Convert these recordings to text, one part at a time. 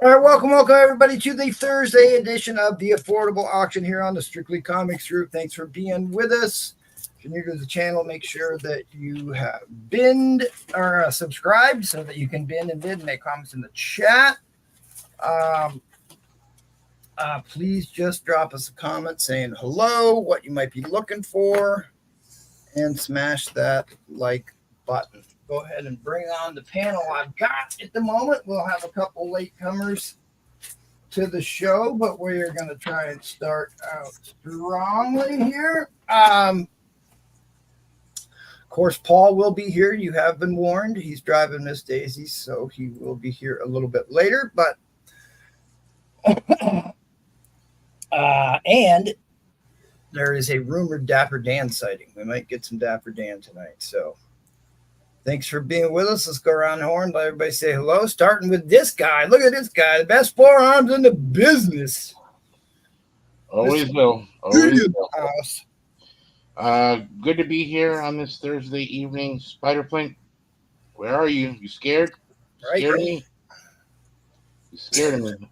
All right, welcome everybody to the Thursday edition of the Affordable Auction here on the Strictly Comics group. Thanks for being with us. If you're new to the channel, make sure that you have binned or subscribed so that you can bin and bid and make comments in the chat. Please just drop us a comment saying hello, what you might be looking for, and smash that like button. Go ahead and bring on the panel I've got at the moment. We'll have a couple latecomers to the show, but we're going to try and start out strongly here. Of course, Paul will be here. You have been warned. He's driving Miss Daisy, so he will be here a little bit later. But and there is a rumored Dapper Dan sighting. We might get some Dapper Dan tonight. So thanks for being with us. Let's go around the horn. Let everybody say hello. Starting with this guy. Look at this guy. The best forearms in the business. Always will. Always will. Good to be here on this Thursday evening. Spiderflint, where are you? You scared? Scared of me? You scared of me.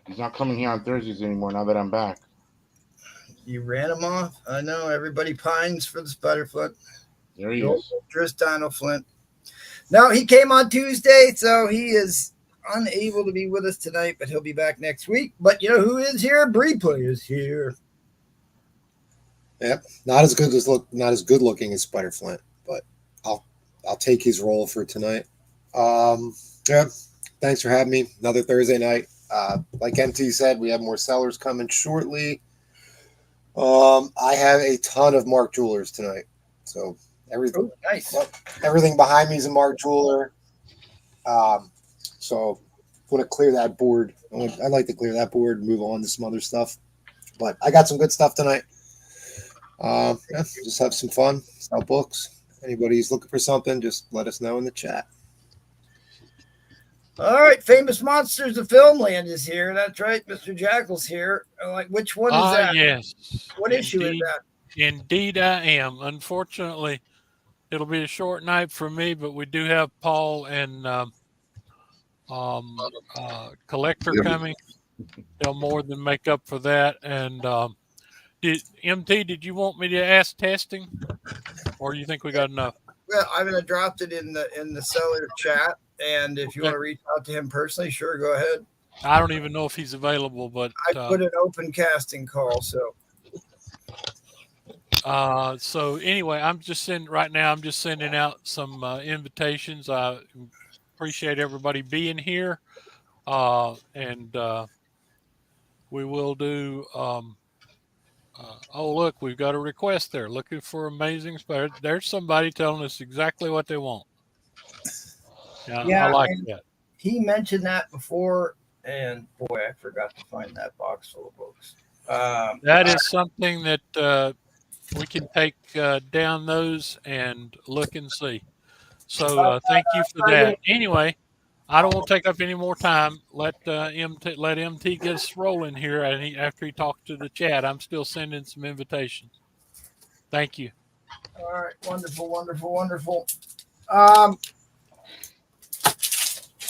He's not coming here on Thursdays anymore now that I'm back. You ran him off? I know. Everybody pines for the Spiderflint. There he is. Tristano Flint. No, he came on Tuesday, so he is unable to be with us tonight, but he'll be back next week. But you know who is here? Breeplay is here. Yep, not as good looking as Spiderflint, but I'll take his role for tonight. Yeah, thanks for having me. Another Thursday night. Like MT said, we have more sellers coming shortly. I have a ton of Mark Jewelers tonight, so everything behind me is a Mark Jeweler. So I want to clear that board. I'd like to clear that board and move on to some other stuff. But I got some good stuff tonight. Just have some fun. Sell books. Anybody's looking for something, just let us know in the chat. All right, Famous Monsters of Filmland is here. That's right, Mr. Jackal's here. Like, which one is that? Yes. What issue is that? Indeed, I am. Unfortunately, it'll be a short night for me, but we do have Paul and Collector coming. They'll more than make up for that. And did you want me to ask testing, or you think we got enough? Well, I'm gonna drop it in the seller chat, and if you want to reach out to him personally, sure, go ahead. I don't even know if he's available, but I put an open casting call, so. So anyway, I'm just sending out some invitations. I appreciate everybody being here, and we will do. Oh, look, we've got a request there. Looking for amazing spider. There's somebody telling us exactly what they want. Yeah, I like that. He mentioned that before, and boy, I forgot to find that box full of books. That is something that we can take down those and look and see. So thank you for that. Anyway, I don't want to take up any more time. Let MT get us rolling here, and after he talks to the chat, I'm still sending some invitations. Thank you. All right, wonderful.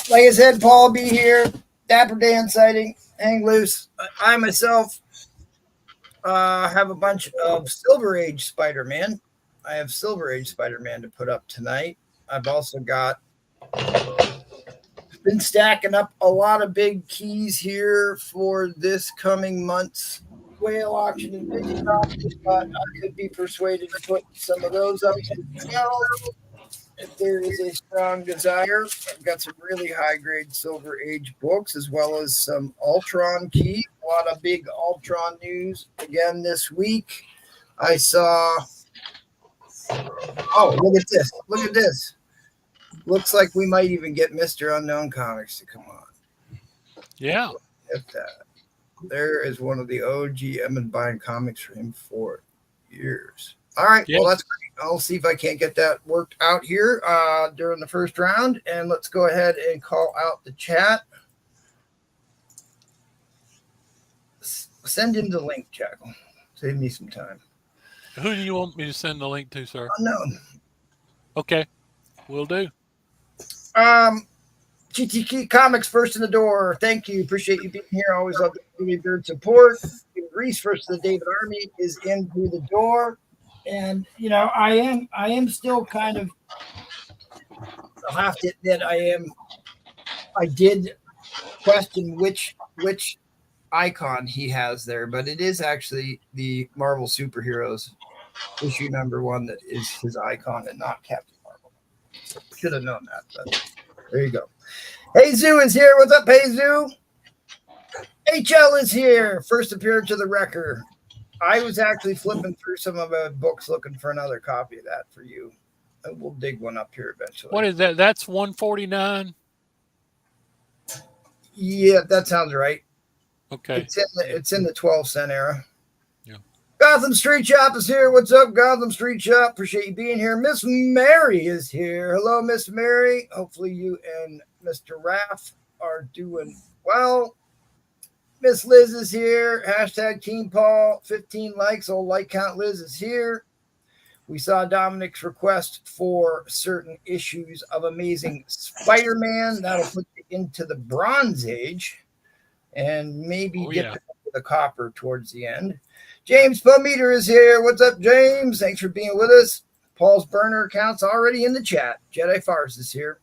Like I said, Paul will be here. Dapper Dan sighting, hang loose. I myself have a bunch of Silver Age Spider-Man. I have Silver Age Spider-Man to put up tonight. I've also been stacking up a lot of big keys here for this coming month's whale auction and big auction, but I could be persuaded to put some of those up as well if there is a strong desire. I've got some really high-grade Silver Age books as well as some Ultron keys. A lot of big Ultron news again this week. I saw. Oh, look at this. Looks like we might even get Mr. Unknown Comics to come on. Yeah. If that. There is one of the OG. I've been buying comics for him for years. All right. Yes. Well, that's great. I'll see if I can't get that worked out here during the first round. And let's go ahead and call out the chat. Send him the link, Jackal. Save me some time. Who do you want me to send the link to, sir? Unknown. Okay. Will do. GTK Comics first in the door. Thank you. Appreciate you being here. Always love the Jimmy Bird support. Reese first the David Army is in through the door. And you know, I am still kind of, I'll have to admit I did question which icon he has there, but it is actually the Marvel Superheroes issue #1 that is his icon and not Captain Marvel. Should have known that, but there you go. Hey Zoo is here. What's up, Hey Zoo? HL is here. First appearance to the wrecker. I was actually flipping through some of my books looking for another copy of that for you. And we'll dig one up here eventually. What is that? That's 149. Yeah, that sounds right. Okay. It's in the 12-cent era. Yeah. Gotham Street Shop is here. What's up, Gotham Street Shop? Appreciate you being here. Miss Mary is here. Hello, Miss Mary. Hopefully you and Mr. Raff are doing well. Miss Liz is here. Hashtag Team Paul. 15 likes. Old like count Liz is here. We saw Dominic's request for certain issues of Amazing Spider-Man. That'll put you into the Bronze Age and maybe get the copper towards the end. James Pometer is here. What's up, James? Thanks for being with us. Paul's burner account's already in the chat. Jedi Farce is here.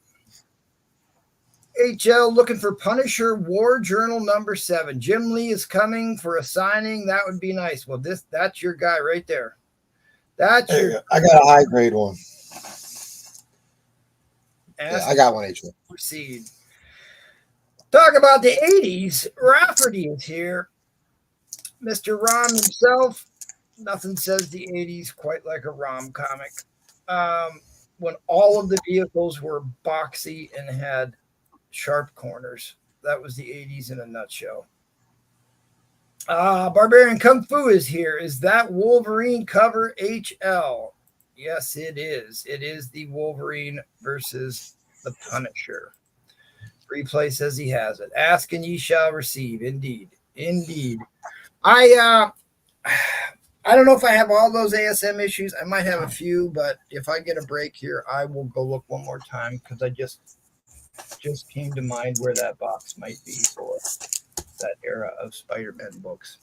HL looking for Punisher War Journal #7. Jim Lee is coming for a signing. That would be nice. Well, that's your guy right there. That's your. I got a high grade one. Yeah, I got one, HL. Proceed. Talk about the 80s. Rafferty is here. Mr. Rom himself. Nothing says the 80s quite like a Rom comic. When all of the vehicles were boxy and had sharp corners. That was the 80s in a nutshell. Barbarian Kung Fu is here. Is that Wolverine cover HL? Yes, it is. It is the Wolverine versus the Punisher. Replay says he has it. Ask and ye shall receive. Indeed. Indeed. I don't know if I have all those ASM issues. I might have a few, but if I get a break here, I will go look one more time because I just came to mind where that box might be for that era of Spider-Man books.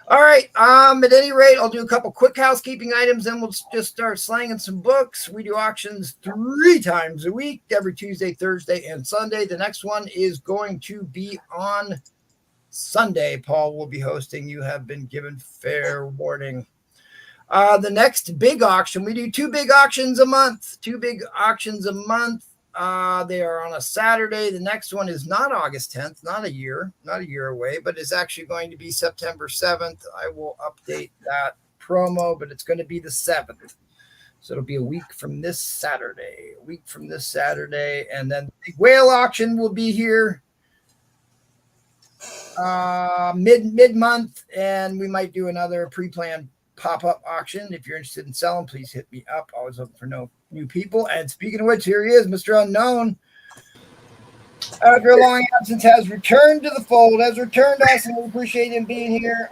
All right. At any rate, I'll do a couple quick housekeeping items, then we'll just start slanging some books. We do auctions 3 times a week, every Tuesday, Thursday, and Sunday. The next one is going to be on Sunday. Paul will be hosting. You have been given fair warning. The next big auction, we do 2 big auctions a month. They are on a Saturday. The next one is not August 10th, not a year away, but it's actually going to be September 7th. I will update that promo, but it's going to be the 7th. So it'll be a week from this Saturday. And then the big whale auction will be here mid-month, and we might do another pre-planned pop-up auction. If you're interested in selling, please hit me up. Always looking for new people. And speaking of which, here he is, Mr. Unknown. After a long absence, has returned to the fold, has returned us, and we appreciate him being here.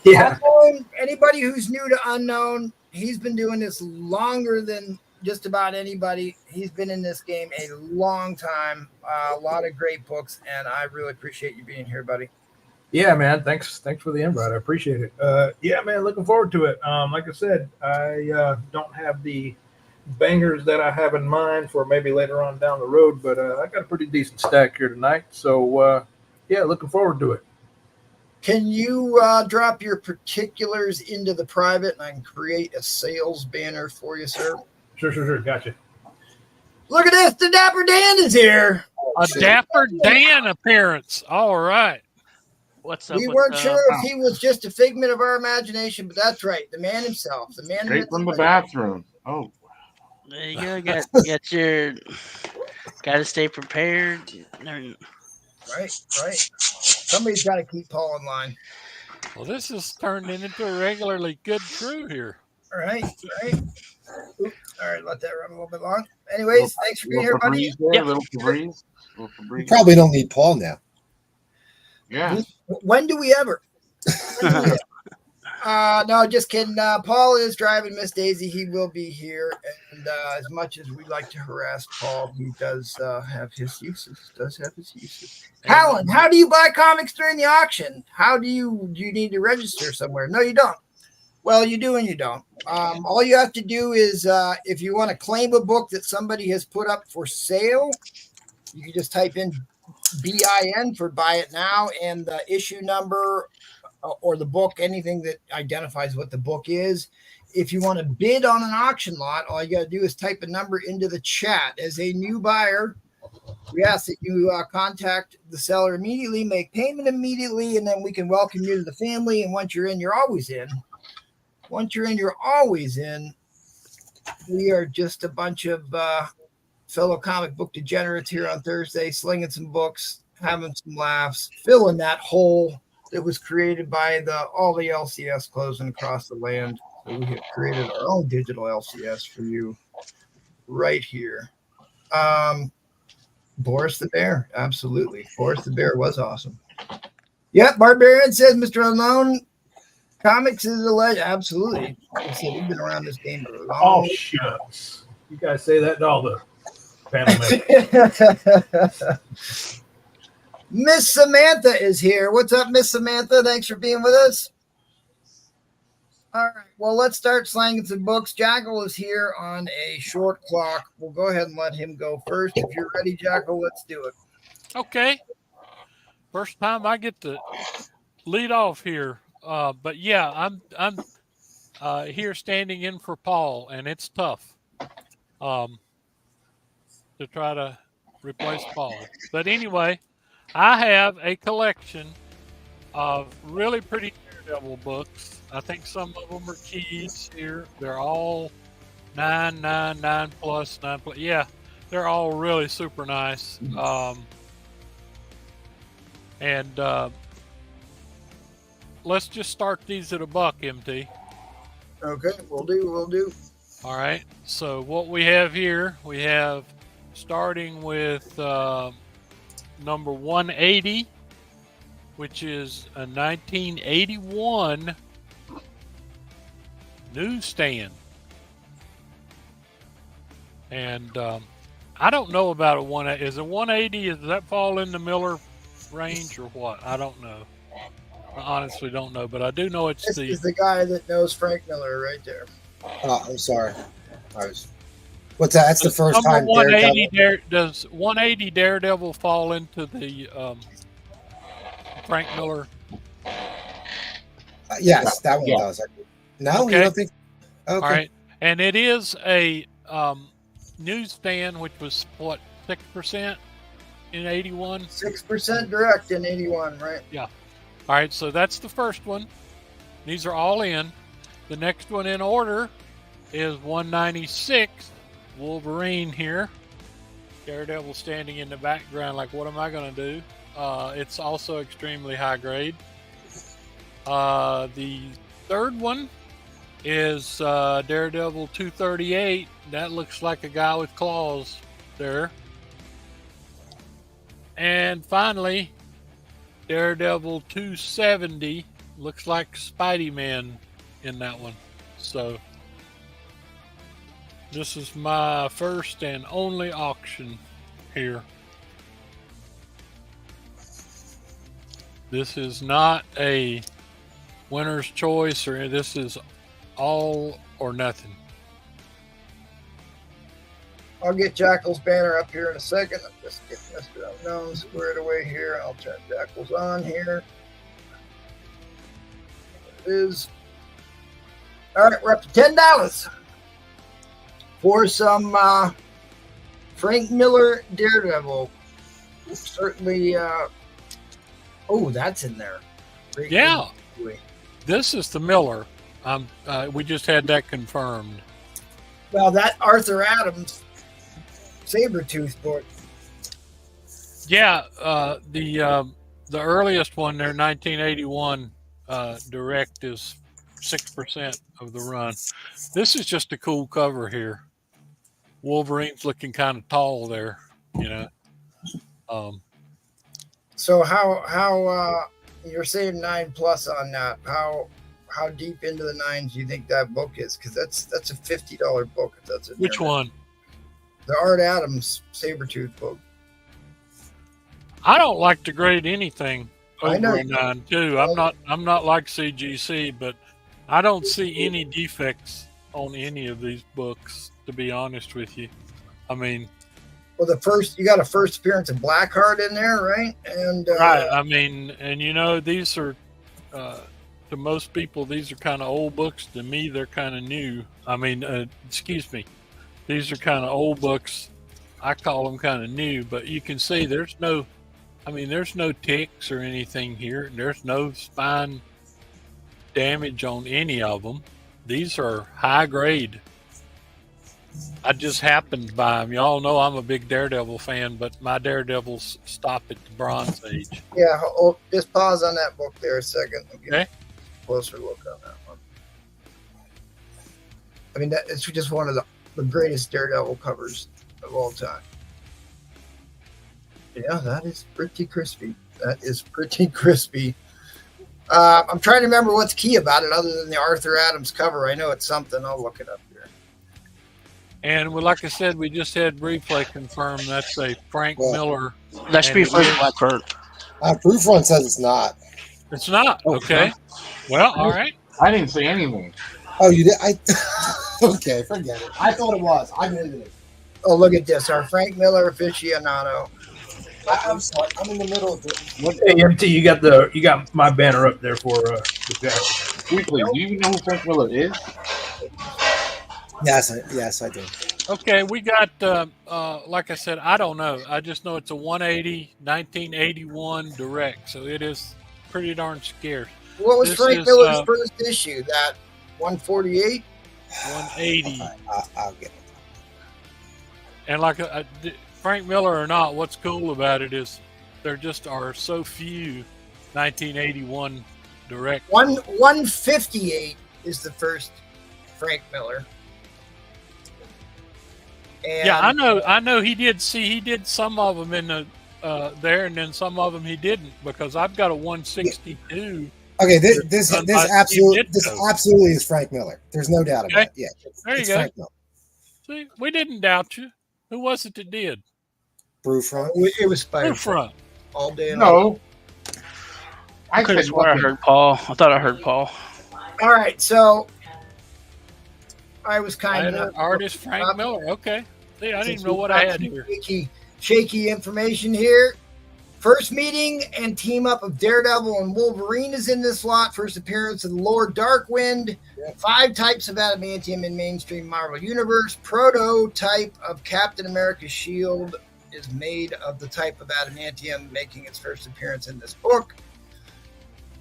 Unknown, anybody who's new to Unknown, he's been doing this longer than just about anybody. He's been in this game a long time, a lot of great books, and I really appreciate you being here, buddy. Yeah, man. Thanks for the invite. I appreciate it. Yeah, man. Looking forward to it. Like I said, I don't have the bangers that I have in mind for maybe later on down the road, but I got a pretty decent stack here tonight. So, yeah, looking forward to it. Can you drop your particulars into the private, and I can create a sales banner for you, sir? Sure. Gotcha. Look at this. The Dapper Dan is here. A Dapper Dan appearance. All right. What's up? We weren't sure if he was just a figment of our imagination, but that's right. The man himself. The man straight from the bathroom. Oh. There you go. Got to stay prepared. Right. Somebody's got to keep Paul in line. Well, this has turned into a regularly good crew here. All right. Oops. All right, let that run a little bit long. Anyways, thanks for being here, buddy. Little Febreze. You probably don't need Paul now. Yeah. When do we ever? No, just kidding. Paul is driving Miss Daisy. He will be here. And as much as we like to harass Paul, he does have his uses. Helen, how do you buy comics during the auction? Do you need to register somewhere? No, you don't. Well, you do and you don't. All you have to do is if you want to claim a book that somebody has put up for sale, you can just type in BIN for buy it now and the issue number or the book, anything that identifies what the book is. If you want to bid on an auction lot, all you got to do is type a number into the chat. As a new buyer, we ask that you contact the seller immediately, make payment immediately, and then we can welcome you to the family. And once you're in, you're always in. Once you're in, you're always in. We are just a bunch of fellow comic book degenerates here on Thursday, slinging some books, having some laughs, filling that hole that was created by all the LCS closing across the land. So we have created our own digital LCS for you right here. Boris the Bear, absolutely. Boris the Bear was awesome. Yep, Barbarian says Mr. Unknown Comics is a legend. Absolutely. Like I said, we've been around this game for a long Oh, shucks. You guys say that to all the panel members. Miss Samantha is here. What's up, Miss Samantha? Thanks for being with us. All right. Well, let's start slanging some books. Jackal is here on a short clock. We'll go ahead and let him go first. If you're ready, Jackal, let's do it. Okay. First time I get to lead off here. But yeah, I'm here standing in for Paul, and it's tough to try to replace Paul. But anyway, I have a collection of really pretty Daredevil books. I think some of them are keys here. They're all 9 plus. Yeah, they're all really super nice. Let's just start these at $1, MT. Okay, we'll do. All right. So what we have here, we have starting with number 180, which is a 1981 newsstand. And I don't know about a 180. Is a 180, does that fall in the Miller range or what? I don't know. I honestly don't know, but I do know it's this is the guy that knows Frank Miller right there. Oh, I'm sorry. What's that? That's the first time. 180 does 180 Daredevil fall into the Frank Miller? Yes, that one does. No, okay. You don't think? Okay. All right, and it is a newsstand, which was what, 6% in 81. 6% direct in 81, right? Yeah. All right, so that's the first one. These are all in. The next one in order is 196, Wolverine here. Daredevil standing in the background like, what am I going to do? It's also extremely high grade. The third one is Daredevil 238. That looks like a guy with claws there. And finally, Daredevil 270, looks like Spiderman in that one. So this is my first and only auction here. This is not a winner's choice, or this is all or nothing. I'll get Jackal's banner up here in a second. I'm just getting Mr. Unknown squared away here. I'll turn Jackal's on here. There it is. All right, we're up to $10 for some Frank Miller Daredevil. Certainly. Oh, that's in there. Great. Yeah. This is the Miller. We just had that confirmed. Well, that Arthur Adams Sabretooth book. Yeah, the earliest one there, 1981 direct, is 6% of the run. This is just a cool cover here. Wolverine's looking kind of tall there, you know. So how you're saying 9+ on that? How how deep into the nines do you think that book is? Because that's a $50 book. If that's Which one? The Art Adams Sabretooth book. I don't like to grade anything I know. over a 9 too. I'm not like CGC, but I don't see any defects on any of these books, to be honest with you. I mean, well, you got a first appearance of Blackheart in there, right? And right. I mean, and you know, these are to most people, these are kind of old books. To me, they're kind of new. I mean, excuse me, these are kind of old books. I call them kind of new, but you can see there's no ticks or anything here. There's no spine damage on any of them. These are high grade. I just happened by them. Y'all know I'm a big Daredevil fan, but my Daredevils stop at the Bronze Age. Yeah, just pause on that book there a second. Okay. A closer look on that one. I mean, it's just one of the greatest Daredevil covers of all time. Yeah, that is pretty crispy. I'm trying to remember what's key about it other than the Arthur Adams cover. I know it's something. I'll look it up here. And like I said, we just had Replay confirm that's a Frank Miller. That should be first Blackheart. Proofrun says it's not. It's not. Okay. Well, all right. I didn't say anything. Oh, you did? Okay, forget it. I thought it was. I didn't. It. Oh, look at this. Our Frank Miller aficionado. I'm sorry. I'm in the middle of it. Hey, MT, you got my banner up there for the chat. Quickly, do you even know who Frank Miller is? Yes, I do. Okay, we got, like I said, I don't know. I just know it's a 180, 1981 direct, so it is pretty darn scarce. What was Frank Miller's first issue? That 148? 180. Okay, I'll get it. And like Frank Miller or not, what's cool about it is there just are so few 1981 direct. 158 is the first Frank Miller. And yeah, I know. He did some of them in the there, and then some of them he didn't, because I've got a 162. Okay, this absolutely is Frank Miller. There's no doubt about it. Yeah, there you go. Frank Miller. See, we didn't doubt you. Who was it that did? Proofrun. It was Proofrun. All day. No. I could have sworn I heard Paul. I thought I heard Paul. All right, so I was kind of artist Frank Miller. Okay. See, I didn't know what I had here. Shaky information here. First meeting and team up of Daredevil and Wolverine is in this lot. First appearance of the Lord Darkwind. 5 types of adamantium in mainstream Marvel Universe. Prototype of Captain America's shield is made of the type of adamantium, making its first appearance in this book.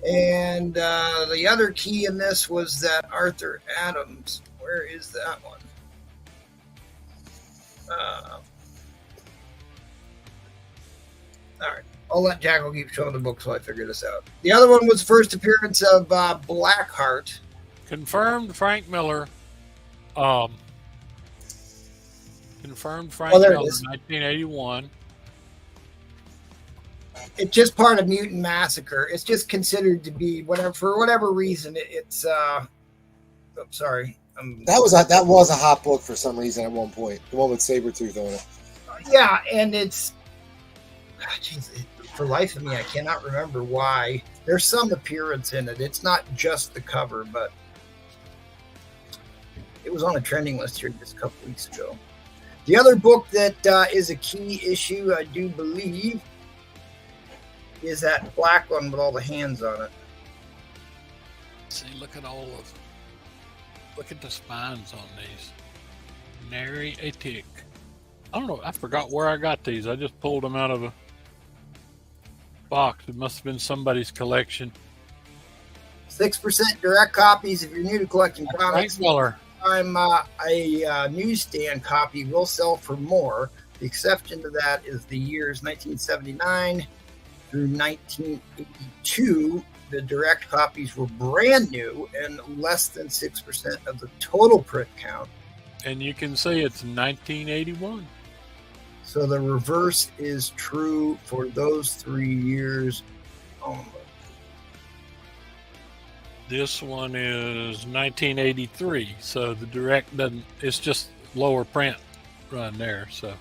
And the other key in this was that Arthur Adams. Where is that one? All right. I'll let Jackal keep showing the book so I figure this out. The other one was the first appearance of Blackheart. Confirmed Frank Miller. Confirmed Frank Miller, 1981. It's just part of Mutant Massacre. It's just considered to be whatever, for whatever reason. It's sorry. That was a hot book for some reason at one point. The one with Sabretooth on it. Yeah, and it's for life of me, I cannot remember why. There's some appearance in it. It's not just the cover, but it was on a trending list here just a couple weeks ago. The other book that is a key issue, I do believe, is that black one with all the hands on it. See, look at the spines on these. Nary a tick. I don't know. I forgot where I got these. I just pulled them out of a box. It must have been somebody's collection. 6% direct copies. If you're new to collecting comics, Frank Miller. A newsstand copy will sell for more. The exception to that is the years 1979 through 1982. The direct copies were brand new and less than 6% of the total print count. And you can see it's 1981. So the reverse is true for those 3 years only. This one is 1983, so the direct doesn't. It's just lower print run there. So,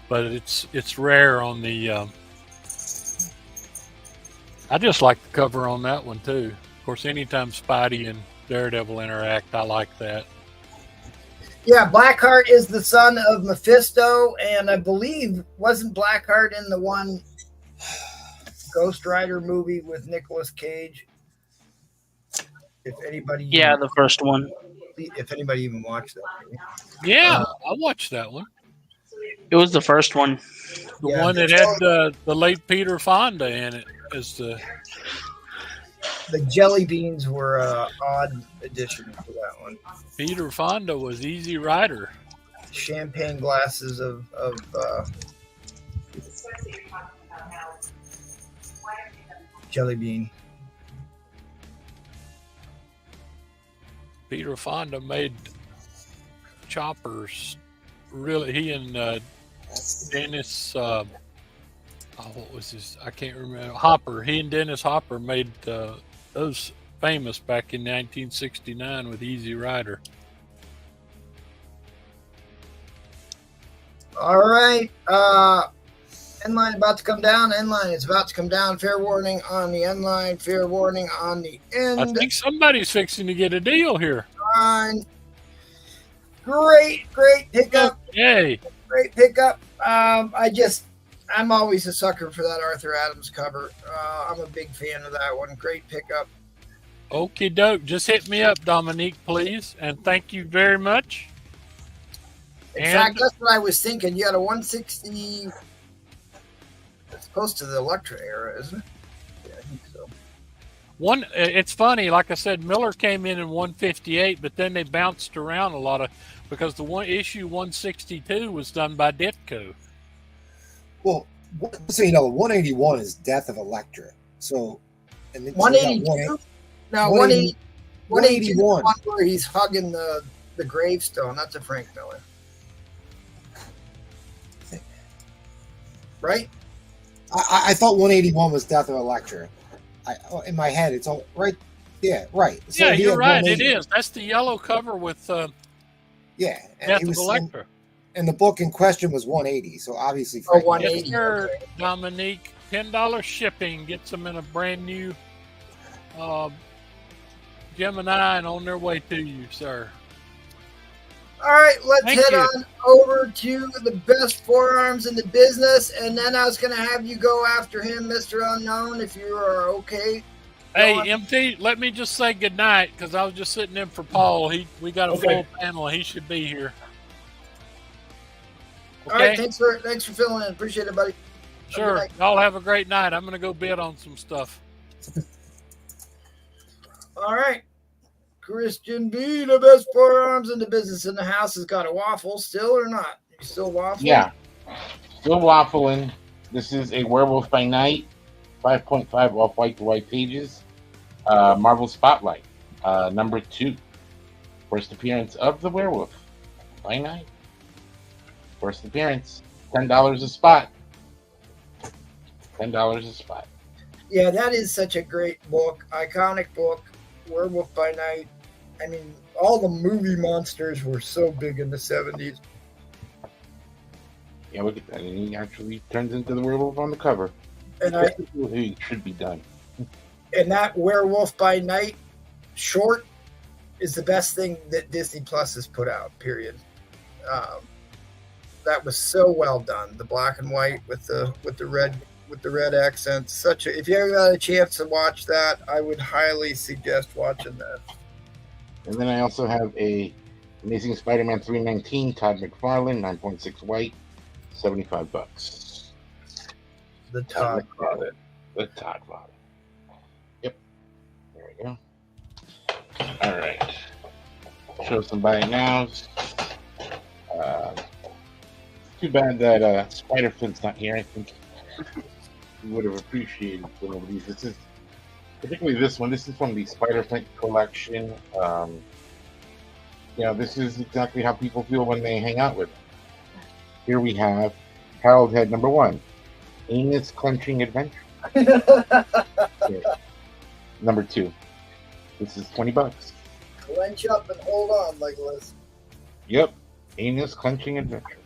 but it's rare on the. I just like the cover on that one too. Of course, anytime Spidey and Daredevil interact, I like that. Yeah, Blackheart is the son of Mephisto, and I believe wasn't Blackheart in the one Ghost Rider movie with Nicolas Cage? If anybody, Yeah, the first one. If anybody even watched that movie. Yeah, I watched that one. It was the first one. The one that had the late Peter Fonda in it as the jelly beans were an odd addition to that one. Peter Fonda was Easy Rider. Champagne glasses of jelly bean. Peter Fonda made choppers. Really, he and Dennis. What was his? I can't remember. Hopper. He and Dennis Hopper made those famous back in 1969 with Easy Rider. All right. End line about to come down. End line is about to come down. Fair warning on the end line. Fair warning on the end. I think somebody's fixing to get a deal here. Line. Great pickup. Yay. Great pickup. I'm always a sucker for that Arthur Adams cover. I'm a big fan of that one. Great pickup. Okie doke. Just hit me up, Dominique, please. And thank you very much. In fact, that's what I was thinking. You got a 160. It's close to the Electra era, isn't it? Yeah, I think so. It's funny, like I said, Miller came in 158, but then they bounced around a lot because the one issue 162 was done by Ditko. Well, so you know, 181 is Death of Electra. So, and then 182. No, 180, 181. Where he's hugging the gravestone. That's a Frank Miller, right? I thought 181 was Death of Electra. In my head, it's all right. Yeah, right. So yeah, you're right. It is. That's the yellow cover with yeah, and Death of Electra. And the book in question was 180. So obviously, Frank 180. Yes, sir, Dominique. $10 shipping gets them in a brand new Gemini and on their way to you, sir. All right, let's Thank head you. on over to the best forearms in the business, and then I was going to have you go after him, Mr. Unknown, if you are okay. Hey, MT, let me just say goodnight because I was just sitting in for Paul. We got a full panel. He should be here. Okay? All right, thanks for filling in. Appreciate it, buddy. Sure. Y'all have a great night. I'm going to go bid on some stuff. All right. Christian B, the best forearms in the business in the house, has got a waffle still or not? You still waffling? Yeah, still waffling. This is a Werewolf by Night, 5.5 off white to white pages. Marvel Spotlight, number 2. First appearance of the Werewolf by Night. First appearance, $10 a spot. $10 a spot. Yeah, that is such a great book, iconic book. Werewolf by Night. I mean, all the movie monsters were so big in the 70s. Yeah, look at that. And he actually turns into the werewolf on the cover. And He should be done. And that Werewolf by Night short is the best thing that Disney Plus has put out, period. That was so well done. The black and white with the red accents. If you ever got a chance to watch that, I would highly suggest watching that. And then I also have a Amazing Spider-Man 319, Todd McFarlane, 9.6 white, $75. The Todd Father. The Todd Father. Yep. There we go. All right. Show some buy it nows. Too bad that Spider-Flint's not here. I think we would have appreciated some of these. This is particularly this one. This is from the Spider-Flint collection. This is exactly how people feel when they hang out with him. Here we have Harold Head number 1, Anus Clenching Adventure. Number 2, This is $20. Clench up and hold on, Legolas. Yep. Anus clenching adventure.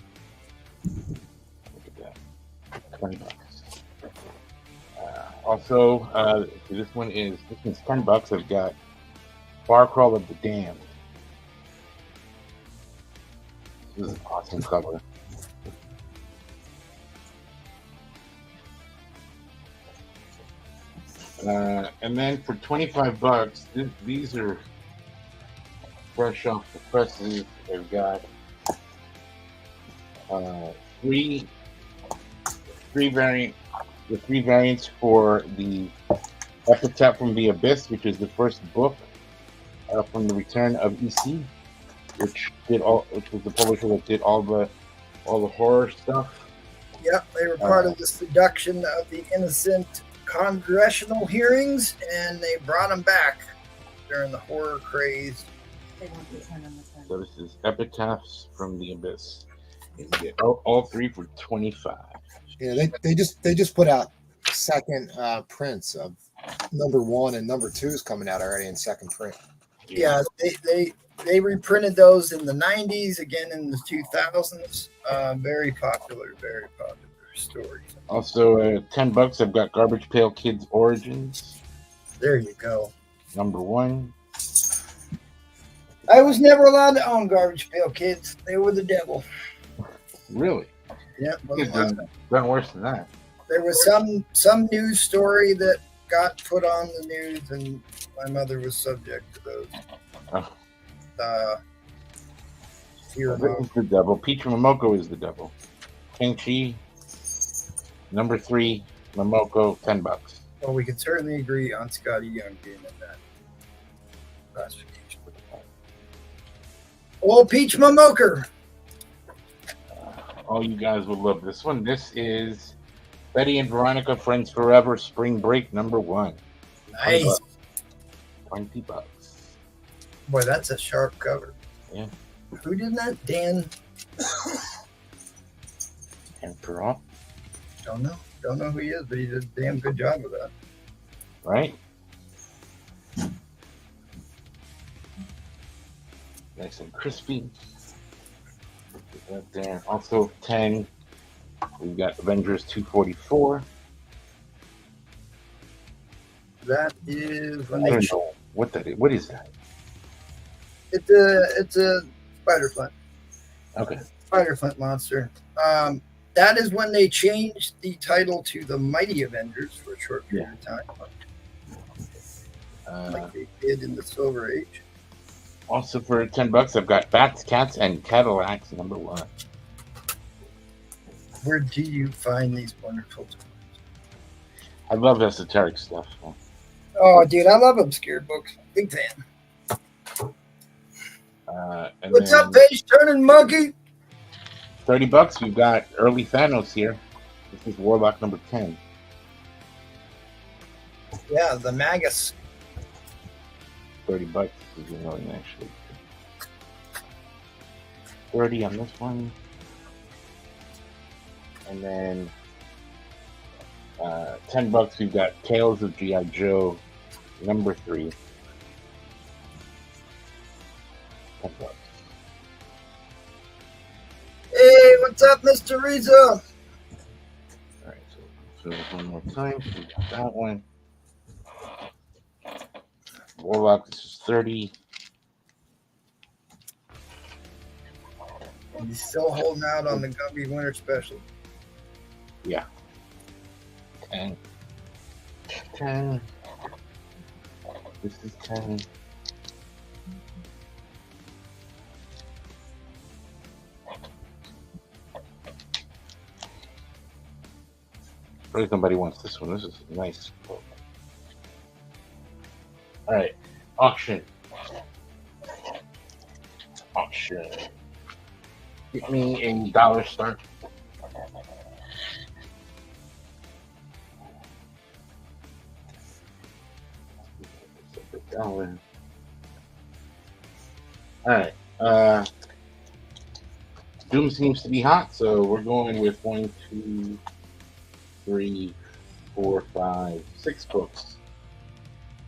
Look at that. $20. Also, this one's $10. I've got Bar Crawl of the Damned. This is an awesome cover. And then for $25, these are fresh off the presses. They've got three variants for the Epitaph from the Abyss, which is the first book from the return of EC, which was the publisher that did all the horror stuff. Yep, they were part of the seduction of the innocent congressional hearings, and they brought them back during the horror craze. So this is Epitaphs from the Abyss. You can get all three for $25. Yeah, they just put out second prints of number 1 and number 2 is coming out already in second print. Yeah, they reprinted those in the 90s, again in the 2000s. Very popular stories. Also, $10. I've got Garbage Pail Kids Origins. There you go. Number 1. I was never allowed to own Garbage Pail Kids. They were the devil. Really? Yeah. It's done worse than that. There was some news story that got put on the news, and my mother was subject to those. Oh. This is the devil. Peach Momoko is the devil. Shang-Chi, number 3, Momoko, $10. Well, we can certainly agree on Scotty Young being in that classification. Oh, Peach Momoker. Oh, you guys will love this one. This is Betty and Veronica Friends Forever Spring Break number 1. Nice. $20. Boy, that's a sharp cover. Yeah. Who did that? Dan? And Perot. Don't know who he is, but he did a damn good job with that. Right? Nice and crispy. Put that there. Also 10. We've got Avengers 244. That is when I they. don't know what that is. What is that? It's a spider flint. Okay. Spider flint monster. That is when they changed the title to the Mighty Avengers for a short period of time, like they did in the Silver Age. Also for $10, I've got Bats, Cats, and Cadillacs number 1. Where do you find these wonderful toys? I love esoteric stuff. Oh, dude, I love obscure books. Big fan. And What's then up, page turning monkey? $30, we've got early Thanos here. This is Warlock number 10. Yeah, the Magus. $30 is really actually 30 on this one, and then $10 we've got Tales of G.I. Joe number 3. $10. Hey, what's up, Mr. Reza? All right, so one more time. So we got that one. Warlock, this is 30. He's still holding out on the Gumby Winter Special. Yeah. 10. This is 10. Really, somebody wants this one. This is nice. All right, auction. Get me a dollar start. $1. All right. Doom seems to be hot, so we're going with 1, 2, 3, 4, 5, 6 books.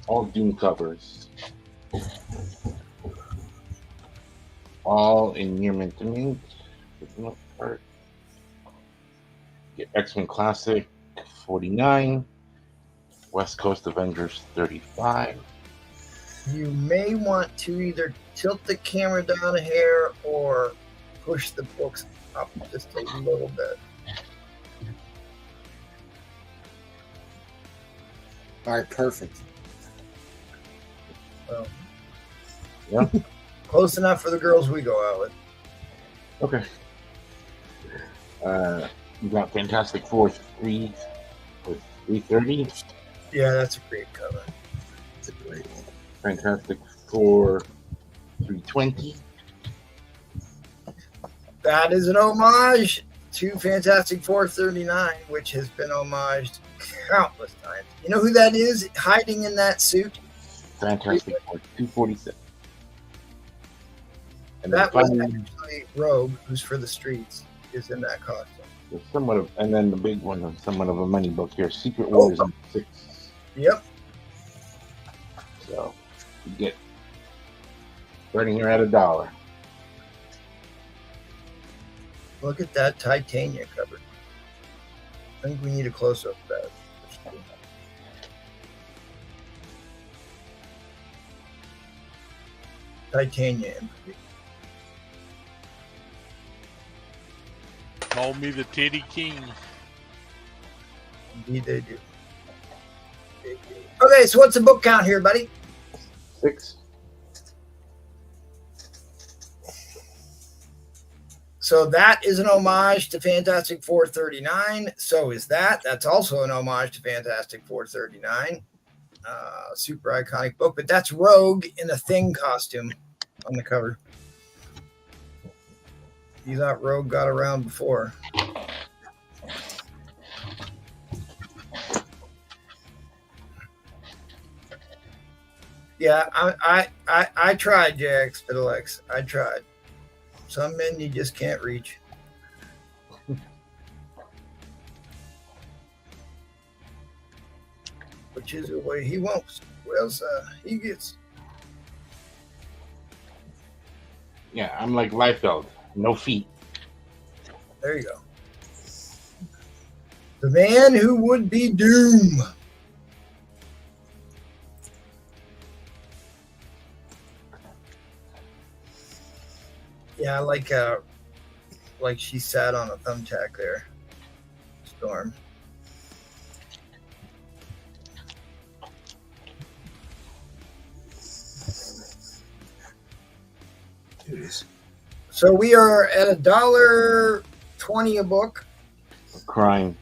All Doom covers. All in near mint to mint for the most part. Get X-Men Classic 49, West Coast Avengers 35. You may want to either tilt the camera down a hair or push the books up just a little bit. All right, perfect. So, Yeah. close enough for the girls we go out with. Okay. You got Fantastic Four 3 with 330. Yeah, that's a great cover. It's a great one. Fantastic Four 320. That is an homage to Fantastic Four 39, which has been homaged countless times. You know who that is hiding in that suit? Fantastic Four 246. And That then was finally, actually Rogue, who's for the streets, is in that costume. there's somewhat of, and then the big one, somewhat of a money book here, Secret Wars 6. Yep. So you get starting here at $1. Look at that Titania cover. I think we need a close-up of that. Titania. Call me the Titty King. Indeed they do. Okay, so what's the book count here, buddy? 6. So that is an homage to Fantastic Four 39. So is that. That's also an homage to Fantastic Four 39. Super iconic book, but that's Rogue in a Thing costume on the cover. You thought Rogue got around before. Yeah, I tried, JX. I tried. Some men you just can't reach. Which is the way he wants. Well, he gets. Yeah, I'm like Liefeld. No feet. There you go. The man who would be Doom. Yeah, like she sat on a thumbtack there. Storm. Jeez. So we are at $1.20 a book. Crying.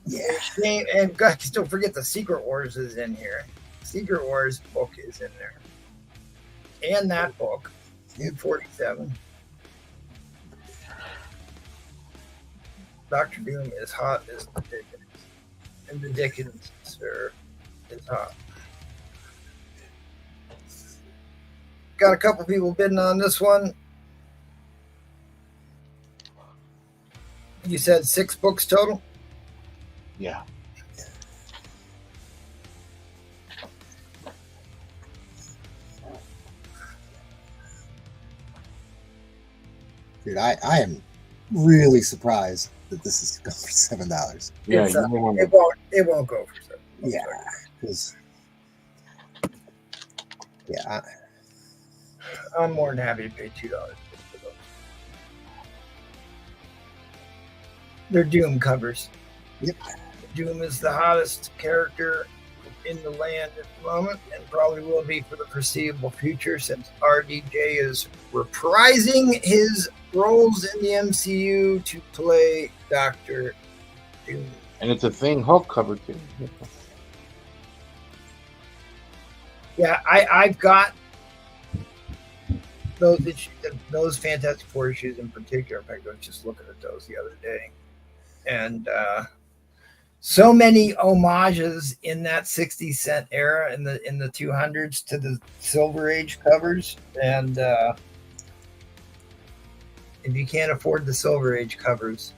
Yeah. And guys, don't forget the Secret Wars is in here. Secret Wars book is in there. And that book. 47. Dr. Doom is hot as the Dickens. And the Dickens, sir, is hot. Got a couple people bidding on this one. You said 6 books total? Yeah. Dude, I am really surprised that this is going for $7. Yeah, It's, you may want to, it won't go for 7. Yeah, because I'm more than happy to pay $2 for those. They're Doom covers. Yep. Doom is the hottest character in the land at the moment and probably will be for the foreseeable future since RDJ is reprising his roles in the MCU to play Dr. Doom. and it's a thing Hulk cover too. Yeah, I've got those issues, those Fantastic Four issues in particular. In fact, I was just looking at those the other day, and so many homages in that 60-cent era in the 200s to the Silver Age covers, and if you can't afford the Silver Age covers,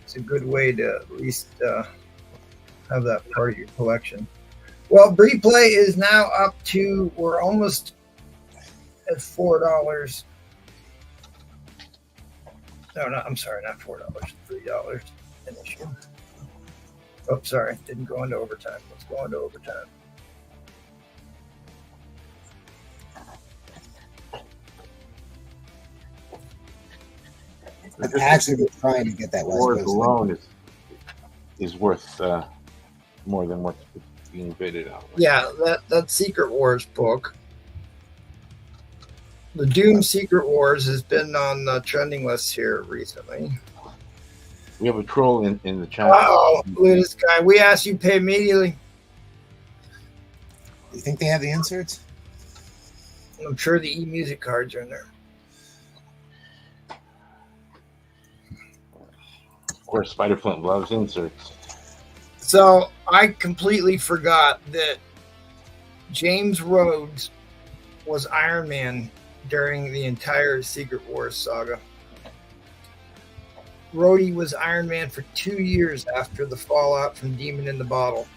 it's a good way to at least have that part of your collection. Well, replay is now up to, we're almost at $4. No, I'm sorry, not $4, $3 an issue. Oh, sorry, didn't go into overtime. Let's go into overtime. I've actually been trying to get that West Wars Coast alone is worth more than what's being bidded out. Yeah, that Secret Wars book, the Doom Secret Wars, has been on the trending lists here recently. We have a troll in the chat. Oh, look at this guy. We asked you to pay immediately. You think they have the inserts? I'm sure the e-music cards are in there. Of course, Spider-Flint loves inserts. So I completely forgot that James Rhodes was Iron Man during the entire Secret Wars saga. Rhodey was Iron Man for 2 years after the fallout from Demon in the Bottle.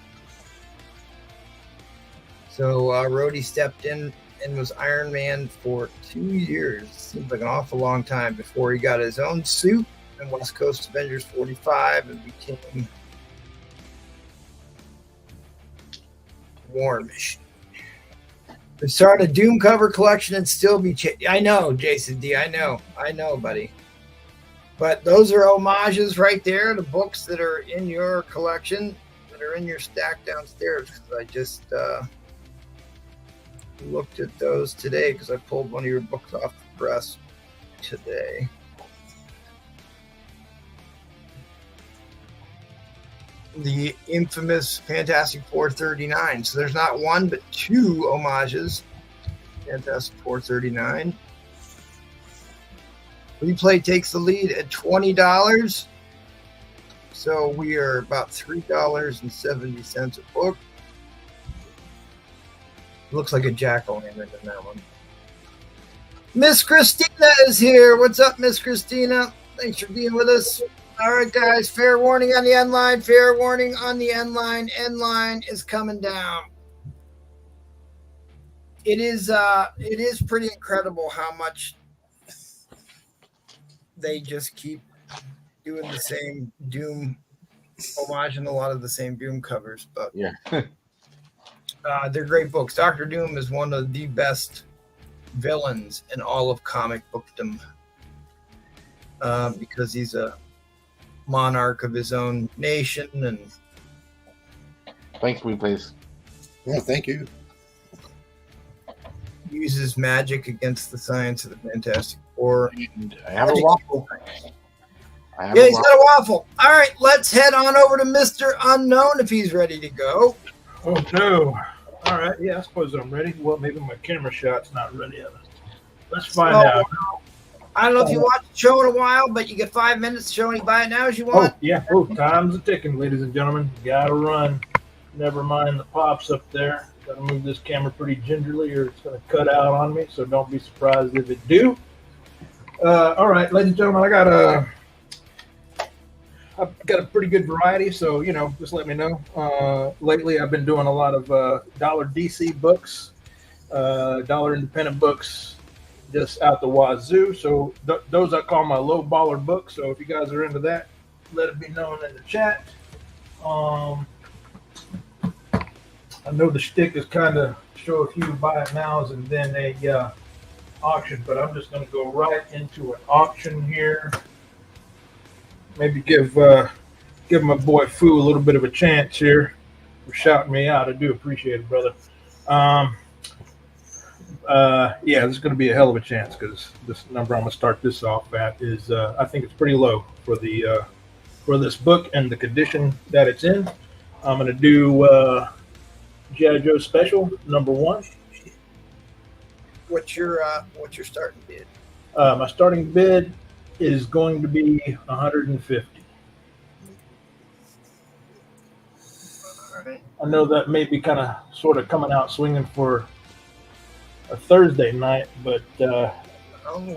So Rhodey stepped in and was Iron Man for 2 years. Seems like an awful long time before he got his own suit in West Coast Avengers 45 and became War Machine. They started a Doom cover collection and still be. I know, Jason D. I know, buddy. But those are homages right there to books that are in your collection, that are in your stack downstairs. I just looked at those today because I pulled one of your books off the press today. The infamous Fantastic Four 39. So there's not one but two homages. Fantastic Four 39. Replay takes the lead at $20. So we are about $3.70 a book. Looks like a jack-o'-lantern in that one. Miss Christina is here. What's up, Miss Christina? Thanks for being with us. All right, guys. Fair warning on the end line. Fair warning on the end line. End line is coming down. It is pretty incredible how much they just keep doing the same Doom homage and a lot of the same Doom covers. But yeah, they're great books. Dr. Doom is one of the best villains in all of comic bookdom because he's a monarch of his own nation. And thanks, Replays. Yeah, thank you. Uses magic against the science of the Fantastic Four. And I have a waffle. He's got a waffle. All right, let's head on over to Mr. Unknown if he's ready to go. Oh, no. All right. Yeah, I suppose I'm ready. Well, maybe my camera shot's not ready yet. Let's find out. I don't know if you watched the show in a while, but you get 5 minutes to show and you buy it now as you want. Oh, yeah. Oh, time's a ticking, ladies and gentlemen. Gotta run. Never mind the pops up there. Gotta move this camera pretty gingerly or it's gonna cut out on me, so don't be surprised if it do. All right, ladies and gentlemen, I've got a pretty good variety, so, just let me know. Lately, I've been doing a lot of dollar DC books, dollar independent books, just out the wazoo. So those I call my low baller books. So if you guys are into that, let it be known in the chat. I know the shtick is kind of show a few buy it nows and then a auction, but I'm just going to go right into an auction here. Maybe give my boy Fu a little bit of a chance here for shouting me out. I do appreciate it, brother. Yeah, this is going to be a hell of a chance because this number I'm going to start this off at is I think it's pretty low for the for this book and the condition that it's in. I'm going to do G.I. Joe Special #1. What's your starting bid? My starting bid is going to be $150. All right. I know that may be kind of sort of coming out swinging for a Thursday night, but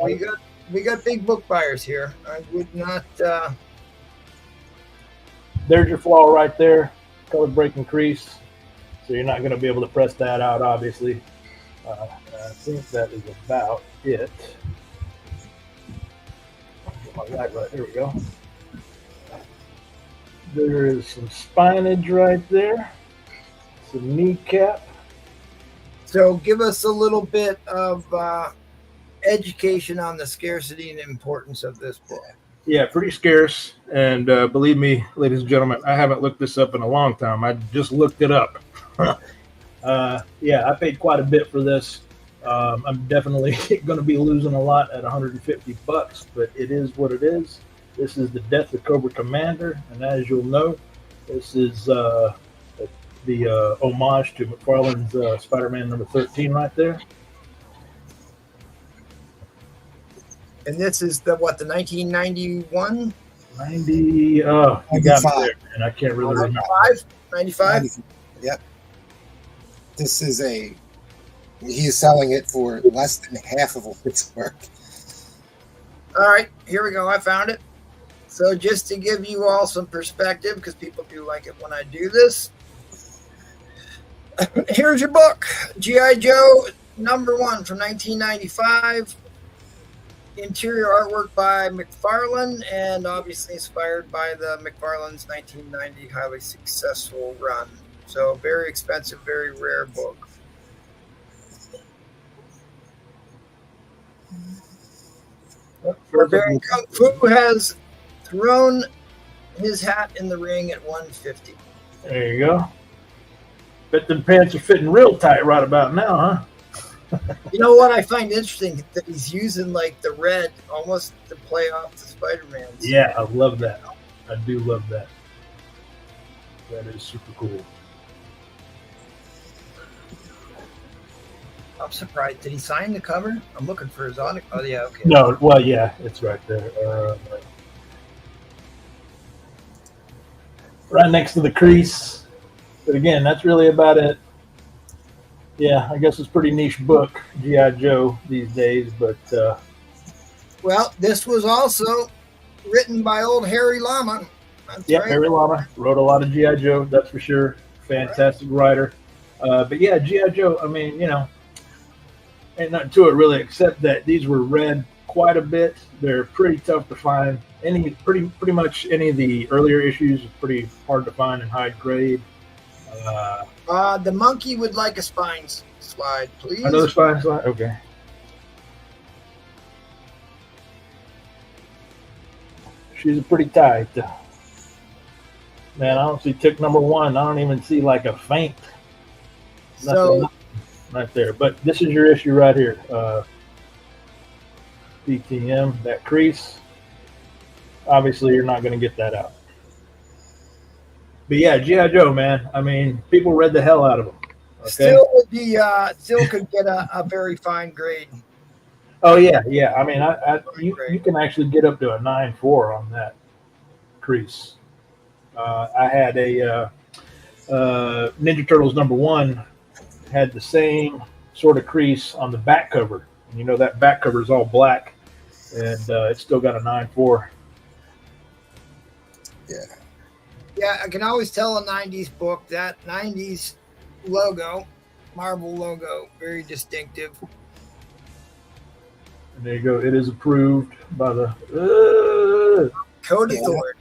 we got big book buyers here. I would not. There's your flaw right there, color break increase. So you're not going to be able to press that out, obviously. I think that is about it. Get my light right. There we go. There is some spinach right there. Some kneecap. So give us a little bit of education on the scarcity and importance of this book. Yeah, pretty scarce. And believe me, ladies and gentlemen, I haven't looked this up in a long time. I just looked it up. Yeah, I paid quite a bit for this. I'm definitely going to be losing a lot at $150, but it is what it is. This is the Death of Cobra Commander, and as you'll know, this is the homage to McFarlane's Spider-Man number 13 right there. And this is the 1991? 90, oh, you got me there, and I can't really remember. 95? Yep. This is he's selling it for less than half of what it's worth. All right, here we go. I found it. So just to give you all some perspective, because people do like it when I do this, here's your book, G.I. Joe #1 from 1995. Interior artwork by McFarlane, and obviously inspired by the McFarlane's 1990 highly successful run. So very expensive, very rare book. Barbarian Kung Fu has thrown his hat in the ring at 150. There you go. Bet them pants are fitting real tight right about now, huh? You know what I find interesting? That he's using like the red almost to play off the Spider-Man. Yeah, I love that. I do love that. That is super cool. I'm surprised. Did he sign the cover? I'm looking for his autograph. Oh, yeah, okay. No, well, yeah, it's right there. Right next to the crease. But again, that's really about it. Yeah, I guess it's a pretty niche book, G.I. Joe, these days. But well, this was also written by old Harry Lama. Yeah, right. Harry Lama wrote a lot of G.I. Joe, that's for sure. Fantastic writer. But yeah, G.I. Joe, I mean, you know, ain't nothing to it really, except that these were read quite a bit. They're pretty tough to find. Pretty much any of the earlier issues are pretty hard to find in high grade. The monkey would like a spine slide, please. Another spine slide? Okay. She's pretty tight. Man, I don't see tick #1. I don't even see like a faint. Nothing right there. But this is your issue right here. PTM, that crease. Obviously, you're not going to get that out. But yeah, G.I. Joe, man. I mean, people read the hell out of them. Okay? Still could get a very fine grade. Oh yeah. I mean, you can actually get up to a 9.4 on that crease. I had a Ninja Turtles #1 had the same sort of crease on the back cover. And you know that back cover is all black, and it's still got a 9.4. Yeah. Yeah, I can always tell a 90s book. That 90s logo, Marvel logo, very distinctive. And there you go. It is approved by the Code Authority.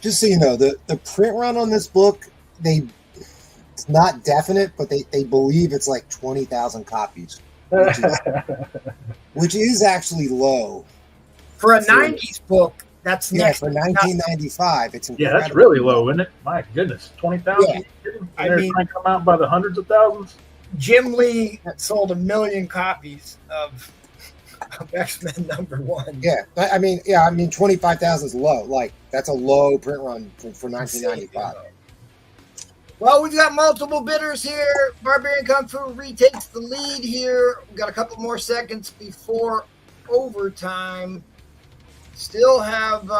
Just so you know, the print run on this book, it's not definite, but they believe it's like 20,000 copies, which is actually low for a 90s book. That's for 1995. It's incredible. Yeah, that's really low, isn't it? My goodness, 20,000. Yeah. They're trying to come out by the hundreds of thousands. Jim Lee sold 1 million copies of X-Men #1. Yeah, I mean, 25,000 is low. Like that's a low print run for 1995. Well, we've got multiple bidders here. Barbarian Kung Fu retakes the lead here. We've got a couple more seconds before overtime. Still have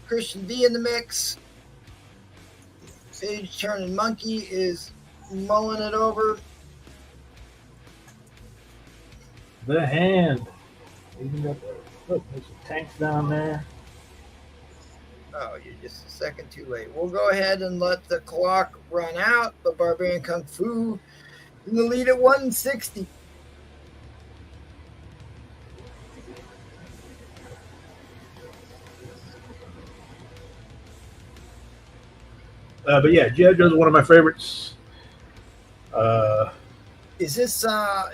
Christian V in the mix. Sage Turning Monkey is mulling it over. The Hand. Look, there's some tanks down there. Oh, you're just a second too late. We'll go ahead and let the clock run out. The Barbarian Kung Fu in the lead at 160. But yeah, G.I. Joe's one of my favorites. Is this a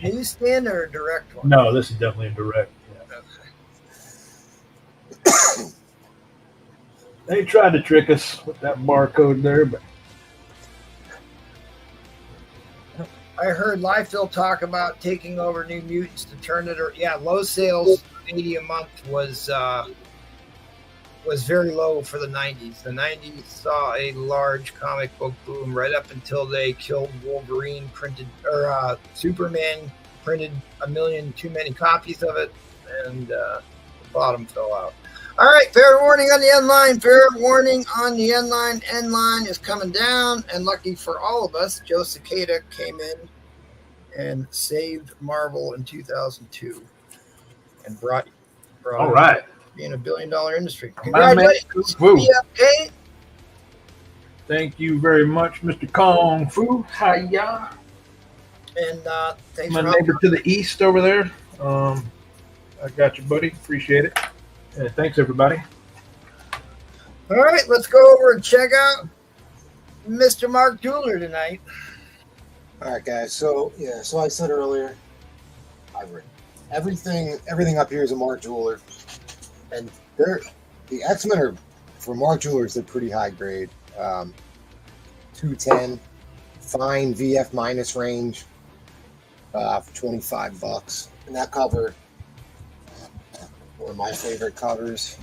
newsstand or a direct one? No, this is definitely a direct. Yeah. They tried to trick us with that barcode there, but I heard Liefeld talk about taking over New Mutants to turn it. Or yeah, low sales, 80 a month was very low for the 90s. The 90s saw a large comic book boom right up until they killed Wolverine, Superman printed 1 million too many copies of it, and the bottom fell out. All right, fair warning on the end line. Fair warning on the end line. End line is coming down, and lucky for all of us, Joe Cicada came in and saved Marvel in 2002 and brought all right. Being a $1 billion industry. Congratulations, BFK. Thank you very much, Mr. Kung Fu. Hiya. And thanks my for neighbor to the east over there. I got you, buddy. Appreciate it. And thanks, everybody. All right, let's go over and check out Mr. Mark Jeweler tonight. All right, guys. So I said earlier, everything up here is a Mark Jeweler. And the X-Men are, for Mark Jewelers, they're pretty high grade. 210, fine VF minus range for $25. And that cover, one of my favorite covers.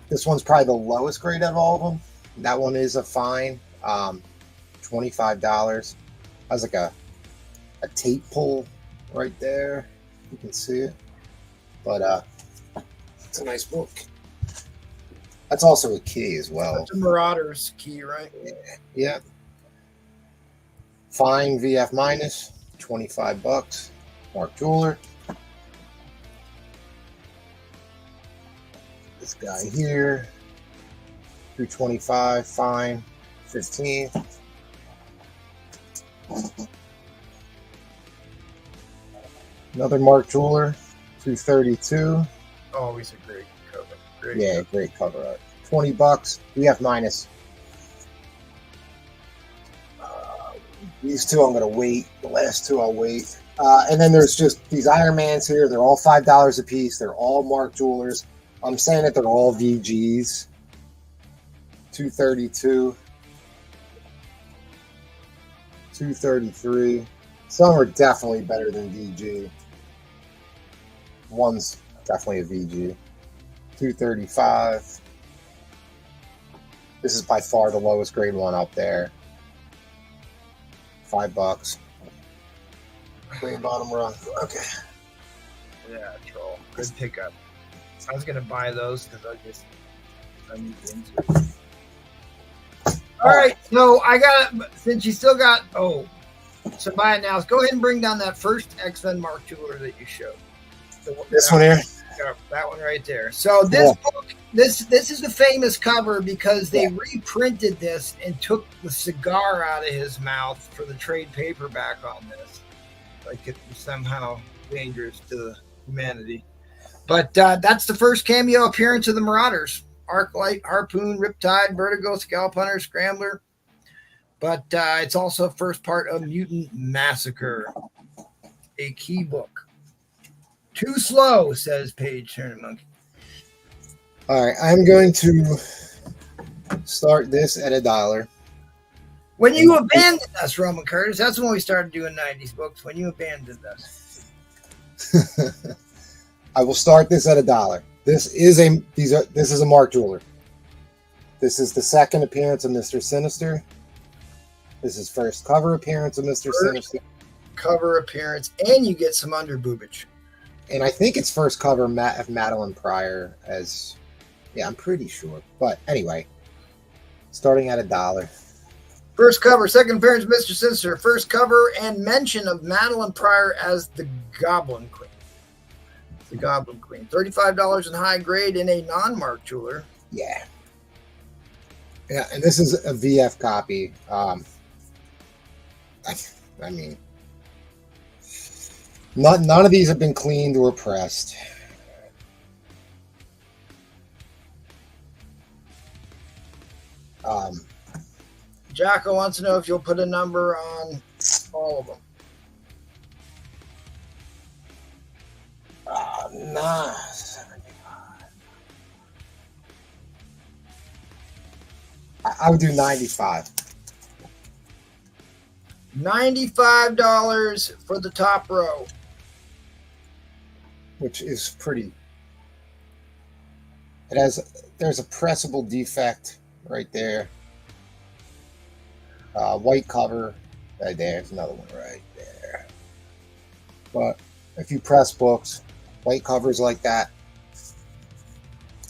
This one's probably the lowest grade out of all of them. That one is a fine, $25. Has like a tape pull right there. You can see it. But it's a nice book. That's also a key as well. That's a Marauder's key, right? Yeah. Fine VF minus, $25. Mark Jeweler. This guy here, $225. Fine, $15. Another Mark Jeweler. $232. Always a great cover. Great cover art. $20. VF minus. These two I'm gonna wait. The last two I'll wait. And then there's just these Ironmans here. They're all $5 a piece. They're all Mark Jewelers. I'm saying that they're all VGs. $232. $233. Some are definitely better than VG. One's definitely a VG. $235. This is by far the lowest grade one up there. $5. Green bottom rung. Okay. Yeah, troll. Good pickup. I was gonna buy those because I need to into it. All right, so since you still got so buy it now. Go ahead and bring down that first X-Men Mark Jeweler that you showed. This one here? Yeah, that one right there. So this book, this is the famous cover because they reprinted this and took the cigar out of his mouth for the trade paperback on this. Like it was somehow dangerous to humanity. But that's the first cameo appearance of the Marauders. Arclight, Harpoon, Riptide, Vertigo, Scalp Hunter, Scrambler. But it's also first part of Mutant Massacre, a key book. Too slow, says Paige Turner Monkey. All right, I'm going to start this at $1. When you abandoned us, Roman Curtis, that's when we started doing 90s books, when you abandoned us. I will start this at $1. This is a Mark Jeweler. This is the second appearance of Mr. Sinister. This is first cover appearance of Mr. Sinister. Cover appearance, and you get some under boobage. And I think it's first cover of Madeline Pryor as, I'm pretty sure. But anyway, starting at $1. First cover, second appearance, Mr. Sinister. First cover and mention of Madeline Pryor as the Goblin Queen. The Goblin Queen. $35 in high grade in a non-marked jeweler. Yeah. Yeah, and this is a VF copy. I mean, none of these have been cleaned or pressed. Jacko wants to know if you'll put a number on all of them. Nah. I would do 95. $95 for the top row. Which is pretty. There's a pressable defect right there. White cover. Right there's another one right there. But if you press books, white covers like that,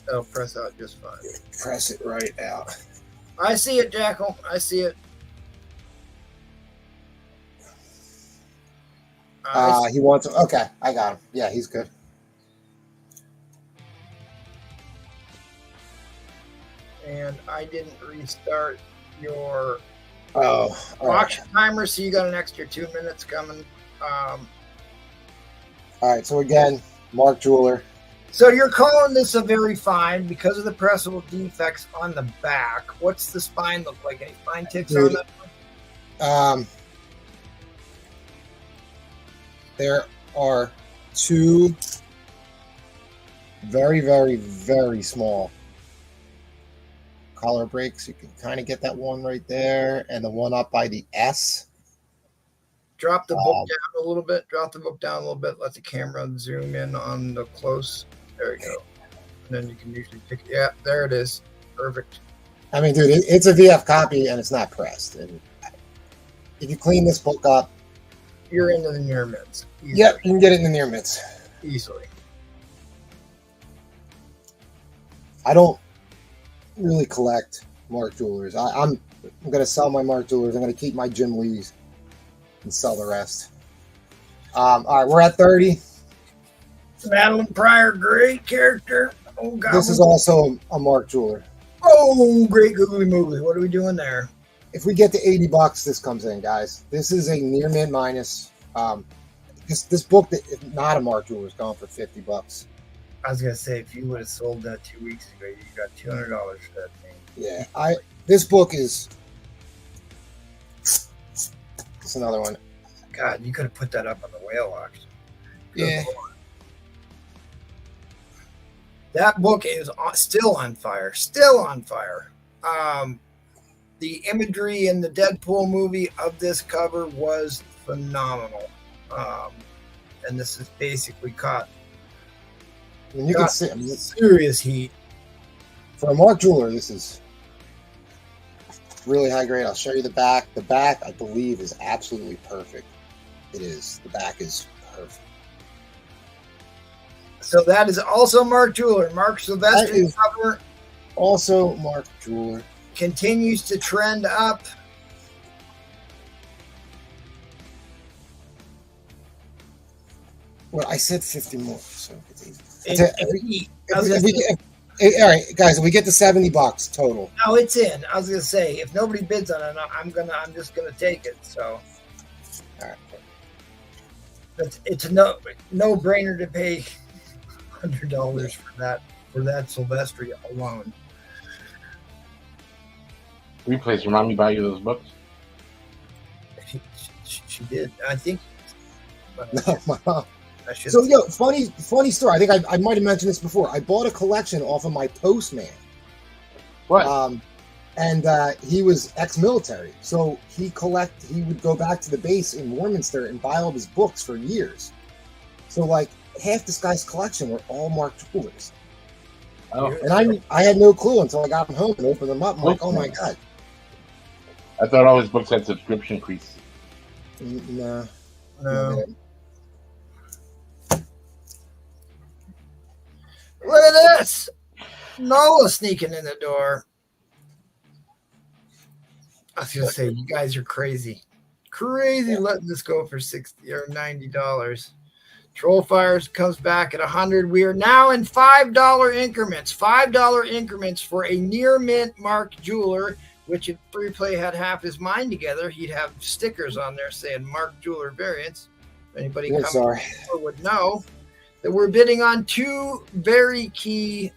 It'll press out just fine. press it right out. I see it, Jackal. I see it. He wants. Okay, I got him. Yeah, he's good. And I didn't restart your All right. auction timer, so you got an extra 2 minutes coming. All right. So again, Mark Jeweler. So you're calling this a very fine because of the pressable defects on the back. What's the spine look like? Any spine ticks on that one? There are two very, very, very small collar breaks. You can kind of get that one right there, and the one up by the S. Drop the book down a little bit. Drop the book down a little bit. Let the camera zoom in on the close. There you go. And then you can usually pick. Yeah, there it is. Perfect. I mean, dude, it's a VF copy, and it's not pressed. And if you clean this book up, You're into the near mids. Easily. yep, you can get it in the near mids. Easily. I don't really collect Mark Jewelers. I'm going to sell my Mark Jewelers. I'm going to keep my Jim Lees and sell the rest. All right, we're at 30. Madeline Pryor, great character. Oh, God. This is also a Mark Jeweler. Oh, great googly moogly. What are we doing there? If we get to $80, this comes in, guys. This is a near mid minus. This book that is not a Mark Jeweler is going for $50. I was gonna say, if you would have sold that 2 weeks ago, you got $200 for that thing. Yeah, this book is. It's another one. God, you could have put that up on the whale auction. Yeah. That book is still on fire. Still on fire. The imagery in the Deadpool movie of this cover was phenomenal. And this is basically caught. And you can see, I mean, serious heat. for a Mark Jeweler, this is really high grade. I'll show you the back. The back, I believe, is absolutely perfect. It is. The back is perfect. So that is also Mark Jeweler. Mark Sylvester's cover Also, Mark Jeweler continues to trend up. Well, I said 50 more. So All right, guys, if we get to $70 total. No, it's in. I was gonna say, if nobody bids on it, I'm just gonna take it. So, all right, it's a no brainer to pay $100 for that Sylvester alone. Replays remind me about you of those books. She did. I think. No, my mom. I should. So, funny story. I think I might have mentioned this before. I bought a collection off of my postman. What? And he was ex-military, so he would go back to the base in Warminster and buy all of his books for years. So, like, half this guy's collection were all Mark Jewelers. Oh. And I had no clue until I got them home and opened them up. I'm like, oh my god. I thought all his books had subscription fees. No. Look at this! Nola sneaking in the door. I was gonna say, you guys are crazy. Crazy letting this go for $60 or $90. Trollfires comes back at 100. We are now in $5 increments. $5 increments for a near mint Mark Jeweler, which if Free Play had half his mind together, he'd have stickers on there saying Mark Jeweler variants. If anybody coming would know that we're bidding on two very key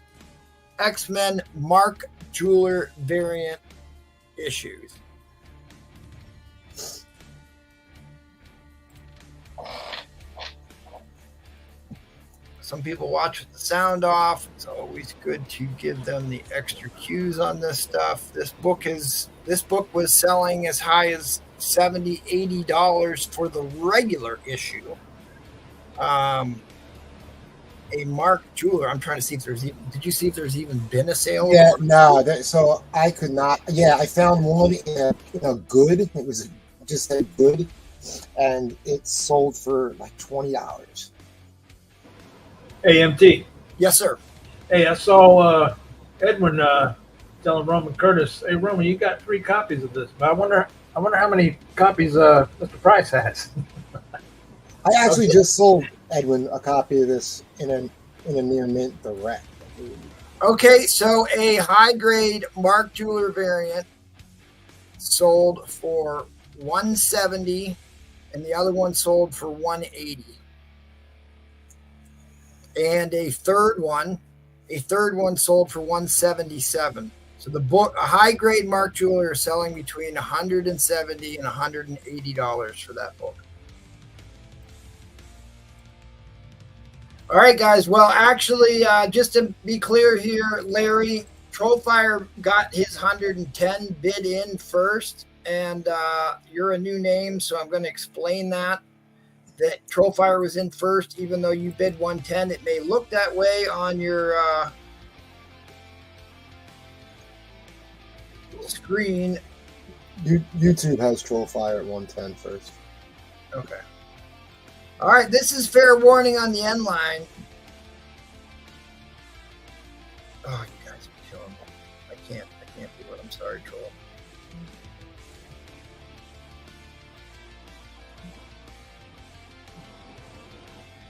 X-Men Mark Jeweler variant issues. Some people watch with the sound off. It's always good to give them the extra cues on this stuff. This book was selling as high as $70, $80 for the regular issue. A Mark Jeweler. I'm trying to see if there's even. Did you see if there's even been a sale? Yeah, no. So I could not. Yeah, I found one in a good. It was just a good, and it sold for like $20. AMT. Yes, sir. Hey, I saw Edwin telling Roman Curtis, "Hey, Roman, you got 3 copies of this." But I wonder how many copies Mr. Price has. I actually just sold Edwin a copy of this in a near mint direct. Okay, so a high grade Mark Jeweler variant sold for $170, and the other one sold for $180. And a third one sold for $177. So the book, a high grade Mark Jeweler, is selling between $170 and $180 for that book. All right, guys. Well, actually, just to be clear here, Larry, Trollfire got his 110 bid in first, and you're a new name, so I'm going to explain that Trollfire was in first, even though you bid 110. It may look that way on your screen. YouTube has Trollfire at 110 first. Okay. All right, this is fair warning on the end line. Oh, you guys are killing me. I can't do it. I'm sorry, Troll.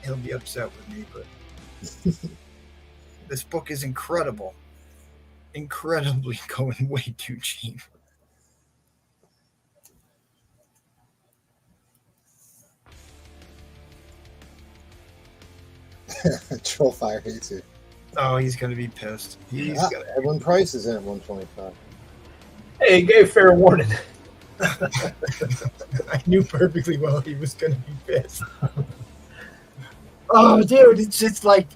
He'll be upset with me, but this book is incredible. Incredibly going way too cheap. Trollfire hates it. Oh, he's going to be pissed. Everyone Price is in at 125. Hey, he gave fair warning. I knew perfectly well he was going to be pissed. Oh, dude, it's just like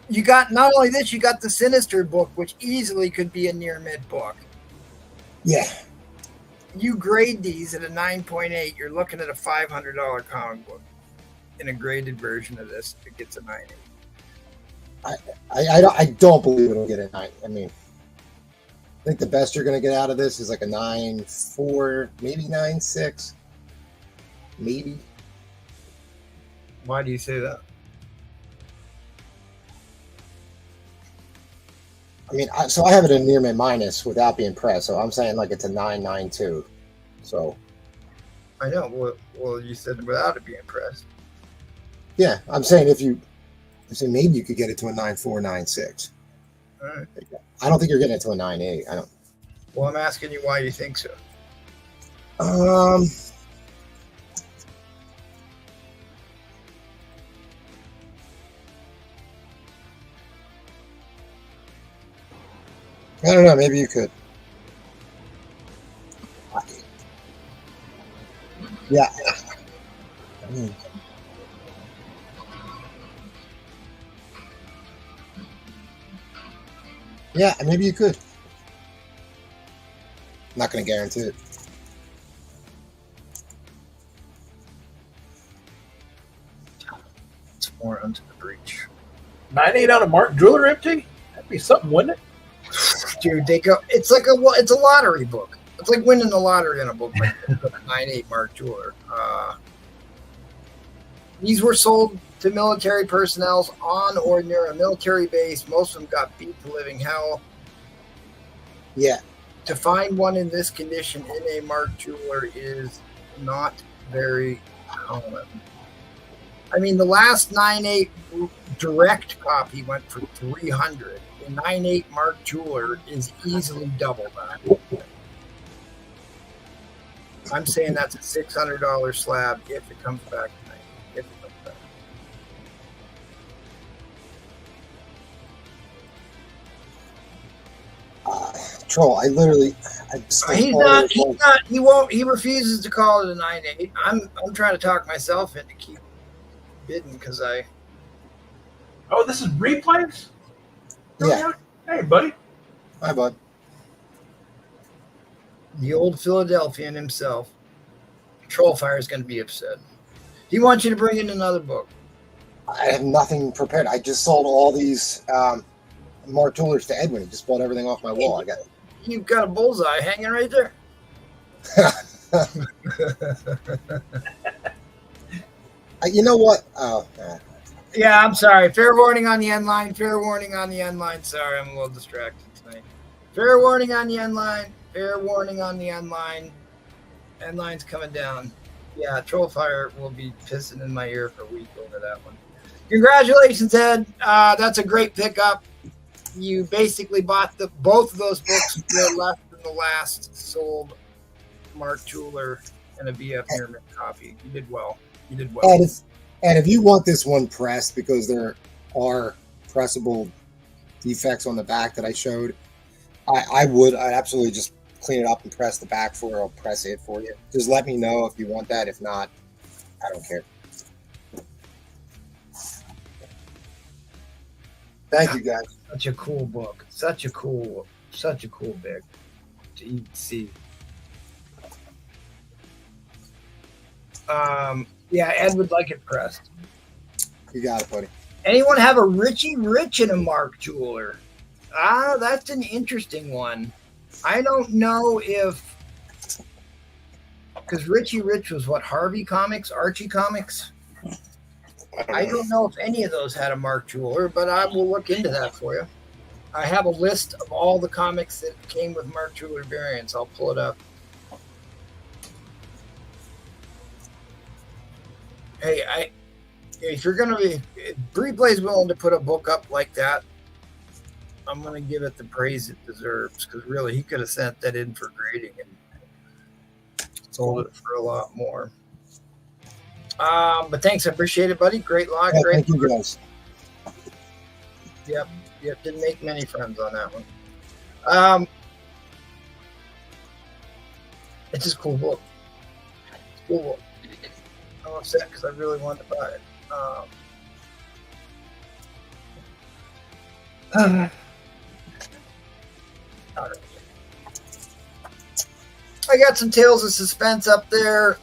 you got not only this, you got the Sinister book, which easily could be a near mid book. Yeah. You grade these at a 9.8, you're looking at a $500 comic book. In a graded version of this, it gets a 9.8. I don't believe it'll get a 9. I mean, I think the best you're going to get out of this is like a 9.4, maybe 9.6, maybe. Why do you say that? I mean, so I have it in near mint minus without being pressed. So I'm saying like it's a 9.92. So I know. Well, you said without it being pressed. Yeah, I'm saying maybe you could get it to a 9.4, 9.6. All right. I don't think you're getting it to a 9.8. I don't. Well, I'm asking you why you think so. I don't know. Maybe you could. Yeah. I mean, yeah, maybe you could. I'm not going to guarantee it. It's more onto the breach. 9.8 out of Mark Jeweler empty? That'd be something, wouldn't it? Dude, they go. It's a lottery book. It's like winning the lottery in a book like 9.8 Mark Jeweler. These were sold to military personnel on or near a military base. Most of them got beat to living hell. Yeah. To find one in this condition in a Mark Jeweler is not very common. I mean, the last 9.8 direct copy went for $300. The 9.8 Mark Jeweler is easily double that. I'm saying that's a $600 slab if it comes back tonight. If it comes back. Troll, He refuses to call it a 9.8. I'm trying to talk myself into keep bidding because I. Oh, this is replays? Yeah. Hey, buddy. Hi, bud. The old Philadelphian himself. Trollfire is going to be upset. He wants you to bring in another book. I have nothing prepared. I just sold all these Mark Jewelers to Edwin. He just bought everything off my wall. You've got a bullseye hanging right there. You know what? Yeah, I'm sorry. Fair warning on the end line. Fair warning on the end line. Sorry, I'm a little distracted tonight. Fair warning on the end line. Fair warning on the end line. End line's coming down. Yeah, Trollfire will be pissing in my ear for a week over that one. Congratulations, Ed. That's a great pickup. You basically bought both of those books for less than the last sold Mark Jeweler and a BF Merriman copy. You did well. You did well. And if you want this one pressed, because there are pressable defects on the back that I showed, I'd absolutely just clean it up and press the back for it. I'll press it for you. Just let me know if you want that. If not, I don't care. Thank you, guys. Such a cool book. Such a cool big to see. Yeah, Ed would like it pressed. You got it, buddy. Anyone have a Richie Rich and a Mark Jeweler? That's an interesting one. I don't know if, because Richie Rich was what, Harvey Comics, Archie Comics? I don't know if any of those had a Mark Jeweler, but I will look into that for you. I have a list of all the comics that came with Mark Jeweler variants. I'll pull it up. Hey, if you're going to be, if Replay's willing to put a book up like that, I'm going to give it the praise it deserves, because really he could have sent that in for grading and sold it for a lot more. But thanks, I appreciate it, buddy. Great luck. Yeah, great. thank you, guys. Yep, didn't make many friends on that one. It's just a cool book. It's a cool book. I'm upset because I really wanted to buy it. I got some Tales of Suspense up there.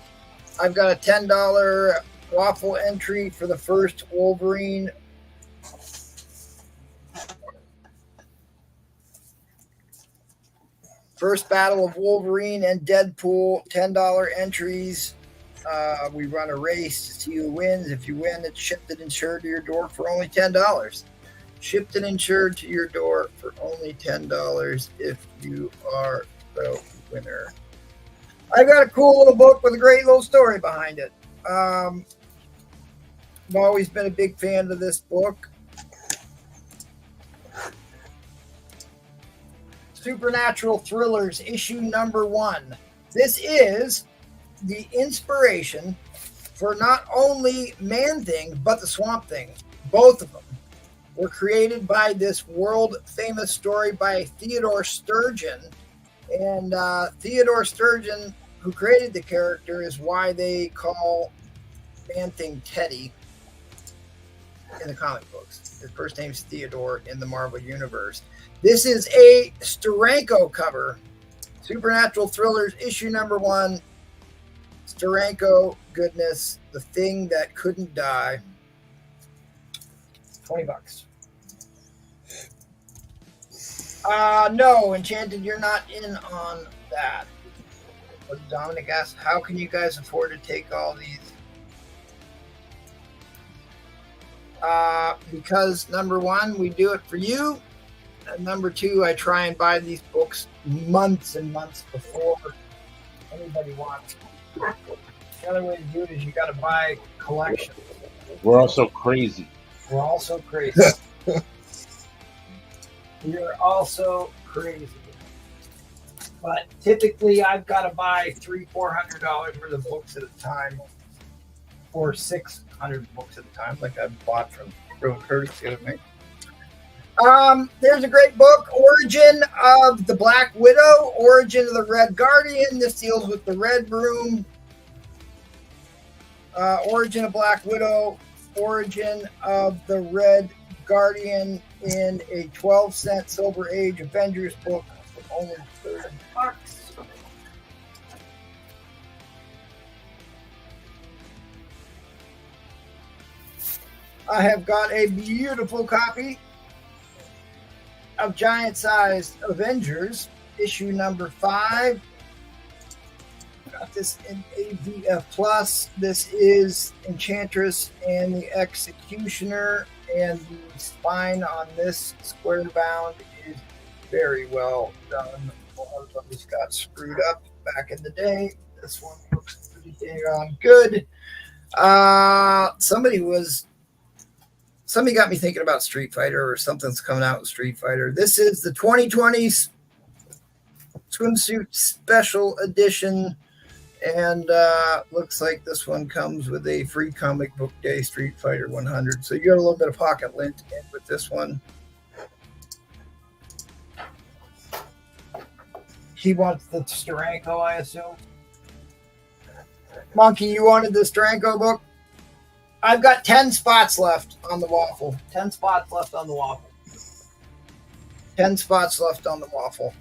I've got a $10 waffle entry for the first Wolverine. First Battle of Wolverine and Deadpool, $10 entries. We run a race to see who wins. If you win, it's shipped and insured to your door for only $10. Shipped and insured to your door for only $10 if you are the winner. I've got a cool little book with a great little story behind it. I've always been a big fan of this book. Supernatural Thrillers, issue number 1. This is the inspiration for not only Man-Thing, but the Swamp Thing. Both of them were created by this world-famous story by Theodore Sturgeon. And Theodore Sturgeon, who created the character, is why they call Man-Thing Teddy in the comic books. His first name's Theodore in the Marvel Universe. This is a Steranko cover. Supernatural Thrillers, issue number 1. Steranko goodness, the thing that couldn't die. $20. No, Enchanted, you're not in on that. But Dominic asked, how can you guys afford to take all these? Because number 1, we do it for you. And number 2, I try and buy these books months and months before anybody wants them. The other way to do it is you got to buy collections. We're also crazy. We're also crazy. You're also crazy. But typically, I've got to buy $300-400 worth of books at a time, or 600 books at a time, like I bought from Curtis the other night. There's a great book, Origin of the Black Widow, Origin of the Red Guardian. This deals with the Red Room. Origin of Black Widow, Origin of the Red Guardian in a 12-cent Silver Age Avengers book for only $30. I have got a beautiful copy of giant-sized Avengers, issue number 5. Got this in AVF Plus. This is Enchantress and the Executioner, and the spine on this square bound is very well done. A lot of those got screwed up back in the day. This one looks pretty dang good. Somebody got me thinking about Street Fighter, or something's coming out with Street Fighter. This is the 2020 swimsuit special edition, and looks like this one comes with a free comic book day Street Fighter 100. So you got a little bit of pocket lint in with this one. He wants the Steranko, I assume. Monkey, you wanted the Steranko book? I've got 10 spots left on the waffle. 10 spots left on the waffle. 10 spots left on the waffle.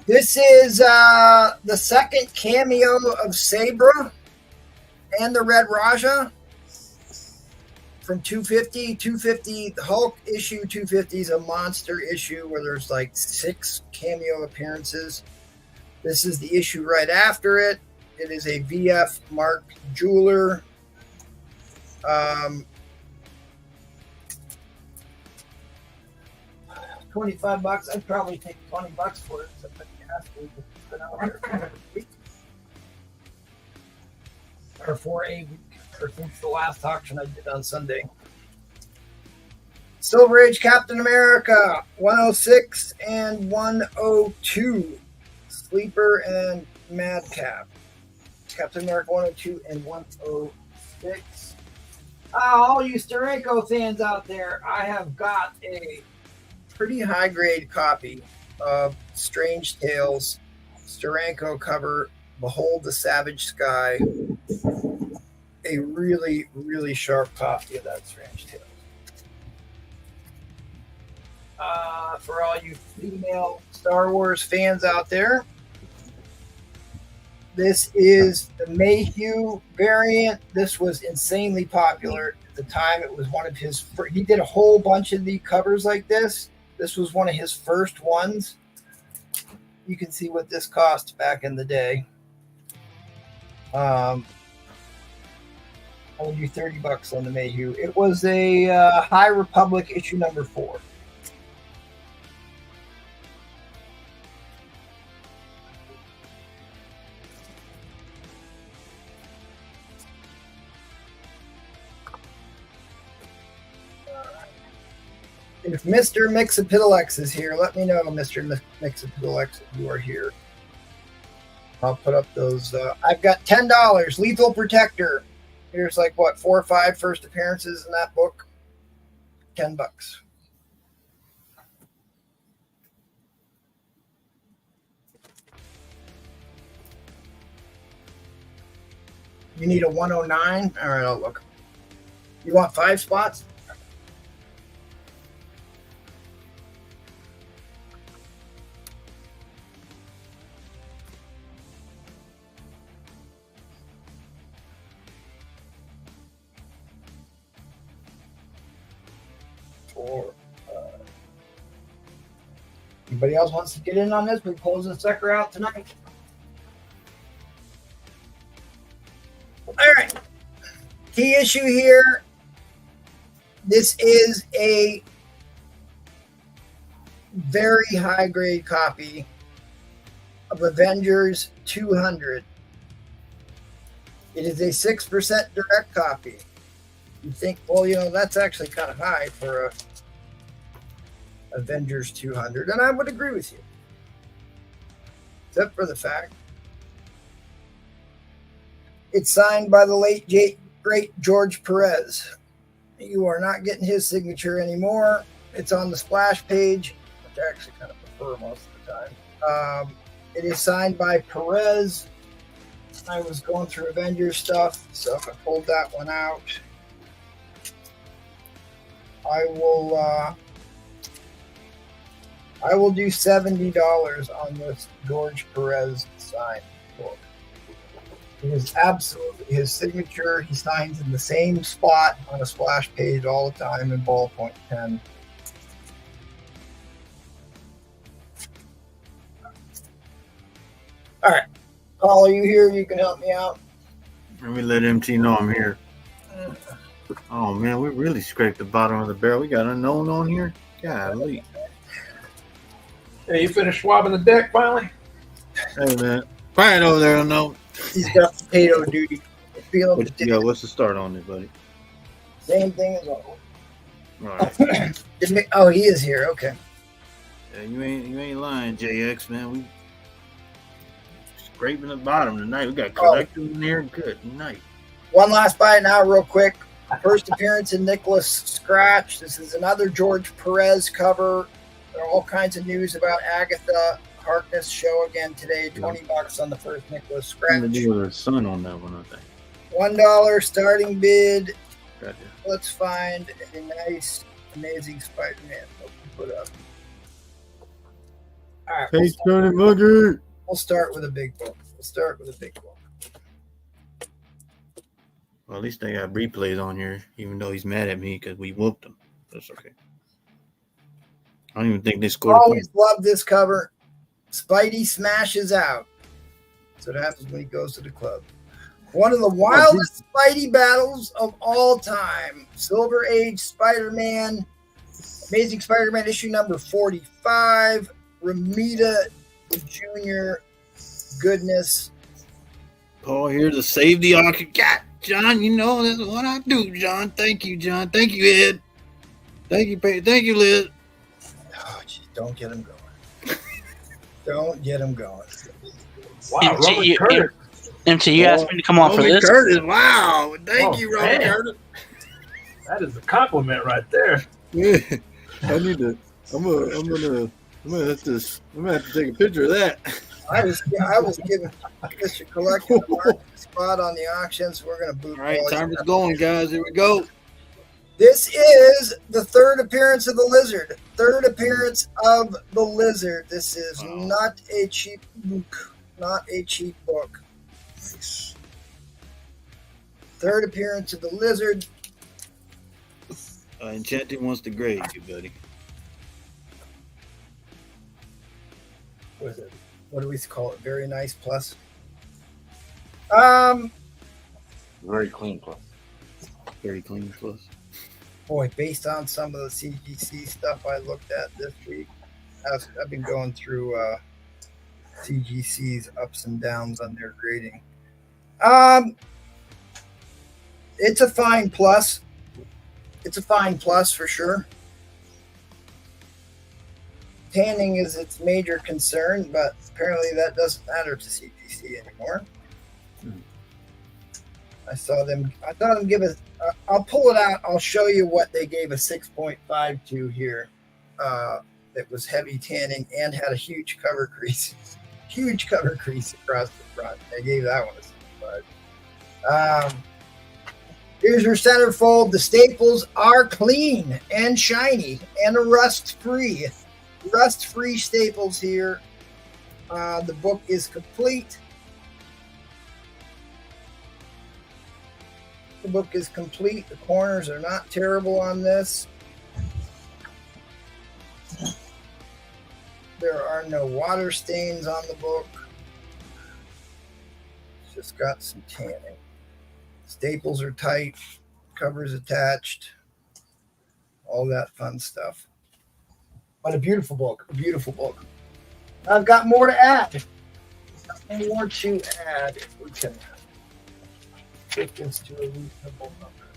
This is the second cameo of Sabra and the Red Raja from 250. 250, the Hulk issue 250 is a monster issue where there's like 6 cameo appearances. This is the issue right after it. It is a VF Mark Jeweler. $25. I'd probably take $20 for it. Or for a week, or since the last auction I did on Sunday. Silver Age Captain America 106 and 102. Sleeper and Madcap. Captain America 102 and 106. All you Steranko fans out there, I have got a pretty high grade copy of Strange Tales Steranko cover, Behold the Savage Sky. A really, really sharp copy of that Strange Tales. For all you female Star Wars fans out there, this is the Mayhew variant. This was insanely popular at the time. It was one of his first. He did a whole bunch of the covers like this. This was one of his first ones. You can see what this cost back in the day. I'll do $30 on the Mayhew. It was a High Republic issue number 4. If Mr. Mixapitalex is here, let me know, Mr. Mixapitalex, if you are here. I'll put up those. I've got $10. Lethal Protector. Here's like, what, 4 or 5 first appearances in that book? $10. You need a 109? All right, I'll look. You want 5 spots? Anybody else wants to get in on this? We close the sucker out tonight. All right. Key issue here. This is a very high grade copy of Avengers 200. It is a 6% direct copy. You think, well, you know, that's actually kind of high for a Avengers 200, and I would agree with you. Except for the fact it's signed by the late great George Perez. You are not getting his signature anymore. It's on the splash page, which I actually kind of prefer most of the time. It is signed by Perez. I was going through Avengers stuff, so I pulled that one out. I will do $70 on this George Perez signed book. It is absolutely his signature. He signs in the same spot on a splash page all the time in ballpoint pen. All right. Paul, are you here? You can help me out. Let me let MT know I'm here. Oh, man, we really scraped the bottom of the barrel. We got unknown on here. Golly. Hey, you finished swabbing the deck finally? Hey, man. Quiet over there, unknown. He's got potato duty. What's the start on it, buddy? Same thing as always. All right. Oh, he is here. Okay. Yeah, you ain't lying, JX, man. We scraping the bottom tonight. We got collectors in here. Good night. One last bite now, real quick. First appearance in Nicholas Scratch. This is another George Perez cover. There are all kinds of news about Agatha Harkness show again today. $20 on the first Nicholas Scratch. Something to do with her son on that one, I think. $1 starting bid. Gotcha. Let's find a nice, amazing Spider-Man book to put up. All right. Hey, Johnny Mugger. We'll start with a big book. Well, at least they got replays on here, even though he's mad at me because we whooped him. That's okay. I don't even think they scored. Always love this cover. Spidey smashes out. That's what happens when he goes to the club. One of the wildest Spidey battles of all time. Silver Age Spider-Man. Amazing Spider-Man issue number 45. Ramita Jr. Goodness. Paul here to save the auction. God, John, you know that's what I do, John. Thank you, John. Thank you, Ed. Thank you, Liz. Oh, geez, don't get him going. Don't get him going. Wow, Robert Curtis. MT, you asked me to come on for this? Curtis, wow. Thank you, Robert Curtis. That is a compliment right there. Yeah. I need to. I'm gonna have to take a picture of that. I was giving Mr. Collector a spot on the auction, so we're going to boot. All right, time is going, guys. Here we go. This is the third appearance of the Lizard. This is not a cheap book. Nice. Third appearance of the Lizard. Enchanted wants to grade you, buddy. What is it? What do we call it? Very nice plus. Very clean plus. Very clean plus. Boy, based on some of the CGC stuff I looked at this week, I've been going through CGC's ups and downs on their grading. It's a fine plus. It's a fine plus for sure. Tanning is its major concern, but apparently that doesn't matter to CGC anymore. I saw them give a. I'll pull it out. I'll show you what they gave a 6.5 to here. That was heavy tanning and had a huge cover crease. Huge cover crease across the front. They gave that one a 6.5. Here's your centerfold. The staples are clean and shiny and rust-free. Rust-free staples here. The book is complete. The book is complete. The corners are not terrible on this. There are no water stains on the book. It's just got some tanning. Staples are tight. Covers attached. All that fun stuff. But a beautiful book. A beautiful book. I've got more to add. More to add if we can get this to a reasonable number.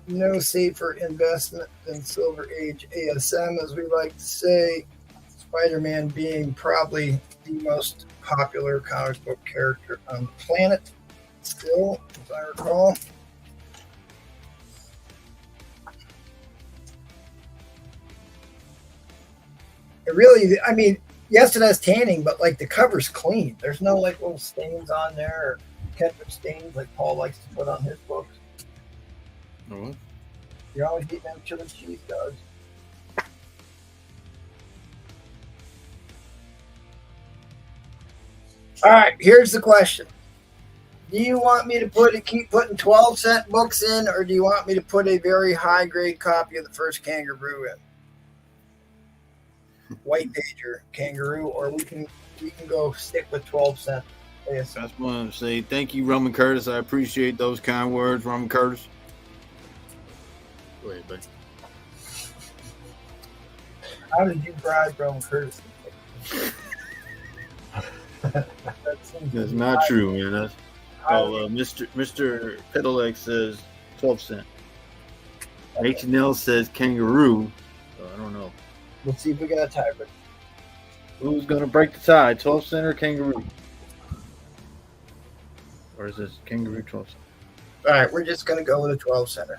no safer investment than Silver Age ASM, as we like to say. Spider-Man being probably the most popular comic book character on the planet, still, as I recall. It really, I mean, yes, it has tanning, but like the cover's clean. There's no like little stains on there or ketchup stains like Paul likes to put on his books. Oh. You're always eating them chili cheese dogs. All right, here's the question. Do you want me to keep putting 12-cent books in, or do you want me to put a very high-grade copy of the first Kangaroo in? White Danger Kangaroo, or we can go stick with 12-cent. That's what I want to say. Thank you, Roman Curtis. I appreciate those kind words, Roman Curtis. Go ahead, buddy. How did you bribe Roman Curtis? That's not true, man. That's, Mr. Pedalex says 12 cent. H&L says kangaroo. So I don't know. Let's see if we got a tiebreaker. Who's going to break the tie? 12 cent or kangaroo? Or is this kangaroo 12 cent? All right, we're just going to go with a 12-center.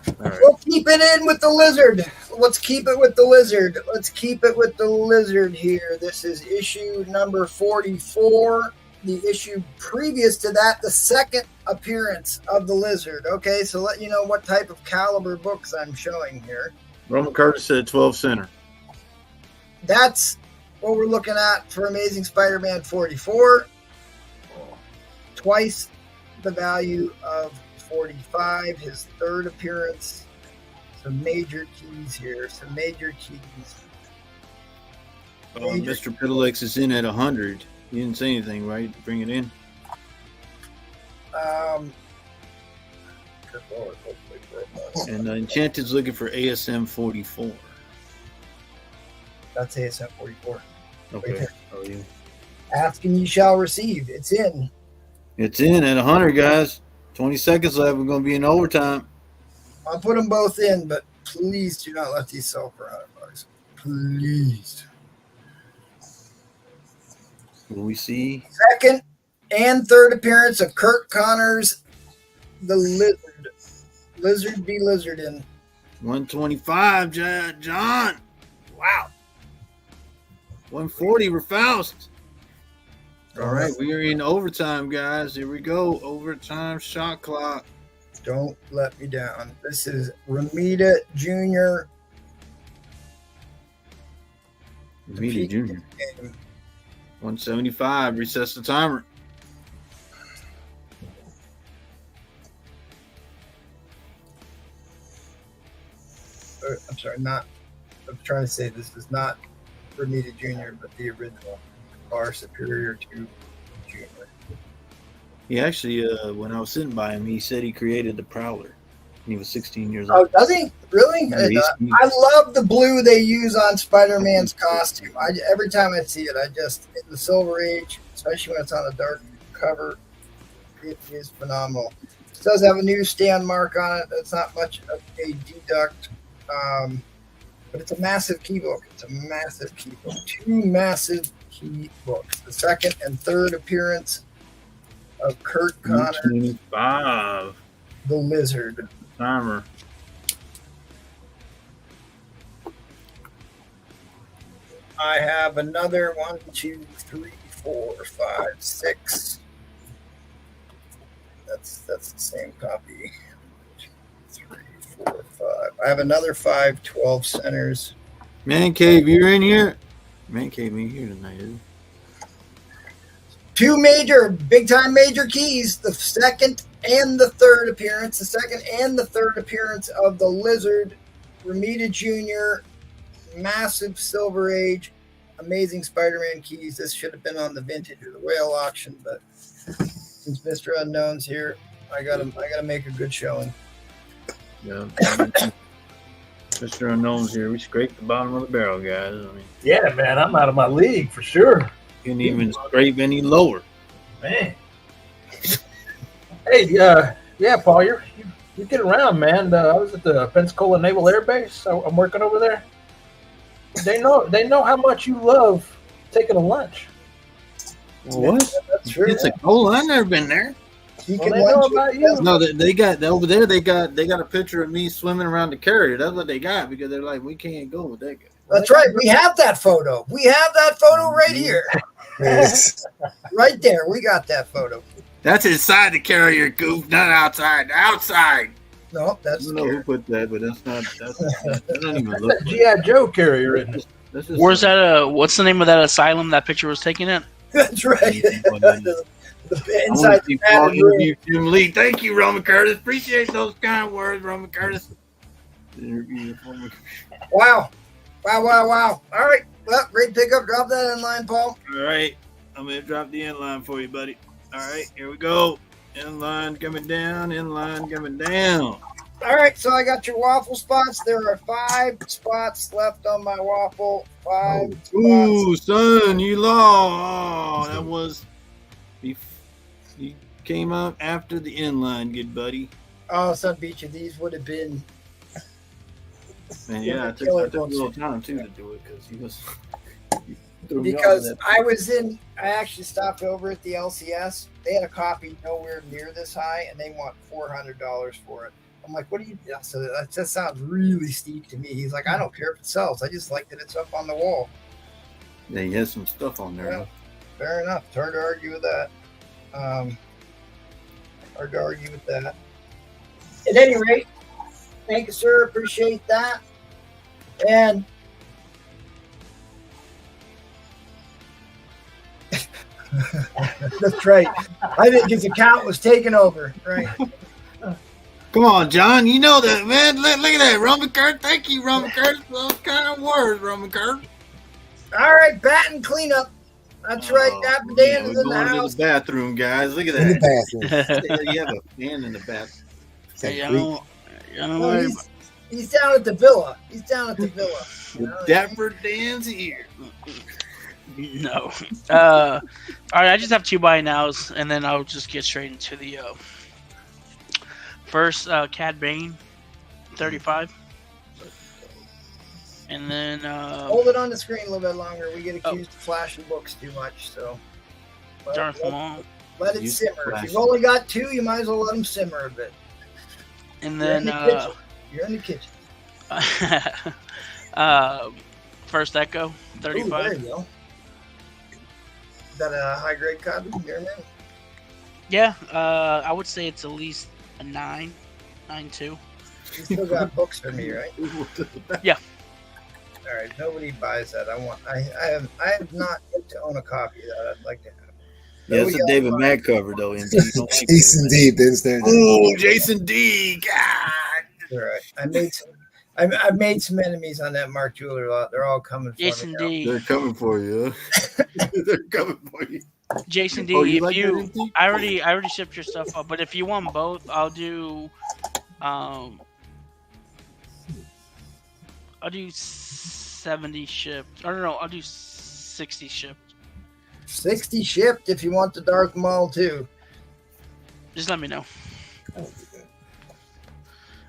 All right. We'll keep it in with the lizard. Let's keep it with the lizard. Let's keep it with the lizard here. This is issue number 44. The issue previous to that, the second appearance of the lizard. Okay, so let you know what type of caliber books I'm showing here. Roman Curtis said 12 center. That's what we're looking at for Amazing Spider-Man 44. Twice the value of 45, his third appearance. Some major keys here. Some major keys. Mr. Pedalex is in at 100. You didn't say anything, right? Bring it in. And Enchanted's looking for ASM 44. That's ASM 44. Okay. How are you? Ask and you shall receive. It's in. It's in at 100, guys. 20 seconds left. We're going to be in overtime. I'll put them both in, but please do not let these sell for $100. Please. Will we see? Second and third appearance of Kurt Connor's The Lizard. Lizard be lizard in. 125, John. Wow. 140, we're Faust. All right, we are in overtime, guys. Here we go. Overtime shot clock. Don't let me down. This is Ramita Jr. Ramita Jr. 175. Recess the timer. I'm sorry, not. I'm trying to say this is not Ramita Jr., but the original, far superior to Jr. He actually, when I was sitting by him, he said he created the Prowler. And he was 16 years old. Oh, does he? Really? I love the blue they use on Spider-Man's costume. Every time I see it, in the Silver Age, especially when it's on a dark cover, it is phenomenal. It does have a new stand mark on it. That's not much of a deduct. But it's a massive key book. It's a massive key book. Two massive key books. The second and third appearance of Kurt Connor. 25. The Lizard. Timer. I have another 1, 2, 3, 4, 5, 6. That's the same copy. 2, 3, 4, 5. I have another 5 12 centers. Man Cave, you're in here. Man Cave ain't here tonight, is he? Two major, big-time major keys. The second and the third appearance. The second and the third appearance of the Lizard. Ramita Jr. Massive Silver Age. Amazing Spider-Man keys. This should have been on the vintage or the whale auction, but since Mr. Unknown's here, I gotta make a good showing. Yeah. Mr. Unknown's here. We scraped the bottom of the barrel, guys. I mean, yeah, man, I'm out of my league for sure. Couldn't even scrape any lower. Man. Hey, yeah, Paul, You get around, man. I was at the Pensacola Naval Air Base. I'm working over there. They know how much you love taking a lunch. What? That's true. It's a cola. I've never been there. He Well, can they know lunch about with you. No, they got over there. They got a picture of me swimming around the carrier. That's what they got because they're like, we can't go with that guy. That's right. We have that photo. We have that photo right here. Right there. We got that photo. That's inside the carrier, goof, not outside. Outside. No, I that's don't know who put that, but that's not. That don't even look. That G.I. Joe carrier, isn't it? That's just Where's that? What's the name of that asylum that picture was taken at? That's right. I Inside the padded room. interview Jim Lee. Thank you, Roman Curtis. Appreciate those kind words, Roman Curtis. Wow. Wow. All right. Well, great pickup. Drop that in line, Paul. All right, I'm gonna drop the inline for you, buddy. All right, here we go. Inline coming down. Inline coming down. All right. So I got your waffle spots. There are 5 spots left on my waffle. 5 spots. Ooh, son, you lost. Oh, that was. You came out after the inline, good buddy. Oh, son, beach of these would have been. Man, yeah, I took a little time too to do it because he was. Because I actually stopped over at the LCS. They had a copy nowhere near this high, and they want $400 for it. I'm like, what do you? So that sounds really steep to me. He's like, I don't care if it sells. I just like that it's up on the wall. Yeah, he has some stuff on there. Yeah, fair enough. It's hard to argue with that. Hard to argue with that. At any rate, thank you, sir. Appreciate that. And that's right. I think his account was taken over. Right. Come on, John. You know that, man. Look at that. Roman Curtis. Thank you, Roman Curtis. Those kind of words, Roman Curtis. All right, bat and cleanup. That's right. Dapper Dan is in the Going to house. the bathroom, guys. Look at In the that. bathroom. You have a fan in the bathroom. Hey, I don't Well, worry. he's down at the villa. He's down at the villa. You know? Dapper Dan's here. No. All right, I just have 2 buy nows, and then I'll just get straight into the first Cad Bane, 35. And then Hold it on the screen a little bit longer. We get accused of flashing books too much, so Darth Maul. let it Use simmer. flash. If you've only got 2, you might as well let them simmer a bit. And You're in then the kitchen. You're in the kitchen. first Echo, Ooh, 35. there you go. Is that a high grade copy? You're in? Yeah, I would say it's at least a 9, 9.2. You still got books for me, right? Yeah. All right. Nobody buys that. I have not yet to own a copy of that. I'd like to have. Yeah, it's a David Mack cover, though. Jason D. Been there. Oh, Jason D. God. All right. I've made some enemies on that Mark Jeweler lot. They're all coming for Jason me now. D. They're coming for you. They're coming for you. Jason D. Oh, you if like you, that, I already shipped your stuff up, but if you want both, I'll do 70 shipped. Or no, I'll do 60 shipped. 60 shipped if you want the Darth Maul too. Just let me know.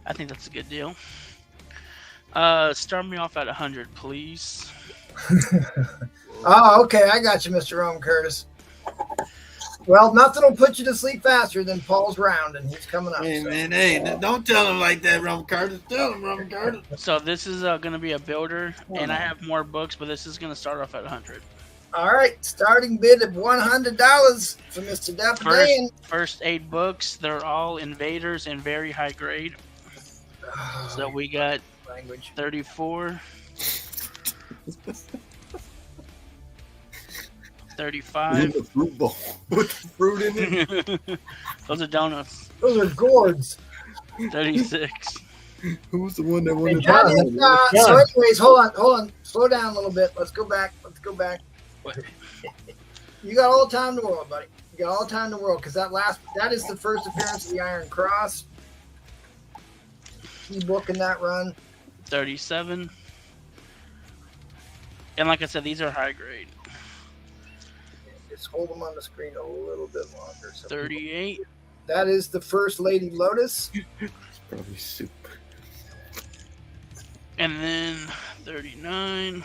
I think that's a good deal. Start me off at 100, please. Oh, okay. I got you, Mr. Roman Curtis. Well, nothing will put you to sleep faster than Paul's round, and he's coming up. Hey, so. man, hey, don't tell him like that, Roman Curtis. Tell him, Roman Curtis. So this is going to be a builder, and I have more books, but this is going to start off at 100. All right. Starting bid of $100 for Mr. Dapper Dan. First 8 books, they're all invaders and very high grade. So we got Language. 34. 35. The fruit bowl with the fruit in it. Those are donuts. Those are gourds. 36. Who's the one that And wanted John, that? so anyways, hold on. Slow down a little bit. Let's go back. What? You got all the time in the world, buddy. You got all the time in the world because that is the first appearance of the Iron Cross. Key book in that run. 37. And like I said, these are high grade. Just hold them on the screen a little bit longer. So 38. That is the first Lady Lotus. It's probably soup. And then 39.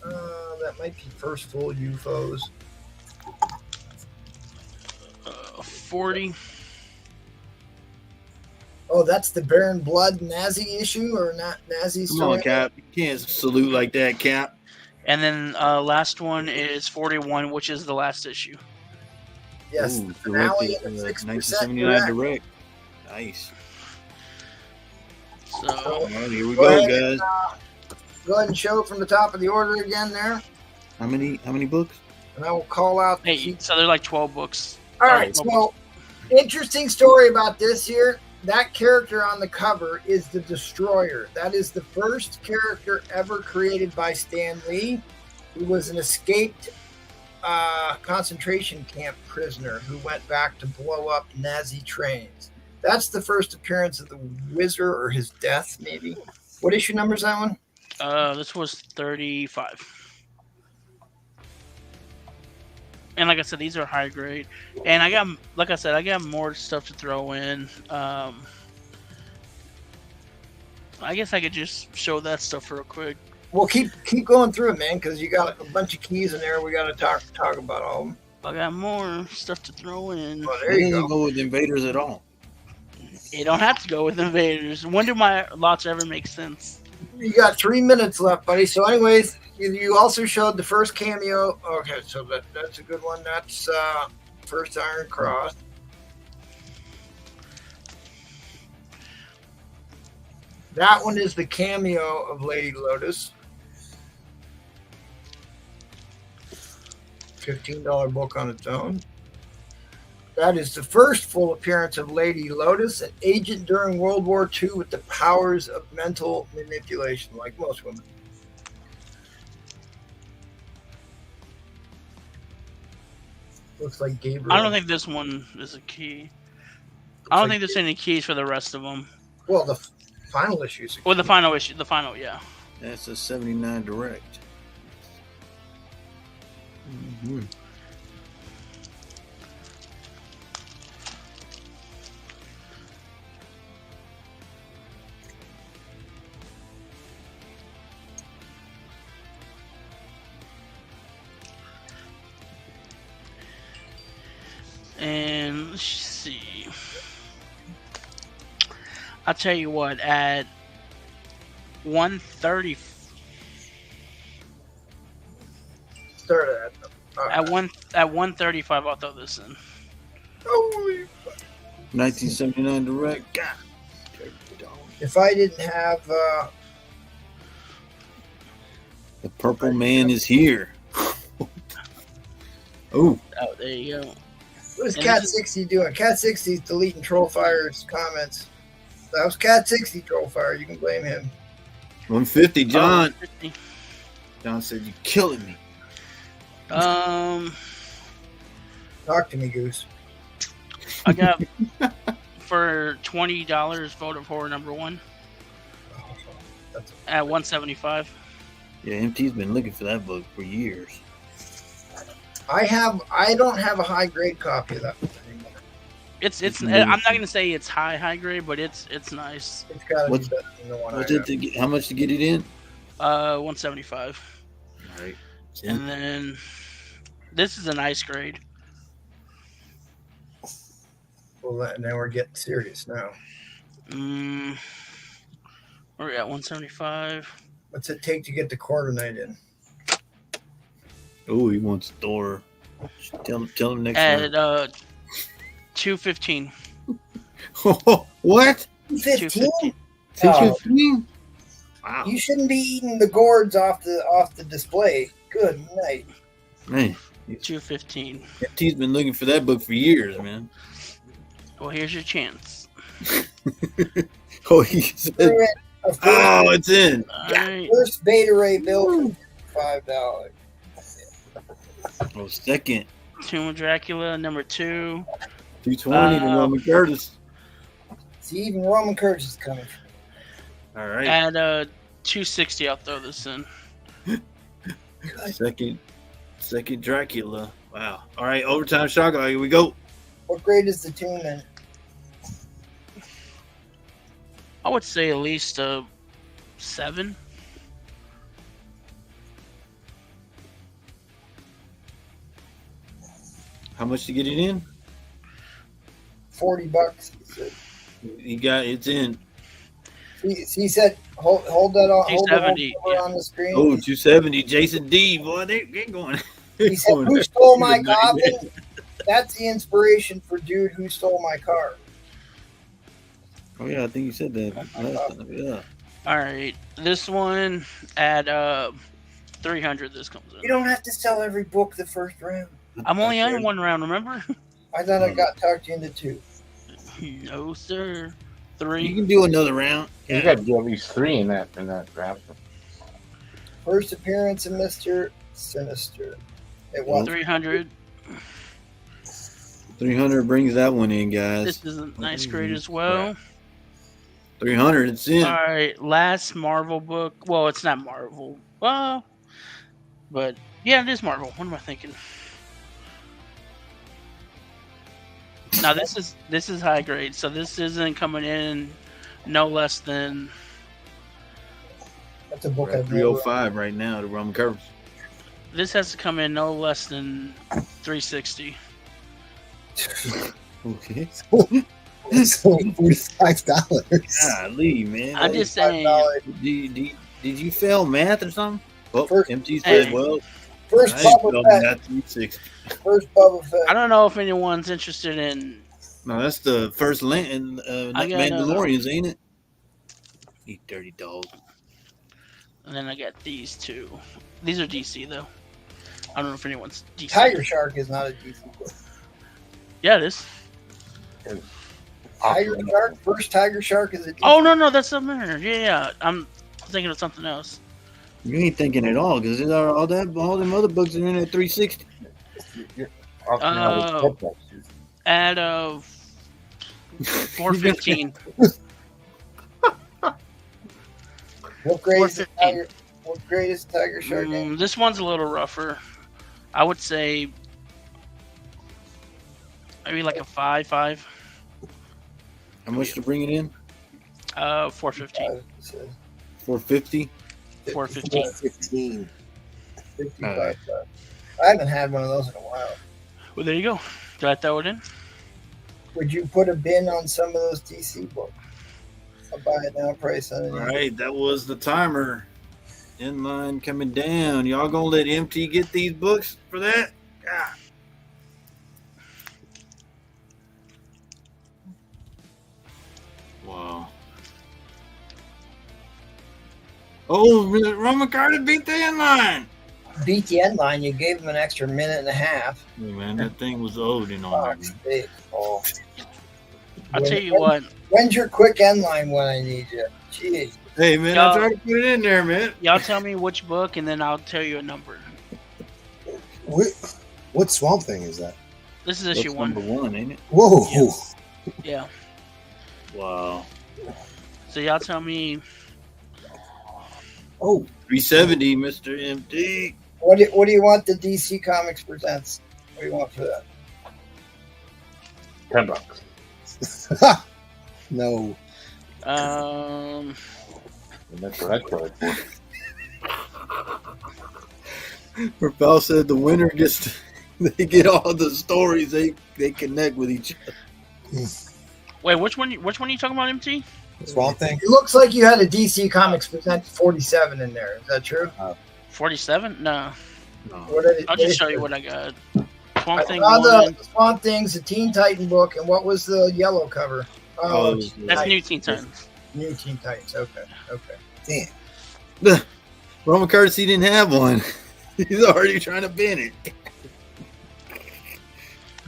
That might be first full UFOs. 40. Oh, that's the Baron Blood Nazi issue, or not Nazi Come story? on, Cap. You can't salute like that, Cap. And then last one is 41, which is the last issue. Yes, Ooh, finale directed, and 6% 1979 direct. direct. Nice. So All right, here we Go go, ahead guys. Go ahead and show from the top of the order again there, How many books? and I will call out. hey, so they're like 12 books. All right, so interesting story about this here. That character on the cover is the Destroyer. That is the first character ever created by Stan Lee, who was an escaped concentration camp prisoner who went back to blow up Nazi trains. That's the first appearance of the Wizard, or his death, maybe. What issue number is that one? This was 35. And like I said, these are high grade. And I got, like I said, I got more stuff to throw in. I guess I could just show that stuff real quick. Well, keep going through it, man, because you got a bunch of keys in there. We got to talk about all of them. I got more stuff to throw in. Oh, It there you doesn't go. go with Invaders at all. You don't have to go with Invaders. When do my lots ever make sense? You got 3 minutes left, buddy. So, anyways, you also showed the first cameo. Okay, so that's a good one. That's first Iron Cross. That one is the cameo of Lady Lotus. $15 book on its own. That is the first full appearance of Lady Lotus, an agent during World War II with the powers of mental manipulation, like most women. Looks like Gabriel. I don't think this one is a key. I don't think there's any keys for the rest of them. Well, the final issue is. Well, the final issue, yeah. That's a 79 direct. Mm-hmm. And let's see. I'll tell you what, at 130, Start at. at 135, I'll throw this in. Holy. 1979 direct. God. If I didn't have. The Purple Man is here. Oh, Oh, there you go. What is And Cat this 60 doing? Cat 60 is deleting Trollfire's comments. That was Cat 60 Trollfire. You can blame him. 150, John. 50. John said, "You're killing me." Talk to me, Goose. I got for $20 Vote of Horror #1 Oh, that's at 175. Yeah, MT's been looking for that book for years. I don't have a high grade copy of that book anymore. It's Mhm. I'm not gonna say it's high grade, but it's nice. It's got to be What's- better than the one What's I it have. to get, how much to get it in? 175. All right. And then this is a nice grade. Well, and then we're getting serious now. We're at 175. What's it take to get the quarter night in? Oh, he wants Thor. Tell him next At time. 215. What? 15? 215. Oh. 15? Wow. You shouldn't be eating the gourds off the display. Good night. Man, 215. MT's been looking for that book for years, man. Well, here's your chance. Oh, he said, oh, it's in. All right. First Beta Ray bill for $5. Oh, second. Tomb of Dracula #2. 220 to Roman Curtis. See, even Roman Curtis is coming. All right. At 260, I'll throw this in. Second Dracula. Wow. All right, overtime shock. Here we go. What grade is the Toon in? I would say at least a 7. How much to get it in? $40. He said. It's in. He said, hold that on. Hold it 270, on the screen. Oh, 270. Jason D. Boy, they're going. He said, "Who stole my Goblin?" That's the inspiration for Dude Who Stole My Car. Oh yeah, I think you said that last time. Yeah. All right, this one at 300. This comes You in. don't have to sell every book the first round. I'm only on 1 round. Remember? I thought I got talked you into 2. No, sir. You 3. can do another round. You got to do at least 3 in that draft. First appearance of Mr. Sinister. It was 300. 300 brings that one in, guys. This is a nice grade as well. 300, it's in. All right, last Marvel book. Well, it's not Marvel. Well, but yeah, it is Marvel. What am I thinking? Now this is high grade, so this isn't coming in no less than. That's a book We're at I've never read. 305 right now, the Roman covers. This has to come in no less than 360. Okay. It's only $45. Golly, man. I'm just saying. Did you fail math or something? Oh, First- MT said, Hey. well, First I ain't Bubba failed Fett. math 360. First Bubba Fett. I don't know if anyone's interested in. No, that's the first land, I got, Mandalorians, ain't it? You dirty dog. And then I got these two. These are DC though. I don't know if anyone's DC. Tiger Shark is not a DC book. Yeah, it is. Tiger Shark? First Tiger Shark is a DC Oh no, that's a mirror. Yeah. I'm thinking of something else. You ain't thinking at all, because all them other books are in at 360. At 415. What grade is the 415. Tiger? What grade is Tiger Shark in? This one's a little rougher. I would say maybe like a 5. How much to bring it in? 415. 450. 415. 15. 55. I haven't had one of those in a while. Well, there you go. Did I throw it in? Would you put a bin on some of those DC books? I'll buy it now, price on it. All right, that was the timer. Inline coming down. Y'all gonna let MT get these books for that? Yeah. Wow. Oh, Roman Carter beat the inline. Beat the end line. You gave him an extra minute and a half. Hey, man, that thing was old and all Oh, that. steak. Oh. I'll tell you what. When's your quick end line when I need you? Jeez. Hey, man, I tried to put it in there, man. Y'all tell me which book, and then I'll tell you a number. What Swamp Thing is that? This is That's issue 1. number 1, ain't it? Whoa. Yeah. Wow. So y'all tell me. Oh, 370, Mr. MT. What do you want the DC Comics presents? What do you want for that? $10. no. Um. And that's what I tried for. Raphael said the winner gets to, they get all the stories they connect with each other. Wait, which one are you talking about, MT? Swamp Thing? It looks like you had a DC Comics present 47 in there. Is that true? 47? No. What did it, I'll just show you what I got. Swamp Thing I saw 1. the Swamp Thing's a Teen Titan book, and what was the yellow cover? Oh, That's New Teen Titans. New Teen Titans. Okay. Damn. Roman Courtesy didn't have one. He's already trying to bin it.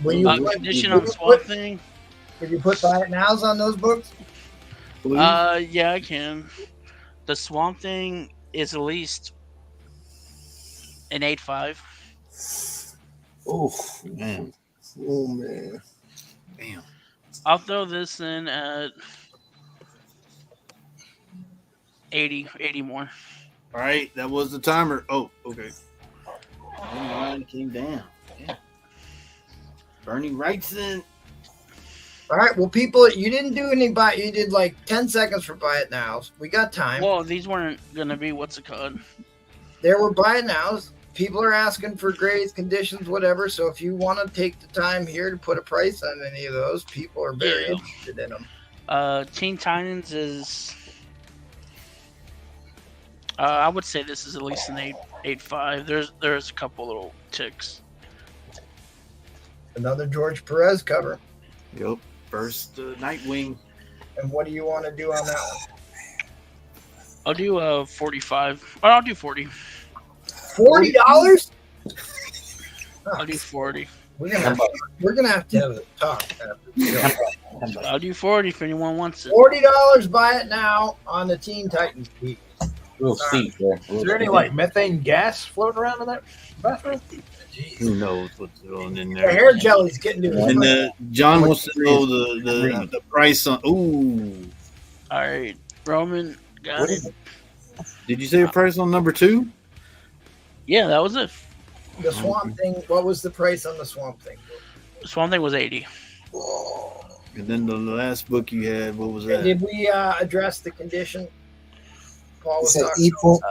Will you, Condition on Swamp Thing? Would you put buy it nows on those books? Yeah, I can. The Swamp Thing is at least an 8.5. Oh, Man. oh man. Damn. I'll throw this in at 80 more. All right, that was the timer. Oh, okay. Line came down. Yeah. Bernie Wrightson. All right. Well, people, you didn't do any buy. You did like 10 seconds for buy it nows. We got time. Well, these weren't gonna be what's it called? There were buy it nows. People are asking for grades, conditions, whatever. So if you want to take the time here to put a price on any of those, people are very interested in them. Teen Titans is. I would say this is at least an 8.5. There's a couple little ticks. Another George Perez cover. Yep. First Nightwing. And what do you want to do on that one? I'll do 45. Or I'll do 40. $40? I'll do 40. We're gonna have to have a talk after the show. I'll do 40 if anyone wants it. $40, buy it now on the Teen Titans, Pete. Real steep there. Is there any like methane gas floating around in that bathroom? Who knows what's going in The there? hair jelly's getting to And it. John wants to know the price on. Ooh. All right, Roman got it. Did you say the price on number 2? Yeah, that was it. The Swamp Thing. What was the price on the Swamp Thing? Swamp Thing was 80. And then the last book you had, what was And that? did we address the condition? Paul was Is that talking equal?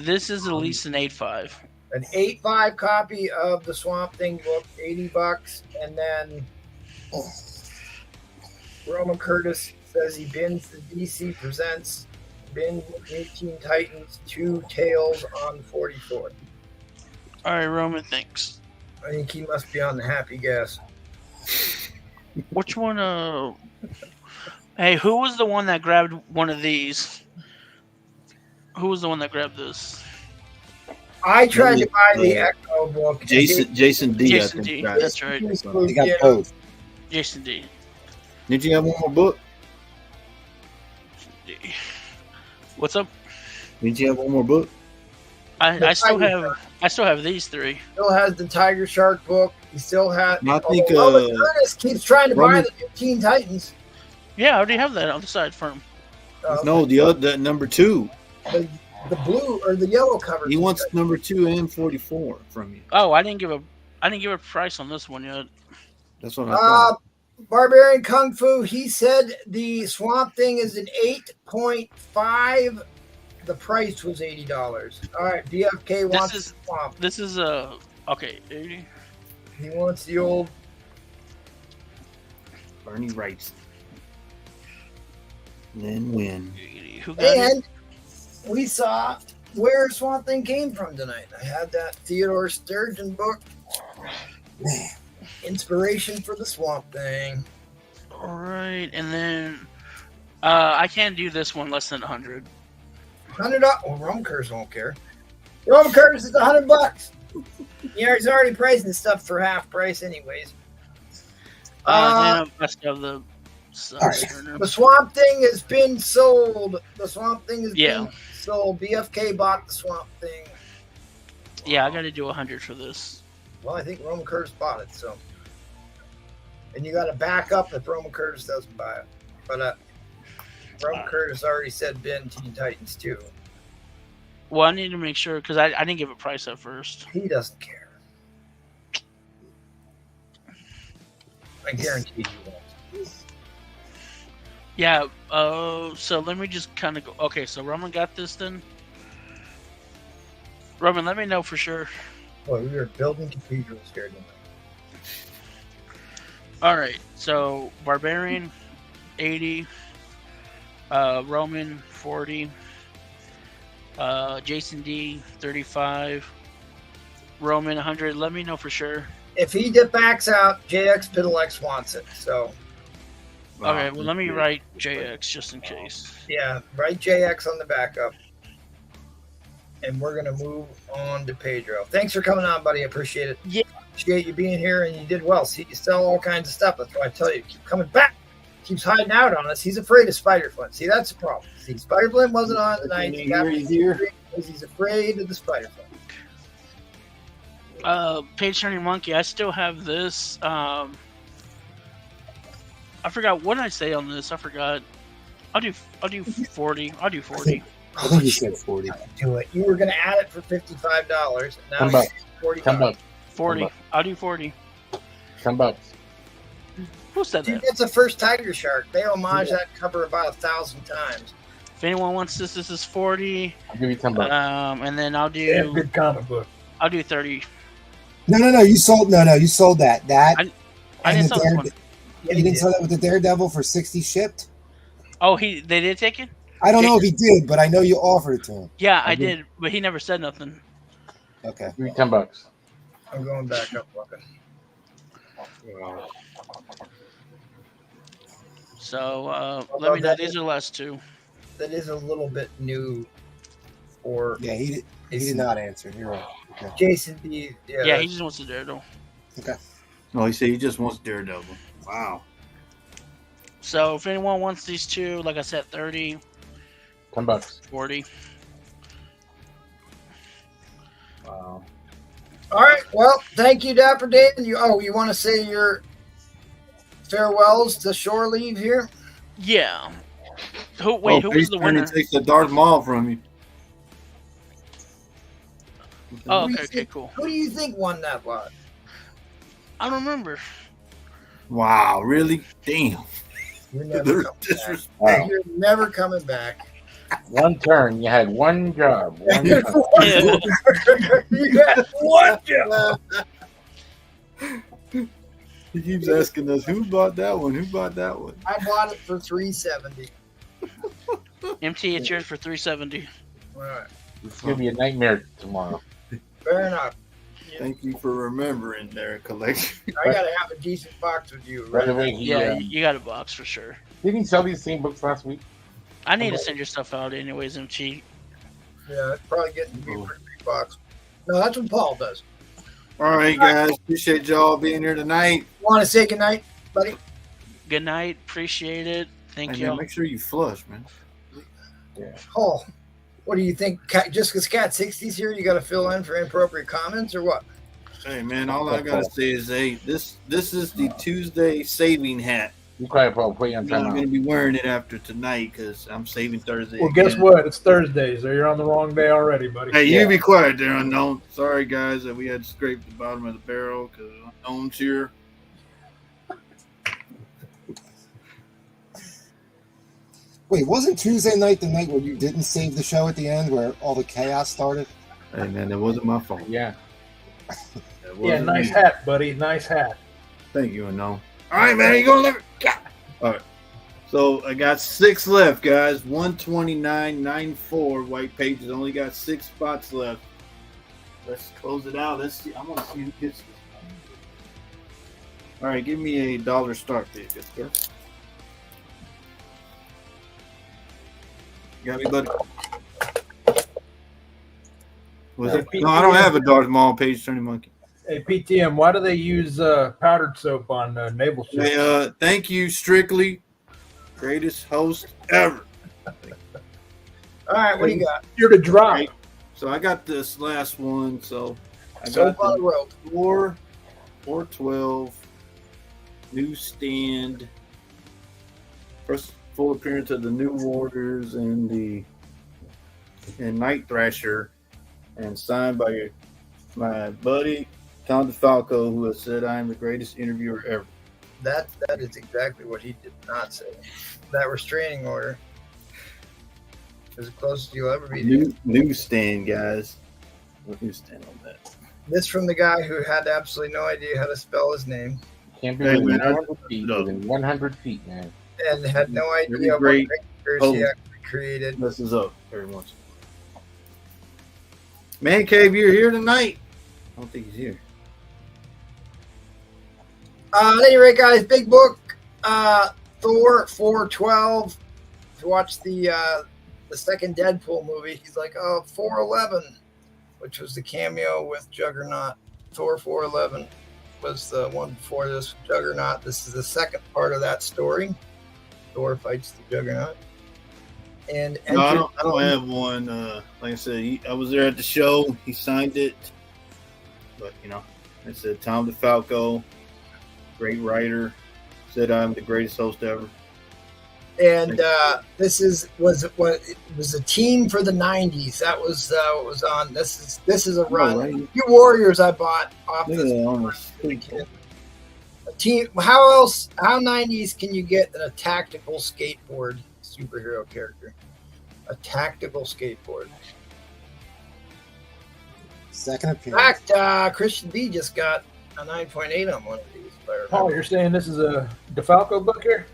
This is at least an 8.5. an 8.5 copy of the Swamp Thing book, $80, and then Roman Curtis says he bins the DC Presents bin 18 Titans 2 Tales on 44. All right, Roman, thanks. I think he must be on the happy gas. Which one? Hey, who was the one that grabbed one of these? Who was the one that grabbed this? I tried to buy the Echo book. Jason D. Jason I think, D. got it. That's right. They got both. Jason D. Did you have one more book? What's up? Did you have one more book? I still have these 3. Still has the Tiger Shark book. He still has. I think Curtis keeps trying to buy Roman- the 15 Titans. Yeah, I already have that on the side for him. No, the other that number 2. The blue or the yellow cover. He wants number 2 and 44 from you. Oh, I didn't give a price on this one yet. That's what I thought. Barbarian Kung Fu. He said the Swamp Thing is an 8.5. The price was $80. All right, BFK wants the Swamp. This is okay. 80. He wants the old. Barney writes. Then win. Who got it? And we saw where Swamp Thing came from tonight. I had that Theodore Sturgeon book. Inspiration for the Swamp Thing. All right, and then I can't do this one less than 100. $100. Well, Roman Curtis won't care. Roman Curtis is $100. Yeah, he's already pricing stuff for half price, anyways. Then I still have the. The Swamp Thing has been sold. The Swamp Thing has been sold. BFK bought the Swamp Thing. Yeah, I got to do 100 for this. Well, I think Roman Curtis bought it, so. And you got to back up if Roman Curtis doesn't buy it. But Roman Curtis already said Ben Teen Titans too. Well, I need to make sure because I didn't give a price at first. He doesn't care. I guarantee you won't. Yeah. So let me just kind of go. Okay, so Roman got this then. Roman, let me know for sure. Boy, we are building cathedrals here tonight. All right. So Barbarian, 80. Roman, 40. Jason D, 35. Roman, 100. Let me know for sure. If he backs out, JX Piddlex wants it. So. Okay, well, let me write JX just in case. Yeah, write JX on the backup. And we're going to move on to Pedro. Thanks for coming on, buddy. I appreciate it. Yeah. Appreciate you being here, and you did well. See, you sell all kinds of stuff. That's why I tell you, keep coming back. Keeps hiding out on us. He's afraid of Spider-Flint. See, that's the problem. See, Spider-Flint wasn't on tonight. He's afraid of the Spider-Flint. Page Turning Monkey, I still have this. I forgot what did I say on this. I forgot. I'll do 40. I'll do 40. I think you said 40. Do it. You were going to add it for $55. And now $10. it's $40. $10. 40. I'll do 40. $10. Who said Dude, that? that's the first Tiger Shark. They homage that cover about 1,000 times. If anyone wants this is 40. I'll give you $10. And then I'll Damn do good comic book. 30. No. You sold you sold that. I and didn't the sell this one. You didn't sell that with the Daredevil for 60 shipped? Oh, they did take it? I don't know if he did, but I know you offered it to him. Yeah, I did, but he never said nothing. Okay. Give me $10. I'm going back up looking. So let me know. These are the last two. That is a little bit new. Or Yeah, he did not answer. You're right. Okay. Jason D. Yeah, he just wants to Daredevil. Okay. Oh, he said he just wants Daredevil. Wow. So if anyone wants these two, like I said, 30, $10. 40. Wow. All right. Well, thank you, Dapper Dan. You want to say your farewells to shore leave here? Yeah. Who was the winner? Takes the Darth Maul from you. Oh, okay, cool. Who do you think won that lot? I don't remember. Wow, really? Damn. You're never There's coming disrespect. back. You're never coming back. One turn. You had one job. One job. You had one job. He keeps asking us, who bought that one? Who bought that one? I bought it for $370. MT, it's yours for 370. All right. It's gonna be a nightmare tomorrow. Fair enough. Thank you for remembering their collection. I gotta have a decent box with you. By the Right? way, Yeah, you got a box for sure. didn't he sell these same books last week? I need to send your stuff out anyways, MT. Yeah, it's probably getting to be a pretty big box. No, that's what Paul does. All right, guys. Appreciate y'all being here tonight. Want to say goodnight, buddy? Good night. Appreciate it. Thank Hey, you. man, make sure you flush, man. Oh, what do you think? Just because Cat 60's here, you got to fill in for inappropriate comments or what? Hey, man, all I gotta say is, hey, this is the Tuesday saving hat. You probably put you on I'm not gonna timeout. be wearing it after tonight because I'm saving Thursday. Well, guess again. what? It's Thursday, so you're on the wrong day already, buddy. Hey, you be quiet there, Unknown. Sorry, guys, that we had to scrape the bottom of the barrel because Unknown's here. Wait, wasn't Tuesday night the night where you didn't save the show at the end where all the chaos started? Hey, man, that wasn't my fault. Yeah. That Yeah, wasn't nice me. hat, buddy. Nice hat. Thank you, Unknown. All right, man, you gonna live it? All right. So I got 6 left, guys. 129.94 white pages. Only got 6 spots left. Let's close it out. Let's see. I want to see who gets this. All right, give me a $1 start there, good sir. You got me, buddy? Was it? No, I don't have a Darth Maul page turning monkey. Hey, PTM, why do they use powdered soap on naval ships? Hey, thank you, Strictly. Greatest host ever. All right, what do you got? You're to drop. Right. So I got this last one. So I So got on the the rope. 412 newsstand. First full appearance of the New Warriors and Night Thrasher, and signed by my buddy Tom DeFalco, who has said I am the greatest interviewer ever. That is exactly what he did not say. That restraining order is as close as you'll ever be. Newsstand, guys. What newsstand on that? This from the guy who had absolutely no idea how to spell his name Can't be Hey, within man, 100 feet. no. Within 100 feet, man. and had no idea Really what great. pictures he Oh. actually created. This is up very much. Man Cave, you're here tonight. I don't think he's here. At any rate, guys, big book, Thor 412. If you watch the second Deadpool movie, he's like, 411, which was the cameo with Juggernaut. Thor 411 was the one before this with Juggernaut. This is the second part of that story. Thor fights the Juggernaut. And No, I don't have one. Like I said, I was there at the show. He signed it. But, it said Tom DeFalco, great writer, said I'm the greatest host ever. And this was a team for the 90s. That was what was on. This is a run. Right. Few Warriors I bought off Look at this. that almost. That's How 90s can you get a tactical skateboard superhero character? A tactical skateboard. Second In appearance. fact, Christian B just got a 9.8 on one of these. if I remember. Paul, you're saying this is a DeFalco book here?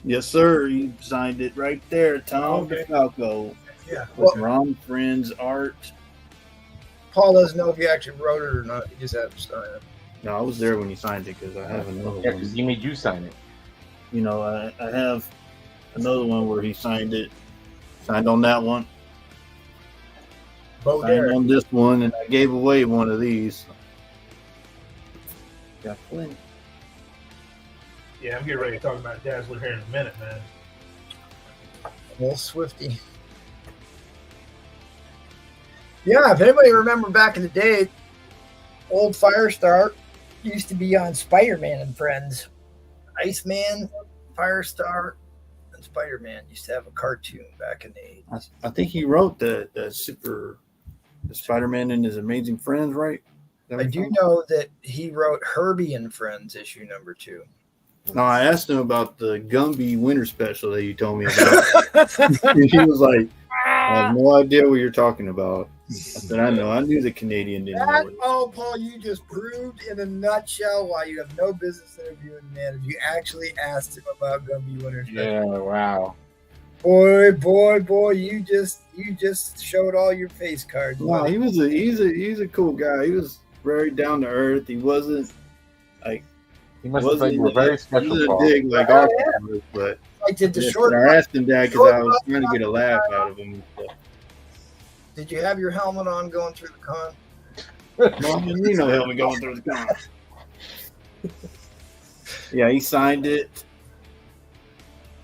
Yes, sir. You signed it right there, Tom Okay. DeFalco. Yeah. With Ron Friend's art. Paul doesn't know if he actually wrote it or not. He just had to sign it. No, I was there when you signed it because I have another Yeah, one. because he made you sign it. You know, I have another one where he signed it. Signed on that one. Bo Signed Derek. on this one, and I gave away one of these. Got plenty. Yeah, I'm getting ready to talk about Dazzler here in a minute, man. Well, Swifty. Yeah, if anybody remember back in the day, old Firestar used to be on Spider-Man and Friends. Iceman, Firestar, and Spider-Man used to have a cartoon back in the 80s. I think he wrote the Spider-Man and His Amazing Friends, right? I do know that he wrote Herbie and Friends issue number 2. No, I asked him about the Gumby Winter Special that you told me about. And he was like, I have no idea what you're talking about. I said, I know. I knew the Canadian didn't know That, it. oh, Paul, you just proved in a nutshell why you have no business interviewing man. You actually asked him about Gumby Winter Special. Yeah, wow. Boy, you just showed all your face cards. No, buddy. he's a cool guy. He was very down to earth. He wasn't like He must have thought you were very he special, wasn't a Paul. dig like our was, but I did the yes, short. I asked him that because I was trying to get a laugh out of him. And stuff. Did you have your helmet on going through the con? No, you know helmet going through the con. Yeah, he signed it.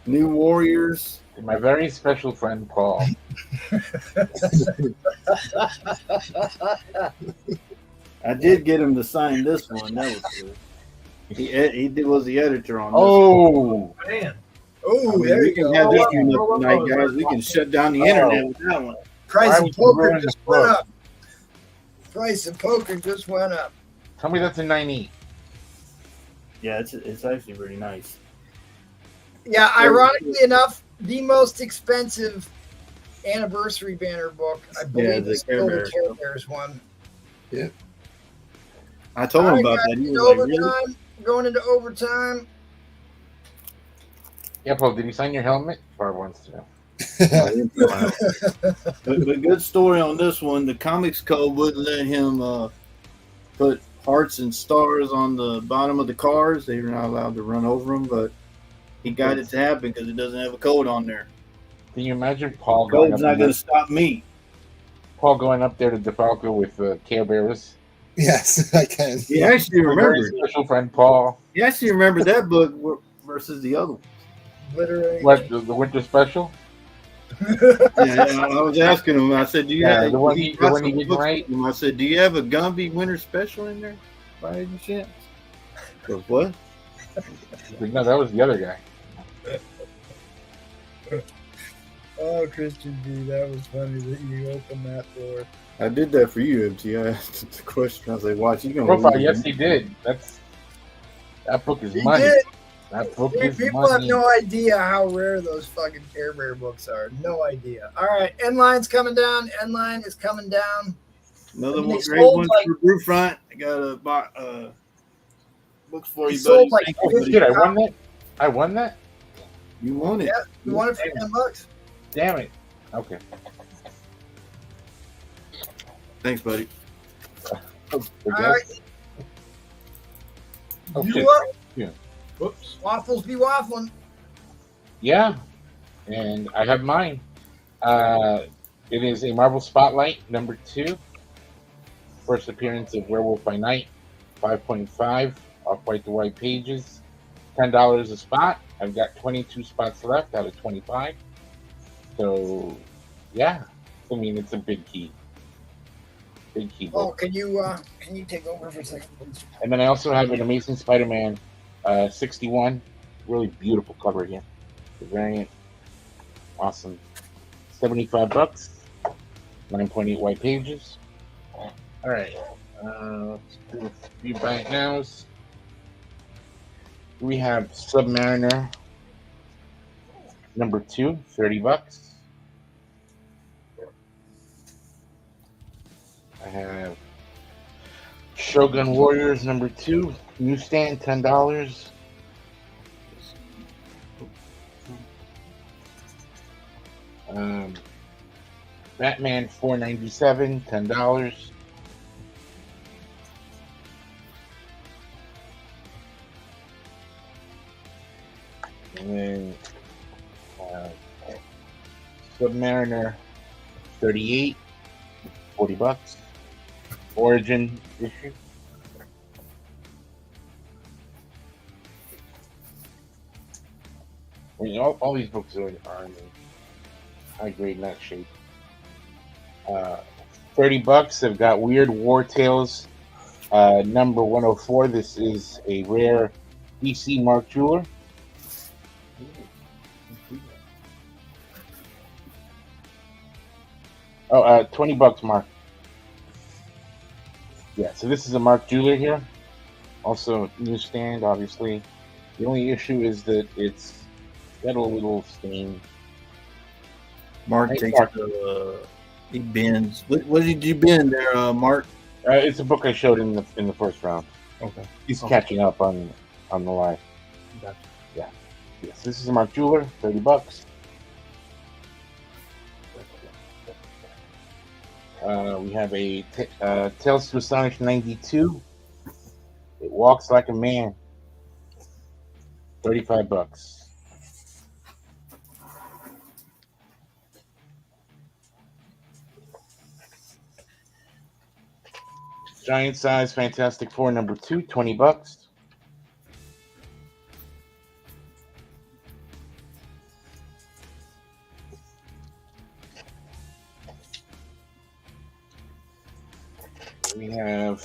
New Warriors. My very special friend, Paul. I did get him to sign this one. That was good. He was the editor on this. Oh, Man. Oh, there we you can go. have this one up tonight, guys. We can shut down the internet with that one. Price Why of would you poker ruin just this went book? up. Price of poker just went up. tell me that's a 90. Yeah, it's actually pretty nice. Yeah, ironically enough, the most expensive anniversary banner book, I believe, the is still Care the Bears. Care Bears one. I told All him right, about guys, that. He into was like, really? overtime, going into overtime. Yeah, Paul, did you sign your helmet? Barb wants to know. But good story on this one. The Comics Code wouldn't let him put hearts and stars on the bottom of the cars. They were not allowed to run over them, but he got it to happen because it doesn't have a code on there. Can you imagine Paul going Code's up, not going to stop me. Paul going up there to DeFalco with Care Bears? Yes, I can. He actually My very remembered. special friend, Paul. He actually remembered that book versus the other one. Literally. What, the winter special? Yeah, I was asking him. I said, "Do you Yeah, have the one he didn't write? I said, "Do you have a Gumby Winter Special in there by any chance?" He goes, "What?" No, that was the other guy. Oh, Christian B, that was funny that you opened that door. I did that for you, MT. I asked the question. I was like, "Watch, you gonna Profile, lose yes, it." he did. That book is He money. did. That book Dude, is people money. have no idea how rare those fucking Care Bear books are. No idea. All right, End line's coming down. End line is coming down. Another They one, great sold one like- for Brute Front. I got a books for They you, sold buddy. like Thank Oh, you, buddy. shit, I won that? I won that? You won it. Yeah, you want it for $10? Damn it. Okay. Thanks, buddy. Oh, All okay. right, Oh, you shit. up? Whoops. Waffles be waffling. Yeah, and I have mine. It is a Marvel Spotlight number 2. First appearance of Werewolf by Night, 5.5 off white to white pages, $10 a spot. I've got 22 spots left out of 25. So, yeah, I mean it's a big key. Big key Oh, book. can you take over for a second, please? And then I also have an Amazing Spider-Man 61. Really beautiful cover here. The variant. Awesome. $75. 9.8 white pages. All right. Let's do a few bank nows. We have Submariner number 2, $30. I have Shogun Warriors number 2, newsstand, $10. Batman 497, $10. And then Submariner 38, $40. Origin issue. I mean, all these books are in high grade, not shape. $30. They've got Weird War Tales, number 104. This is a rare DC Mark Jeweler. Oh, $20, Mark. Yeah, so this is a Mark Jeweler here. Also newsstand, obviously. The only issue is that it's got a little stain. Mark Hey, takes Mark. he bends. What did you bend there, Mark? It's a book I showed in the first round. Okay. He's Okay. catching up on the live. Gotcha. Yeah. Yes, this is a Mark Jeweler, $30. We have a Tales to Astonish 92. It walks like a man. $35. Giant Size Fantastic Four number 2, $20. We have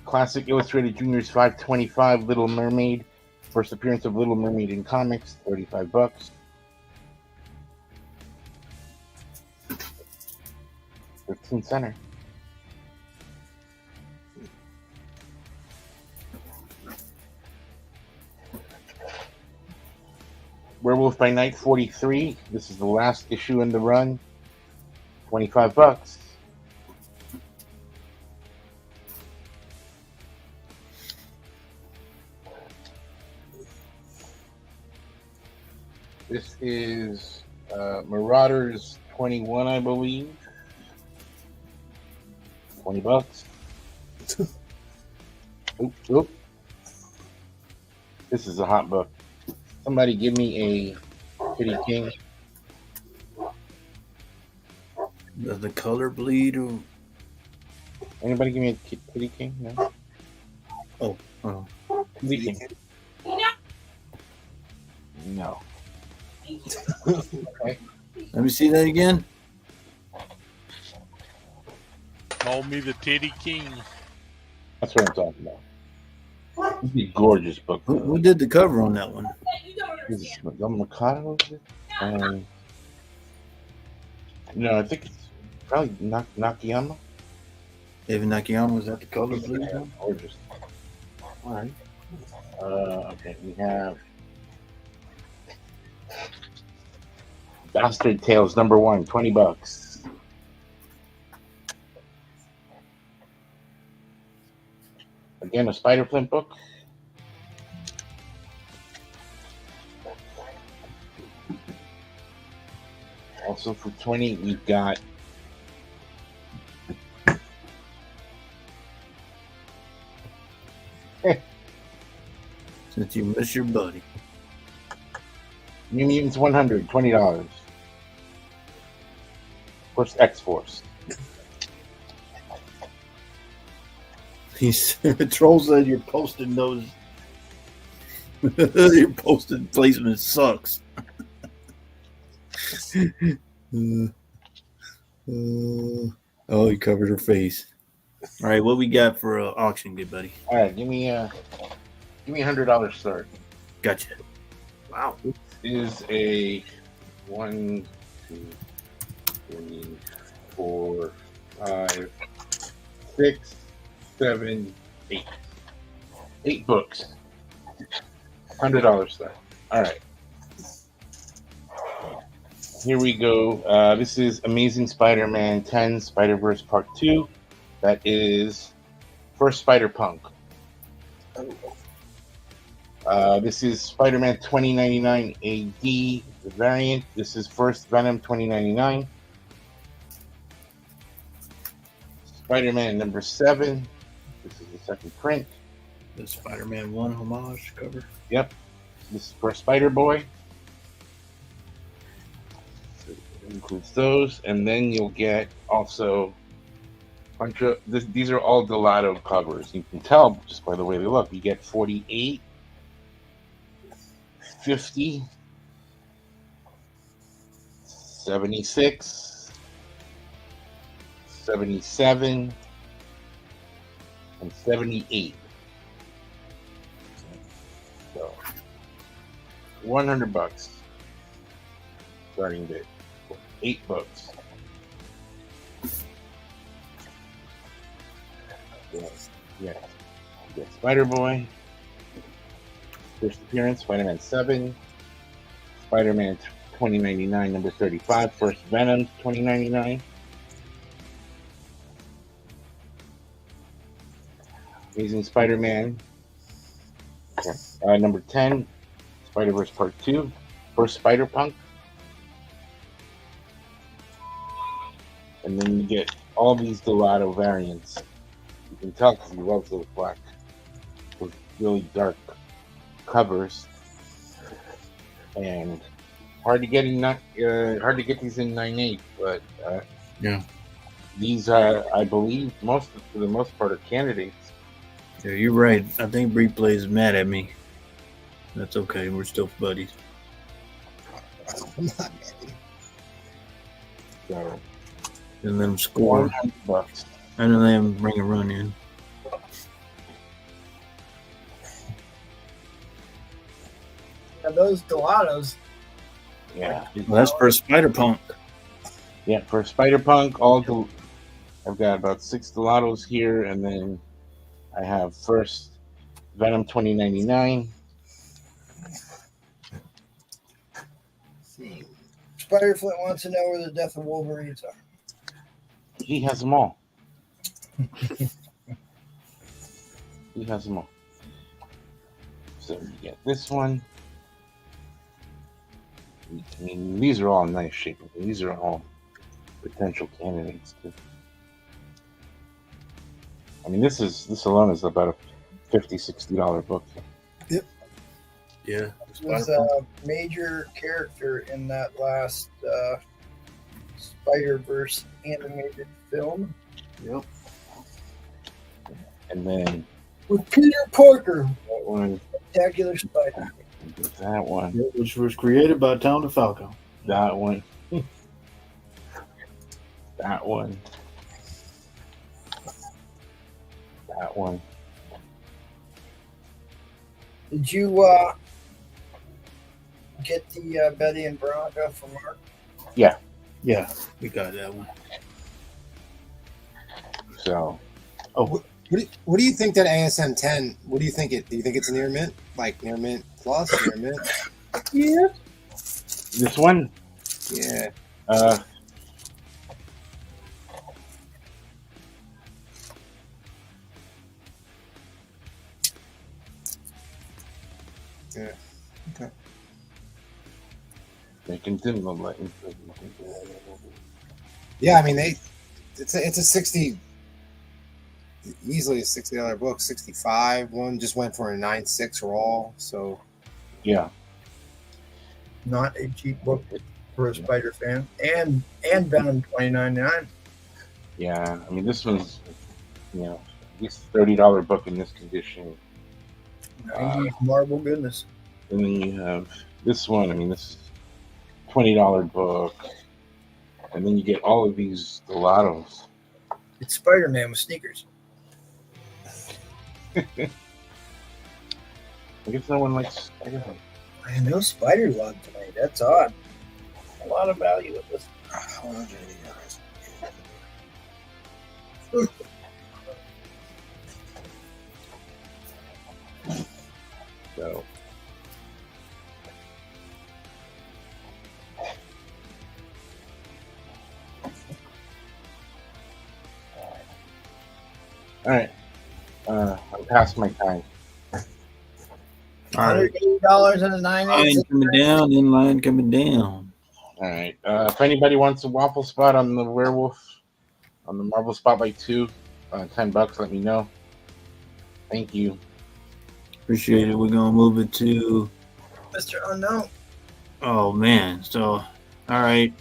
Classic Illustrated Juniors 525 Little Mermaid. First appearance of Little Mermaid in comics, $35. $13 center. Werewolf by Night 43. This is the last issue in the run. $25. This is Marauders 21, I believe. $20. Oop. This is a hot book. Somebody give me a Kitty King. Does the color bleed? Or... Anybody give me a Kitty King? No? Oh. Kitty King. No. Okay. Let me see that again. Call me the Titty King. That's what I'm talking about. This is a gorgeous book. Who did the cover on that one? Is it Mikado? No, I think it's probably Nakayama. David Nakayama, was that the color bleed? Gorgeous. All right. Okay, we have Bastard Tales number 1, $20. Again, a Spider Flint book. Also for 20, we've got Since you miss your buddy. New Mutants 100, $20. Of course, X-Force. Troll said your posted those. Your posted placement sucks. Oh, he covered her face. All right, what we got for auction, good buddy? All right, give me $100 start. Gotcha. Wow, this is a 1, 2, 3, 4, 5, 6, 7, 8. 8 books. $100 start. All right. Here we go. This is Amazing Spider-Man 10 Spider-Verse Part 2. That is First Spider-Punk. This is Spider-Man 2099 AD, the variant. This is First Venom 2099. Spider-Man number 7. This is the second print. The Spider-Man 1 homage cover. Yep. This is for Spider-Boy. Includes those, and then you'll get also a bunch of these are all Delato covers. You can tell just by the way they look. You get 48, 50, 76, 77, and 78. So $100 starting bid. 8 books. Yeah. Spider-Boy. First appearance, Spider-Man 7. Spider-Man 2099, number 35. First Venom 2099. Amazing Spider-Man. Number 10. Spider-Verse Part 2. First Spider-Punk. And then you get all these Delato variants. You can tell because he loves those black, those really dark covers, and hard to get these in 9/8. But yeah, these are, I believe, for the most part, are candidates. Yeah, you're right. I think Replay is mad at me. That's okay. We're still buddies. I'm not mad. So. And then score. $100. And then them bring a run in. And those Delatos. Yeah. Well, that's for Spider-Punk. Yeah, for Spider-Punk, I've got about 6 Delatos here, and then I have first Venom 2099. Spider-Flint wants to know where the Death of Wolverines are. He has them all. He has them all. So you get this one. I mean, these are all in nice shape. These are all potential candidates too. I mean, this alone is about a $50-$60 book. Yep. Yeah. Was a major character in that last Spider-Verse animated film. Yep. And then with Peter Parker, that one, Spectacular Spider. that one, which was created by Tom DeFalco. that one, that one, that one. Did you get the Betty and Veronica from Mark? Yeah. Yeah, we got that one. So, What do you think that ASM 10? What do you think it? Do you think it's near mint, like near mint plus, near mint? Yeah. this one, Yeah. Yeah. Okay. they can dim the light. Yeah, I mean it's a 60, easily a $60 book. 65 one just went for a 9.6 raw. So Yeah. Not a cheap book for a Spider fan. And Venom 2099. Yeah, I mean, this one's, this $30 book in this condition. 90s Marvel goodness. And then you have this one. I mean, this is $20 book. And then you get all of these Delatos. It's Spider-Man with sneakers. I guess no one likes Spider-Man. I have no spider love tonight. That's odd. A lot of value with this. So, All right. I'm past my time. All right. $180 and a 9 Line coming down, then line coming down. All right. If anybody wants a waffle spot on the werewolf, on the Marvel Spotlight 2, $10, let me know. Thank you. Appreciate it. We're gonna move it to. Mr. Unknown. Oh man. So, all right.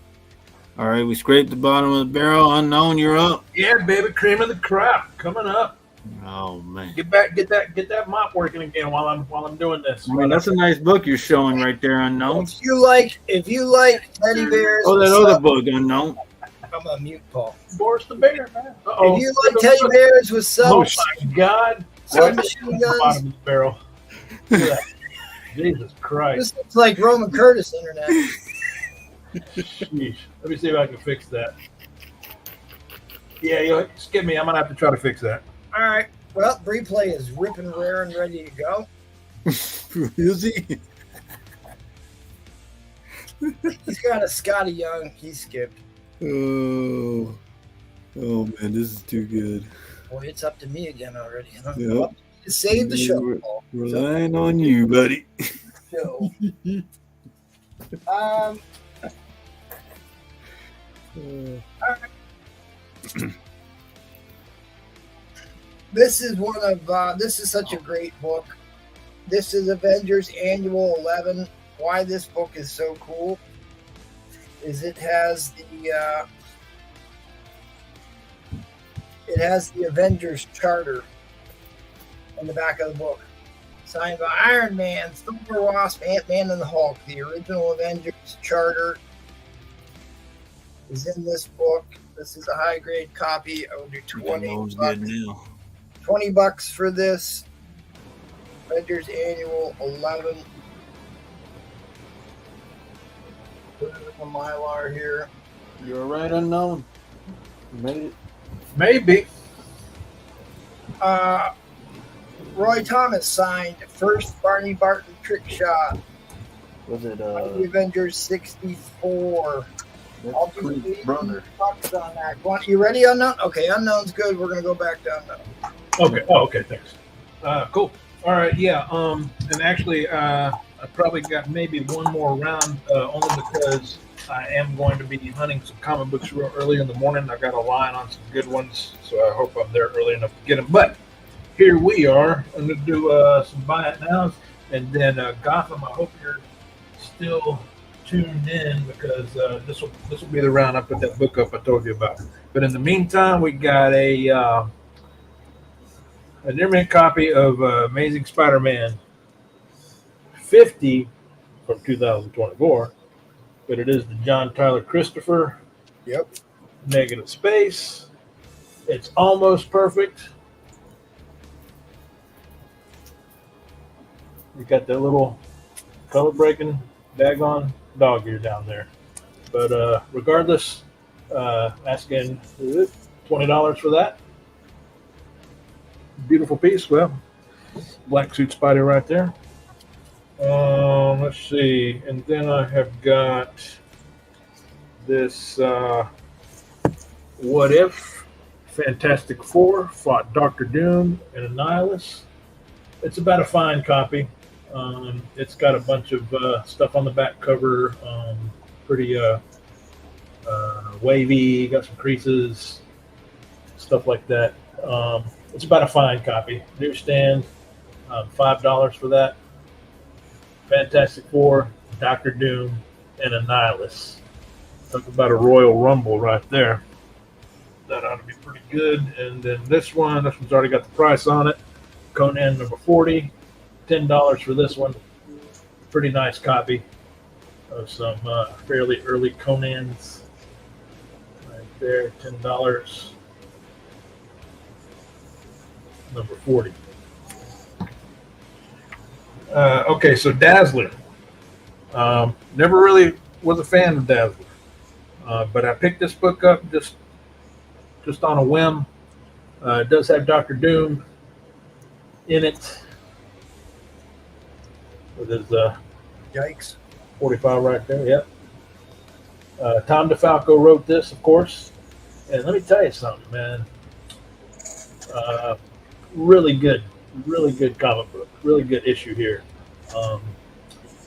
We scraped the bottom of the barrel. Unknown, you're up. Yeah, baby, cream of the crop coming up. Oh man. Get that mop working again while I'm doing this. I mean, that's a nice book you're showing right there, Unknown. If you like teddy bears, Oh, that other book, Unknown. I'm a mute, Paul. Boris the Bear, man. Uh-oh. If you like teddy bears with Oh some my God! submachine guns, Bottom of the barrel. Look at that. Jesus Christ! this looks like Roman Curtis internet. Sheesh. Let me see if I can fix that. Yeah, you skip me. I'm gonna have to try to fix that. All right. Well, replay is ripping rare and ready to go. Is he? He's got a Scotty Young. He skipped. Oh man, this is too good. Boy, it's up to me again already. Huh? Yep. Well, save the show, Paul. Relying on you, buddy. Show. This is one of this is such a great book. This is Avengers Annual 11. Why this book is so cool is it has the Avengers charter in the back of the book, signed by Iron Man, Thor, Wasp, Ant-Man, and the Hulk. The original Avengers charter is in this book. This is a high grade copy. I will do $20 for this. Avengers Annual 11. Put it in the Mylar here. You're right, Unknown. You made it. Maybe. Roy Thomas signed first Barney Barton trick shot. Was it The Avengers 64. I'll do $80 on that. You ready, Unknown? Okay, Unknown's good. We're gonna go back to Unknown. Okay. Oh, okay. Thanks. Cool. All right. Yeah. And actually, I probably got maybe one more round, only because I am going to be hunting some comic books real early in the morning. I got a line on some good ones, so I hope I'm there early enough to get them. But here we are. I'm going to do some buy it nows, and then Gotham. I hope you're still tuned in because this will be the round I put that book up I told you about. But in the meantime, we got a near mint copy of Amazing Spider-Man 50 from 2024, but it is the John Tyler Christopher. Yep. Negative space. It's almost perfect. You got that little color breaking daggone dog ear down there. But regardless, asking $20 for that. Beautiful piece. Well, black suit spider right there. Let's see. And then I have got this What If Fantastic Four fought Dr. Doom and Annihilus. It's about a fine copy. It's got a bunch of stuff on the back cover. Pretty wavy, got some creases, stuff like that. It's about a fine copy. Newsstand, $5 for that. Fantastic Four, Dr. Doom, and Annihilus. Talk about a Royal Rumble right there. That ought to be pretty good. And then this one's already got the price on it. Conan number 40, $10 for this one. Pretty nice copy of some fairly early Conans. Right there, $10. Number 40. Okay, so Dazzler. Never really was a fan of Dazzler, but I picked this book up just on a whim. It does have Dr. Doom in it. With his Yikes. 45 right there, yep. Tom DeFalco wrote this, of course. And let me tell you something, man. Really good comic book. Really good issue here.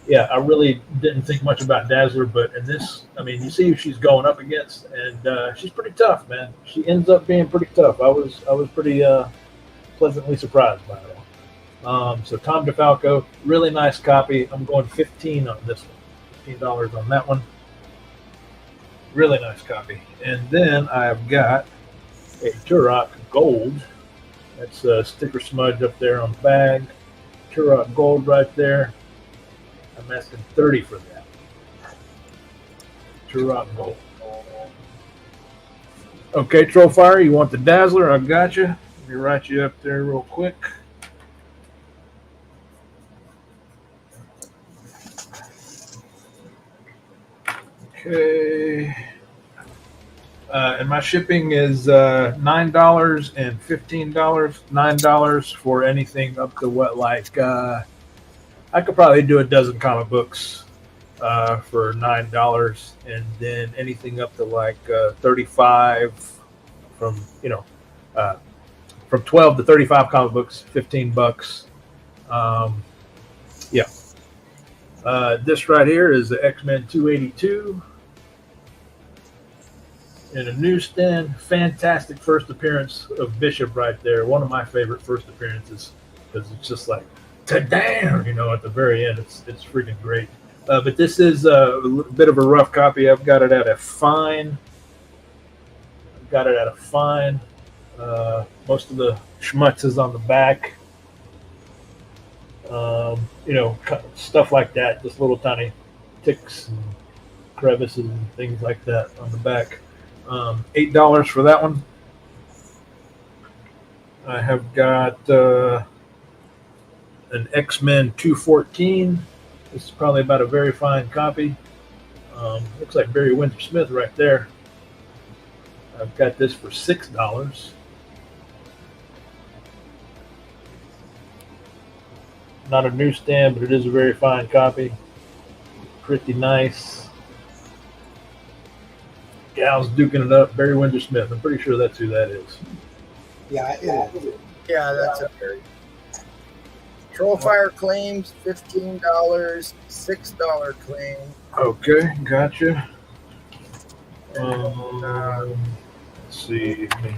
Yeah, I really didn't think much about Dazzler, but in this, I mean, you see who she's going up against, and she's pretty tough, man. She ends up being pretty tough. I was pretty pleasantly surprised by it all. So Tom DeFalco, really nice copy. I'm going 15 on this one, $15 on that one. Really nice copy. And then I've got a Turok Gold. That's a sticker smudge up there on the bag. Turok Gold right there. I'm asking 30 for that. Turok Gold. Okay, Trollfire, you want the Dazzler? I got you. Let me write you up there real quick. Okay. And my shipping is $9 and $15. $9 for anything up to what, like, I could probably do a dozen comic books for $9, and then anything up to like 35 from, you know, from 12 to 35 comic books, $15. Yeah. This right here is the X-Men 282. In a newsstand, fantastic first appearance of Bishop right there. One of my favorite first appearances, because it's just like, ta-damn, you know, at the very end. It's freaking great. But this is a bit of a rough copy. I've got it at a fine. Most of the schmutz is on the back. You know, stuff like that. Just little tiny ticks and crevices and things like that on the back. $8 for that one. I have got an X-Men 214. This is probably about a very fine copy. Looks like Barry Windsor Smith right there. I've got this for $6. Not a newsstand, but it is a very fine copy. Pretty nice. Gal's duking it up. Barry Windsor Smith. I'm pretty sure that's who that is. Yeah, it is. Yeah, that's a very. Trollfire claims $15, $6 claim. Okay, gotcha. Let's see. Let me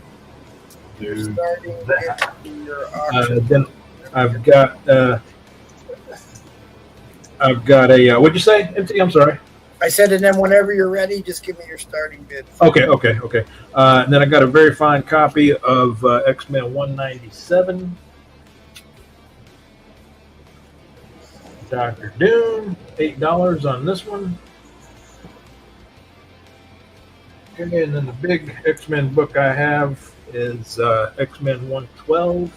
do Starting that. with your auction. Then I've got a. What'd you say, MT? I'm sorry. I said, and then whenever you're ready, just give me your starting bid. Okay. And then I got a very fine copy of X-Men 197. Dr. Doom, $8 on this one. Okay, and then the big X-Men book I have is X-Men 112.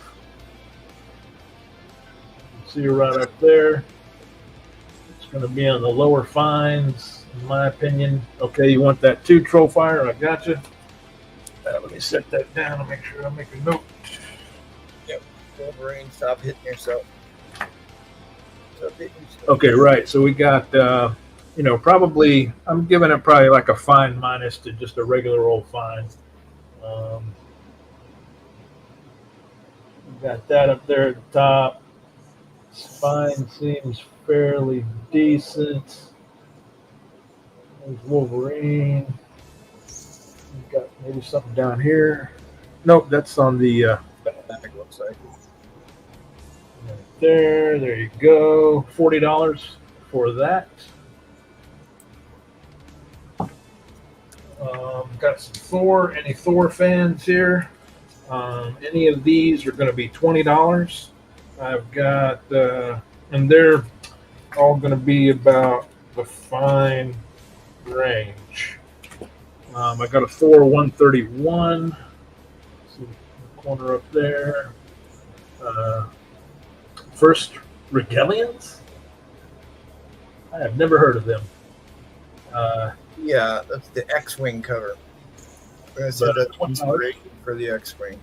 See you right up there. It's going to be on the lower fines, in my opinion. Okay, you want that too, Trollfire? I got you. Let me set that down and make sure I make a note. Yep. Wolverine, stop hitting yourself. Okay, right. So we got, you know, probably, I'm giving it probably like a fine minus to just a regular old fine. We got that up there at the top. Spine seems fairly decent. There's Wolverine. We've got maybe something down here. Nope, that's on the back, looks like. Right there you go. $40 for that. Got some Thor. Any Thor fans here? Any of these are going to be $20. I've got, and they're all going to be about the fine range. I got a Thor 131. See the corner up there. First Regalians? I have never heard of them. Yeah, that's the X-Wing cover. I said a $20 for the X-Wing.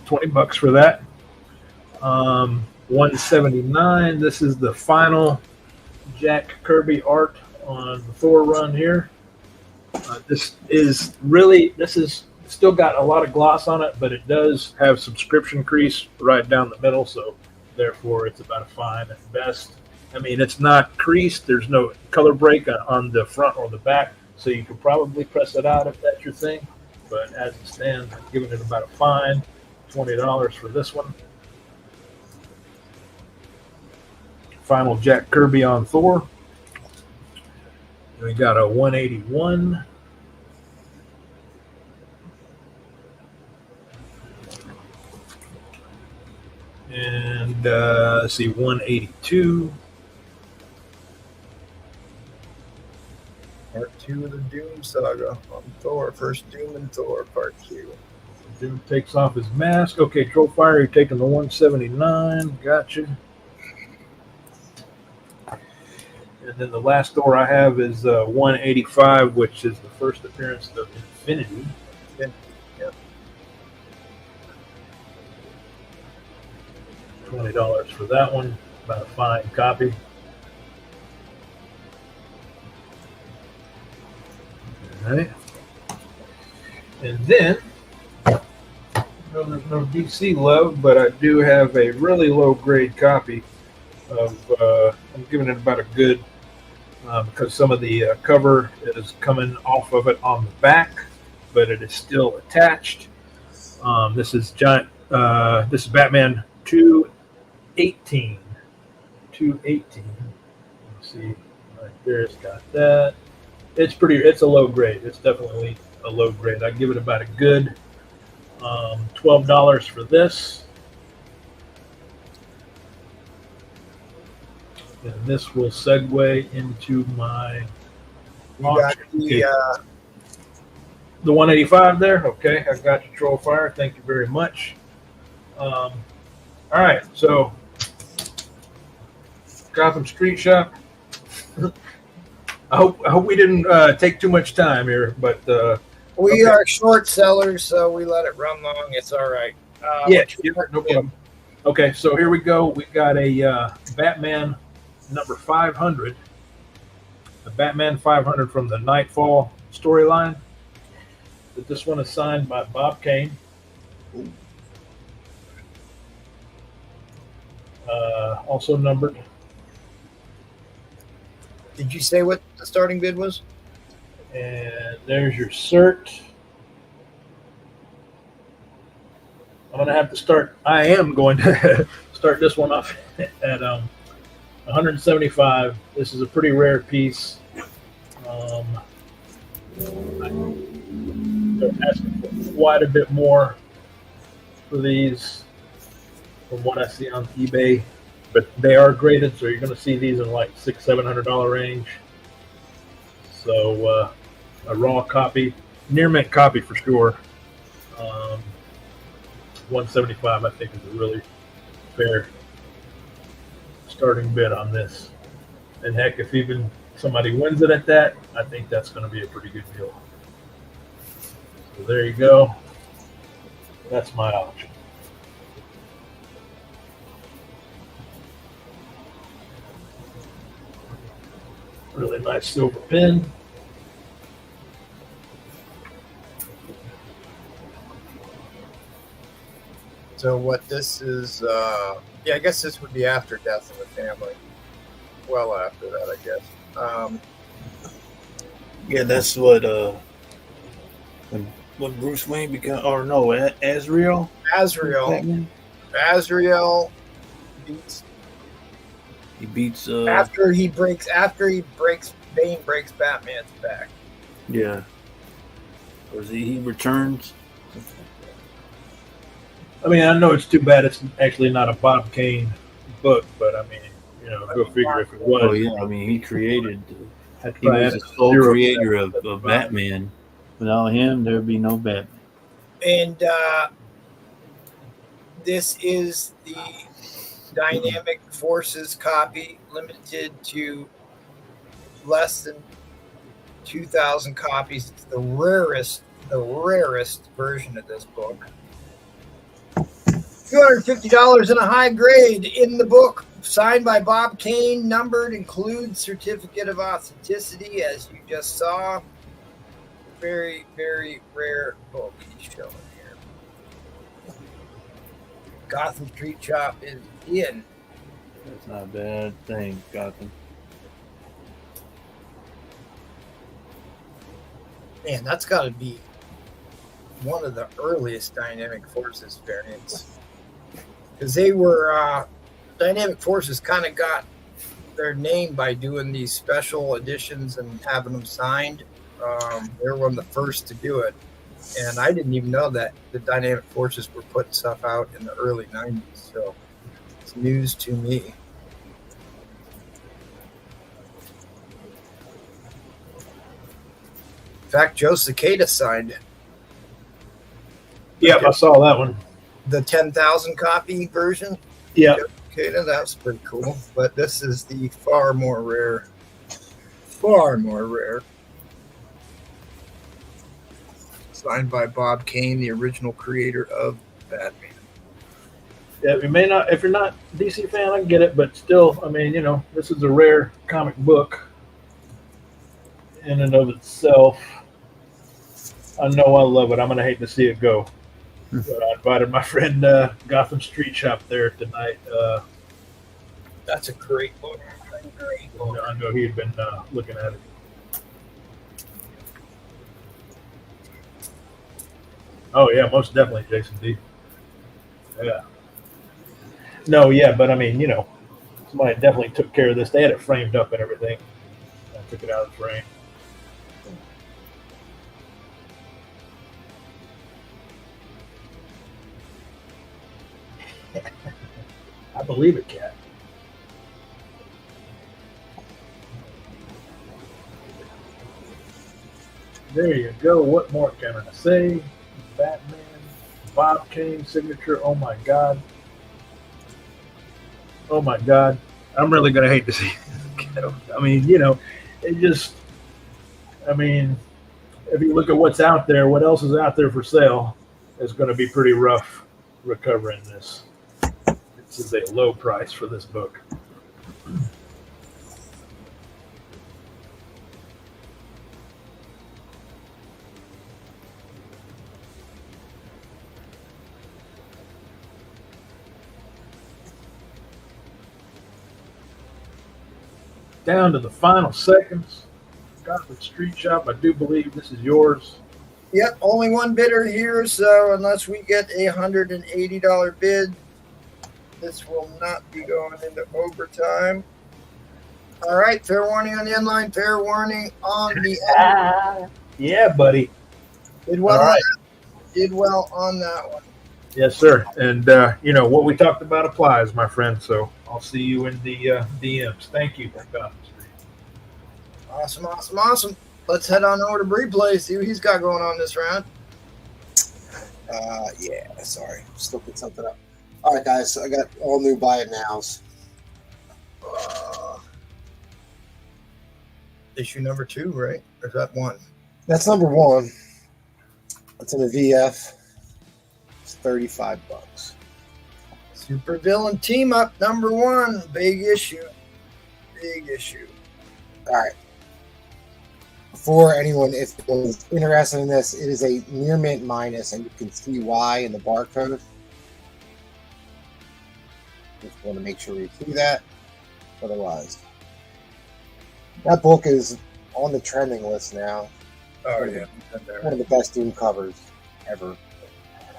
$20 for that. 179. This is the final Jack Kirby art on the Thor run here. This is still got a lot of gloss on it, but it does have subscription crease right down the middle, so therefore it's about a fine at best. I mean, it's not creased. There's no color break on the front or the back, so you could probably press it out if that's your thing. But as it stands, I'm giving it about a fine, $20 for this one. Final Jack Kirby on Thor. We got a 181. And let's see, 182. Part 2 of the Doom Saga on Thor. First Doom and Thor, Part 2. Doom takes off his mask. Okay, Trollfire, you're taking the 179. Gotcha. And then the last Thor I have is 185, which is the first appearance of Infinity. Yep. $20 for that one. About a fine copy. All right. And then, there's no DC love, but I do have a really low grade copy of, I'm giving it about a good, because some of the cover is coming off of it on the back, but it is still attached. This is this is Batman 218. 218. Let's see, right there, it's got that. It's a low grade. It's definitely a low grade. I give it about a good $12 for this. And this will segue into my You got the 185 there. Okay, I got your Trollfire. Thank you very much. All right, so Gotham Street Shop. I hope we didn't take too much time here, but we are short sellers, so we let it run long. It's all right. Yeah, no problem. Okay, so here we go. We got a Batman number 500, the Batman 500 from the Nightfall storyline. This one is signed by Bob Kane. Also numbered. Did you say what the starting bid was? And there's your cert. I am going to start this one off at 175. This is a pretty rare piece. They're asking for quite a bit more for these from what I see on eBay, but they are graded, so you're going to see these in like $600-700 range. So a raw copy, near mint copy for sure. 175, I think, is a really fair starting bid on this. And heck, if even somebody wins it at that, I think that's going to be a pretty good deal. So there you go. That's my option. Really nice silver pin. So what this is, yeah, I guess this would be after Death in the Family. Well after that, I guess. Yeah, that's what Bruce Wayne became, or no, Azrael. Azrael beats. He beats. After Bane breaks Batman's back. Yeah. Or is he returns? I mean, I know it's too bad it's actually not a Bob Kane book, but I mean, you know, go figure if it was. Oh yeah, I mean, he created. He was the sole creator of Batman. Without him, there'd be no Batman. And this is the Dynamic Forces copy, limited to less than 2,000 copies. It's the rarest version of this book. $250 in a high grade in the book, signed by Bob Kane, numbered, includes certificate of authenticity, as you just saw. very, very rare book he's showing here. Gotham Street Shop is in. That's not a bad thing, Gotham. Man, that's got to be one of the earliest Dynamic Forces variants. Because they were, Dynamic Forces kind of got their name by doing these special editions and having them signed. They were one of the first to do it. And I didn't even know that the Dynamic Forces were putting stuff out in the early 90s. So it's news to me. In fact, Joe Cicada signed Yep, I saw that one. the 10,000 copy version. Yeah. Joe Cicada, that's pretty cool. But this is the far more rare. Signed by Bob Kane, the original creator of Batman. Yeah, you may not, if you're not a DC fan, I get it, but still, I mean, you know, this is a rare comic book in and of itself. I know I love it. I'm gonna hate to see it go. But I invited my friend Gotham Street Shop there tonight. That's a great book. I know he had been looking at it. Oh yeah, most definitely, Jason D. Yeah. No, yeah, but I mean, you know, somebody definitely took care of this. They had it framed up and everything. I took it out of the frame. I believe it, Cat. There you go. What more can I say? Batman, Bob Kane signature. Oh my God. Oh my God. I'm really going to hate to see it. I mean, you know, it just, I mean, if you look at what's out there, what else is out there for sale, it's going to be pretty rough recovering this. This is a low price for this book. Down to the final seconds. Gotham Street Shop, I do believe this is yours. Yep, only one bidder here, so unless we get a $180 bid, this will not be going into overtime. All right, fair warning on the inline, fair warning on the end. Yeah, buddy. Did well, All right. Did well on that one. Yes, sir. And, you know, what we talked about applies, my friend. So I'll see you in the DMs. Thank you. Gotham Street. Awesome. Let's head on over to Replay, see what he's got going on this round. Yeah, sorry. Just looking something up. All right, guys. So I got all new buy it nows. Issue number 2, right? Or is that 1? That's number 1. It's in a VF. It's $35. Super Villain Team Up number 1. Big issue. All right. For anyone, if anyone's interested in this, it is a near mint minus, and you can see why in the barcode. Just want to make sure you see that. Otherwise, that book is on the trending list now. Oh, yeah. One of the best Doom covers ever.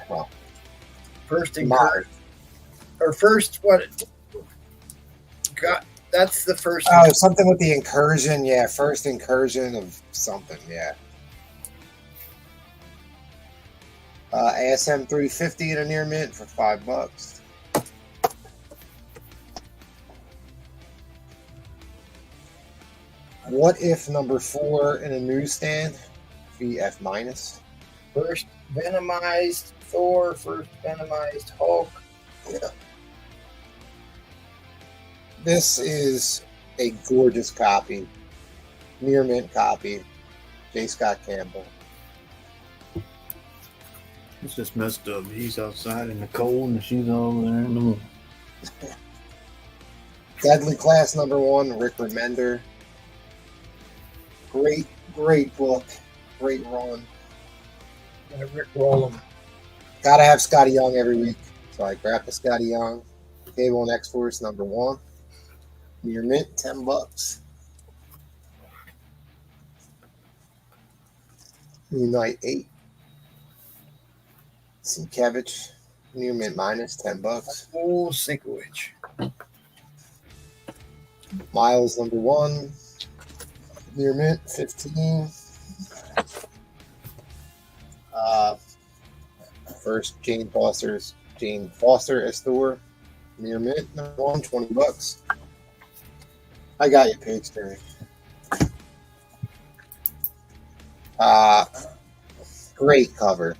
Well, First modern. or first what? Got that's the first. Oh, something with the incursion. Yeah, first incursion of something. Yeah. ASM 350 in a near mint for $5. What if number 4 in a newsstand? VF minus. First Venomized Thor, first Venomized Hulk. Yeah. This is a gorgeous copy. Near mint copy. J. Scott Campbell. It's just messed up. He's outside in the cold and she's over there in the moon. Deadly Class number 1, Rick Remender. Great book. great run. Gonna rickroll them. Gotta have Scotty Young every week. So I grabbed the Scotty Young. Cable and X-Force #1. Near mint, $10. Unite 8. Sienkiewicz, near mint minus $10. Oh, Sienkiewicz. Miles #1. Near mint 15. First Jane Foster as Thor. Near mint #1, $20. I got you, page turn. Great cover.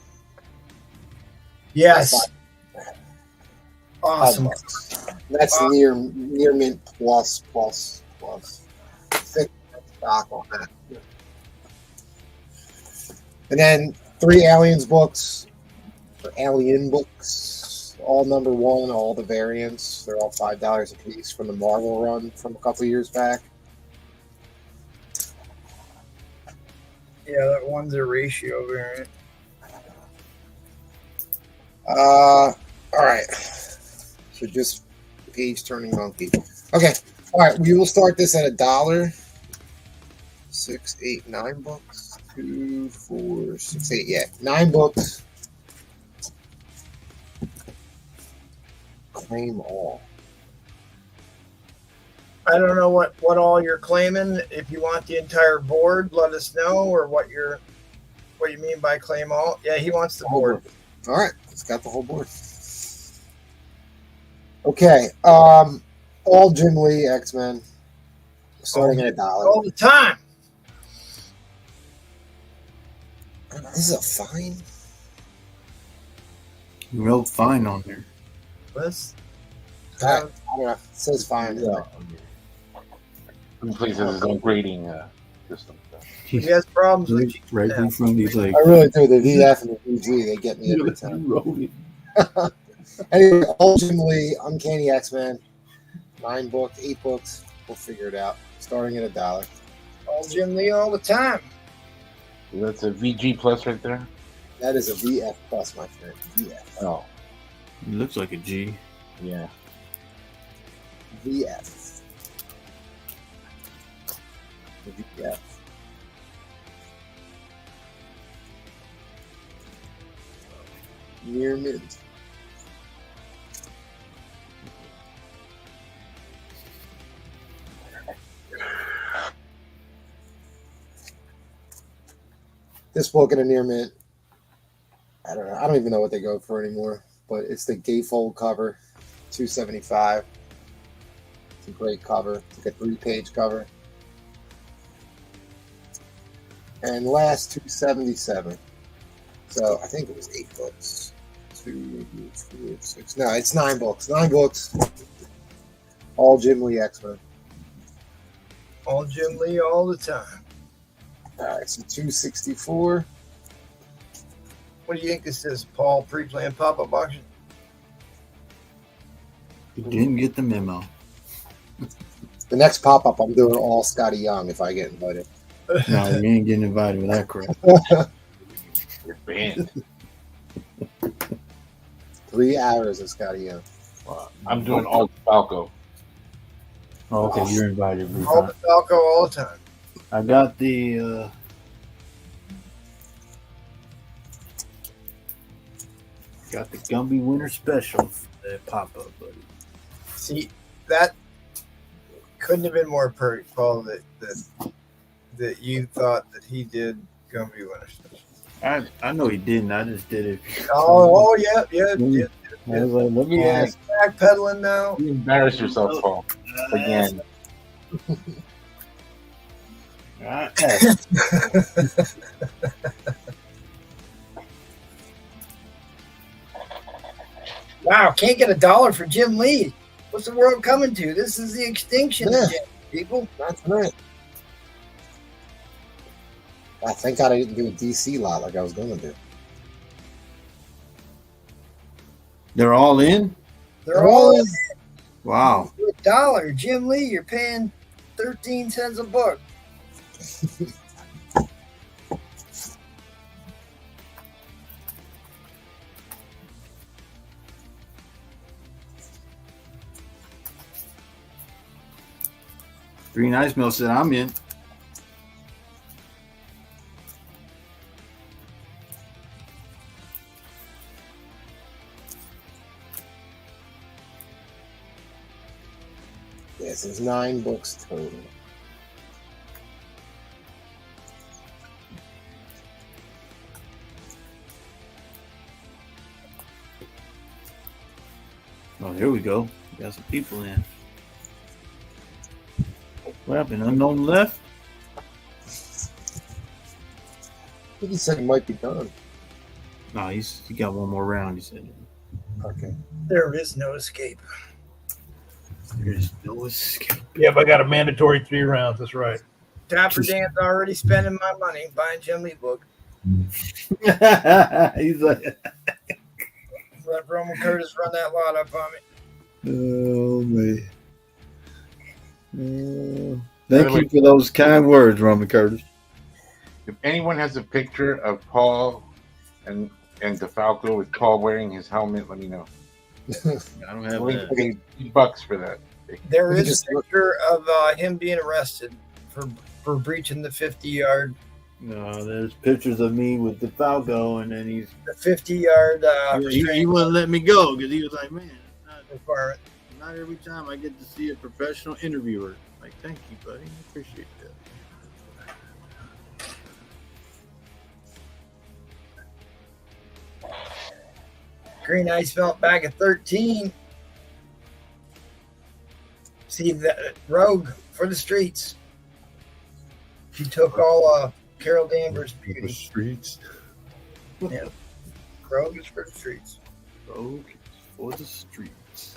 Yes. Awesome. $5. That's near mint plus. Thick stock on that. And then 3 Aliens books, or Alien books, all #1, all the variants. They're all $5 a piece from the Marvel run from a couple years back. Yeah, that one's a ratio variant. All right. So just page turning monkey. Okay. All right. We will start this at $1. 6, 8, 9 books. 2, 4, 6, 8. Yeah, 9 books. Claim all. I don't know what all you're claiming. If you want the entire board, let us know, or what you mean by claim all. Yeah, he wants the board. All right, it's got the whole board. Okay, all Jim Lee X-Men, starting at $1. All the time. This is a fine. You wrote fine on there. Let's. I don't know. It says fine. Yeah. Please has his own grading system. He has problems with you. Right in front of these, like, I really do. The VF and the PG, they get me every time. you wrote it. Anyway, all Jim Lee, Uncanny X-Men, 9 books, 8 books. We'll figure it out. Starting at $1. All Jim Lee all the time. That's a VG plus right there. That is a VF plus, my friend. VF. Oh, It looks like a G. yeah. VF. VF. Near mint. This book in a near mint. I don't know. I don't even know what they go for anymore. But it's the gatefold cover, $2.75. It's a great cover. It's like a 3-page cover. And last $2.77. So I think it was 8 books. 2, 4, 6. No, it's 9 books. 9 books. All Jim Lee X-Men. All Jim Lee all the time. All right, so $2.64. What do you think this is, Paul? Pre-planned pop-up auction? You didn't get the memo. The next pop-up, I'm doing all Scotty Young if I get invited. No, you ain't getting invited with that crap. You're banned. 3 hours of Scotty Young. Wow. I'm doing all Falco. Oh, okay, you're invited. All the Falco all the time. I got the Gumby Winter Special for that pop-up, buddy. See, that couldn't have been more perfect, Paul, that you thought that he did Gumby Winter. I know he didn't. I just did it. Oh, yeah. I was like, let me ask. Backpedaling now. You embarrass yourself, Paul. Again. Wow, can't get $1 for Jim Lee. What's the world coming to? This is the extinction, Yeah. people. That's right. Thank God I didn't do a DC lot like I was going to do. They're all in? They're all in. Wow. $1. Jim Lee, you're paying 13 cents a book. Green Ice Mill said I'm in. Yes, there's 9 books total. Oh, here we go. We got some people in. What happened? Unknown left? I think he said he might be done. No, he got one more round, he said. Okay. There is no escape. There's no escape. Yep, I got a mandatory 3 rounds. That's right. Dapper Dan's already spending my money buying Jim Lee book. He's like, Let Roman Curtis run that lot up on me. oh, man. Thank you for those kind words, Roman Curtis. If anyone has a picture of Paul and DeFalco with Paul wearing his helmet, let me know. I don't have We're that. paying $2 for that. There is a picture of him being arrested for breaching the 50-yard. No, there's pictures of me with DeFalco, and then he's The 50-yard he wouldn't let me go because he was like, man, requirement. not every time I get to see a professional interviewer. Like, thank you, buddy. I appreciate that. Green Ice Melt bag of 13. See the Rogue for the streets. She took all Carol Danvers' beauty. Streets. Yeah. Rogue is for the streets. Okay, for the streets.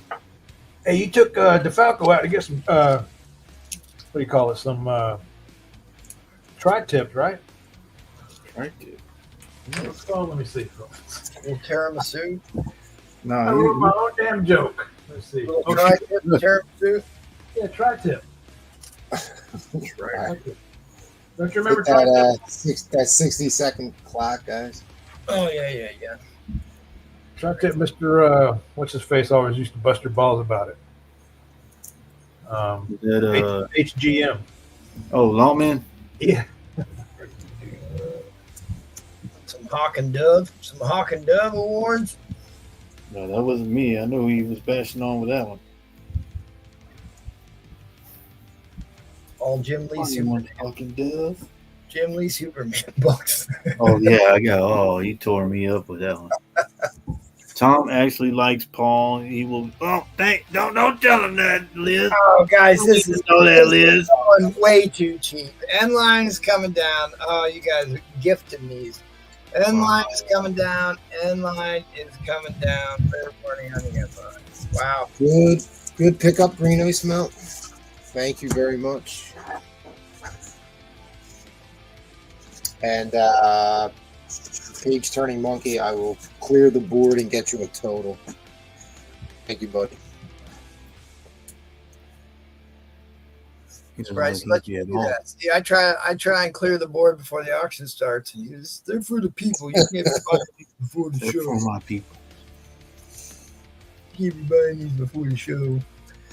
Hey, you took DeFalco out to get some, what do you call it? Some tri-tips, right? Right there. What's called? Let me see. Little tiramisu. I wrote my own damn joke. Let's see. Little Okay. tri-tip tiramisu. Yeah, tri-tip. Right. Don't you remember Hit that, tri-tip? that 60-second clock, guys. Oh, yeah. Tri-tip, Mr. What's his face always used to bust your balls about it. That, HGM. oh, Lawman? Yeah. Some Hawk and Dove awards. No, that wasn't me. I knew he was bashing on with that one. All Jim Lee Superman. Fucking Dove. Jim Lee Superman books. Oh yeah, he tore me up with that one. Tom actually likes Paul. He will. Oh, don't tell him that, Liz. Oh, guys, this is know that, Liz. going way too cheap. N-line is coming down. Oh, you guys are gifting these. N-line is coming down. N-line is coming down. Fair warning on the N-line. Wow. Good pickup, Green Ice Melt. Thank you very much. And Page Turning Monkey, I will clear the board and get you a total. Thank you, buddy. Surprised to let you do that. See, I try and clear the board before the auction starts. And they're for the people. You can't buy these before the They're show. for my people. You can't be buying these before the show.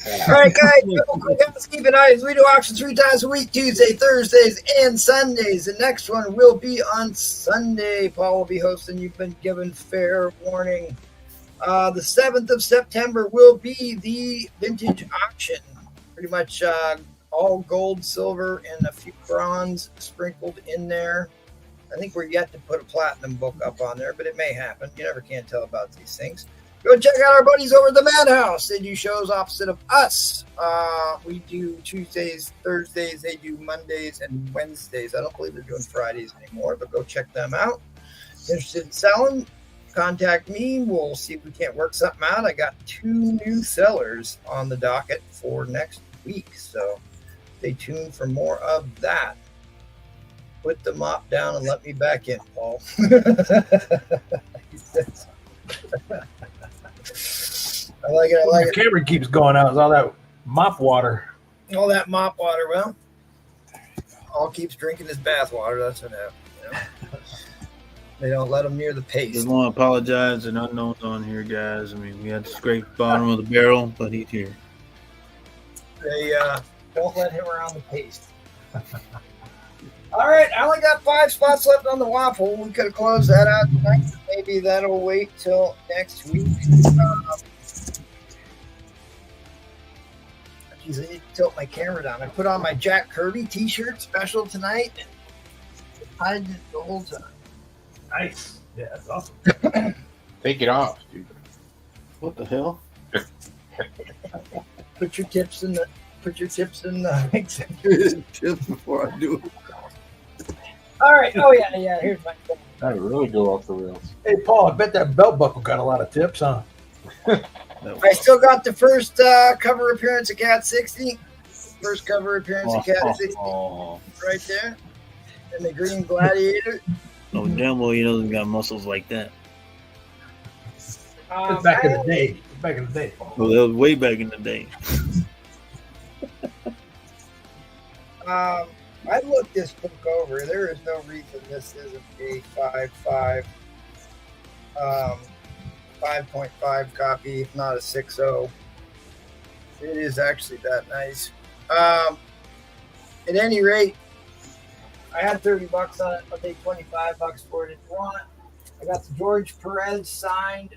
All right, guys, keep an eye. We do auctions 3 times a week: Tuesday, Thursdays, and Sundays. The next one will be on Sunday. Paul will be hosting. You've been given fair warning. The 7th of September will be the vintage auction. Pretty much all gold, silver, and a few bronze sprinkled in there. I think we're yet to put a platinum book up on there, but it may happen. You never can tell about these things. Go check out our buddies over at the Madhouse. They do shows opposite of us. We do Tuesdays, Thursdays. They do Mondays and Wednesdays. I don't believe they're doing Fridays anymore, but go check them out. Interested in selling? Contact me. We'll see if we can't work something out. I got 2 new sellers on the docket for next week, so stay tuned for more of that. Put the mop down and let me back in, Paul. I like it. The camera keeps going out. It's all that mop water. All that mop water. Well, all keeps drinking his bath water. That's what happens. You know? They don't let him near the paste. Just want to apologize and unknowns on here, guys. I mean, we had to scrape the bottom of the barrel, but he's here. They Don't let him around the paste. All right, I only got 5 spots left on the waffle. We could have closed that out tonight. Maybe that'll wait till next week. Geez, I need to tilt my camera down. I put on my Jack Kirby t-shirt special tonight. I did the whole time. Nice. Yeah, that's awesome. Take it off, dude. What the hell? Put your tips in the. Just before I do it. All right. Oh yeah. Here's my. That really go off the rails. Hey, Paul, I bet that belt buckle got a lot of tips, huh? I still got the first cover appearance of Cat 60. First cover appearance of Cat 60. Right there. And the Green Gladiator. No, damn well he doesn't got muscles like that. It's back in the day. Back in the day, Paul. Well, that was way back in the day. I looked this book over. There is no reason this isn't a 5.5 copy, if not a 6.0. It is actually that nice. At any rate, I had $30 on it. I'll take $25 for it if you want it. I got the George Perez signed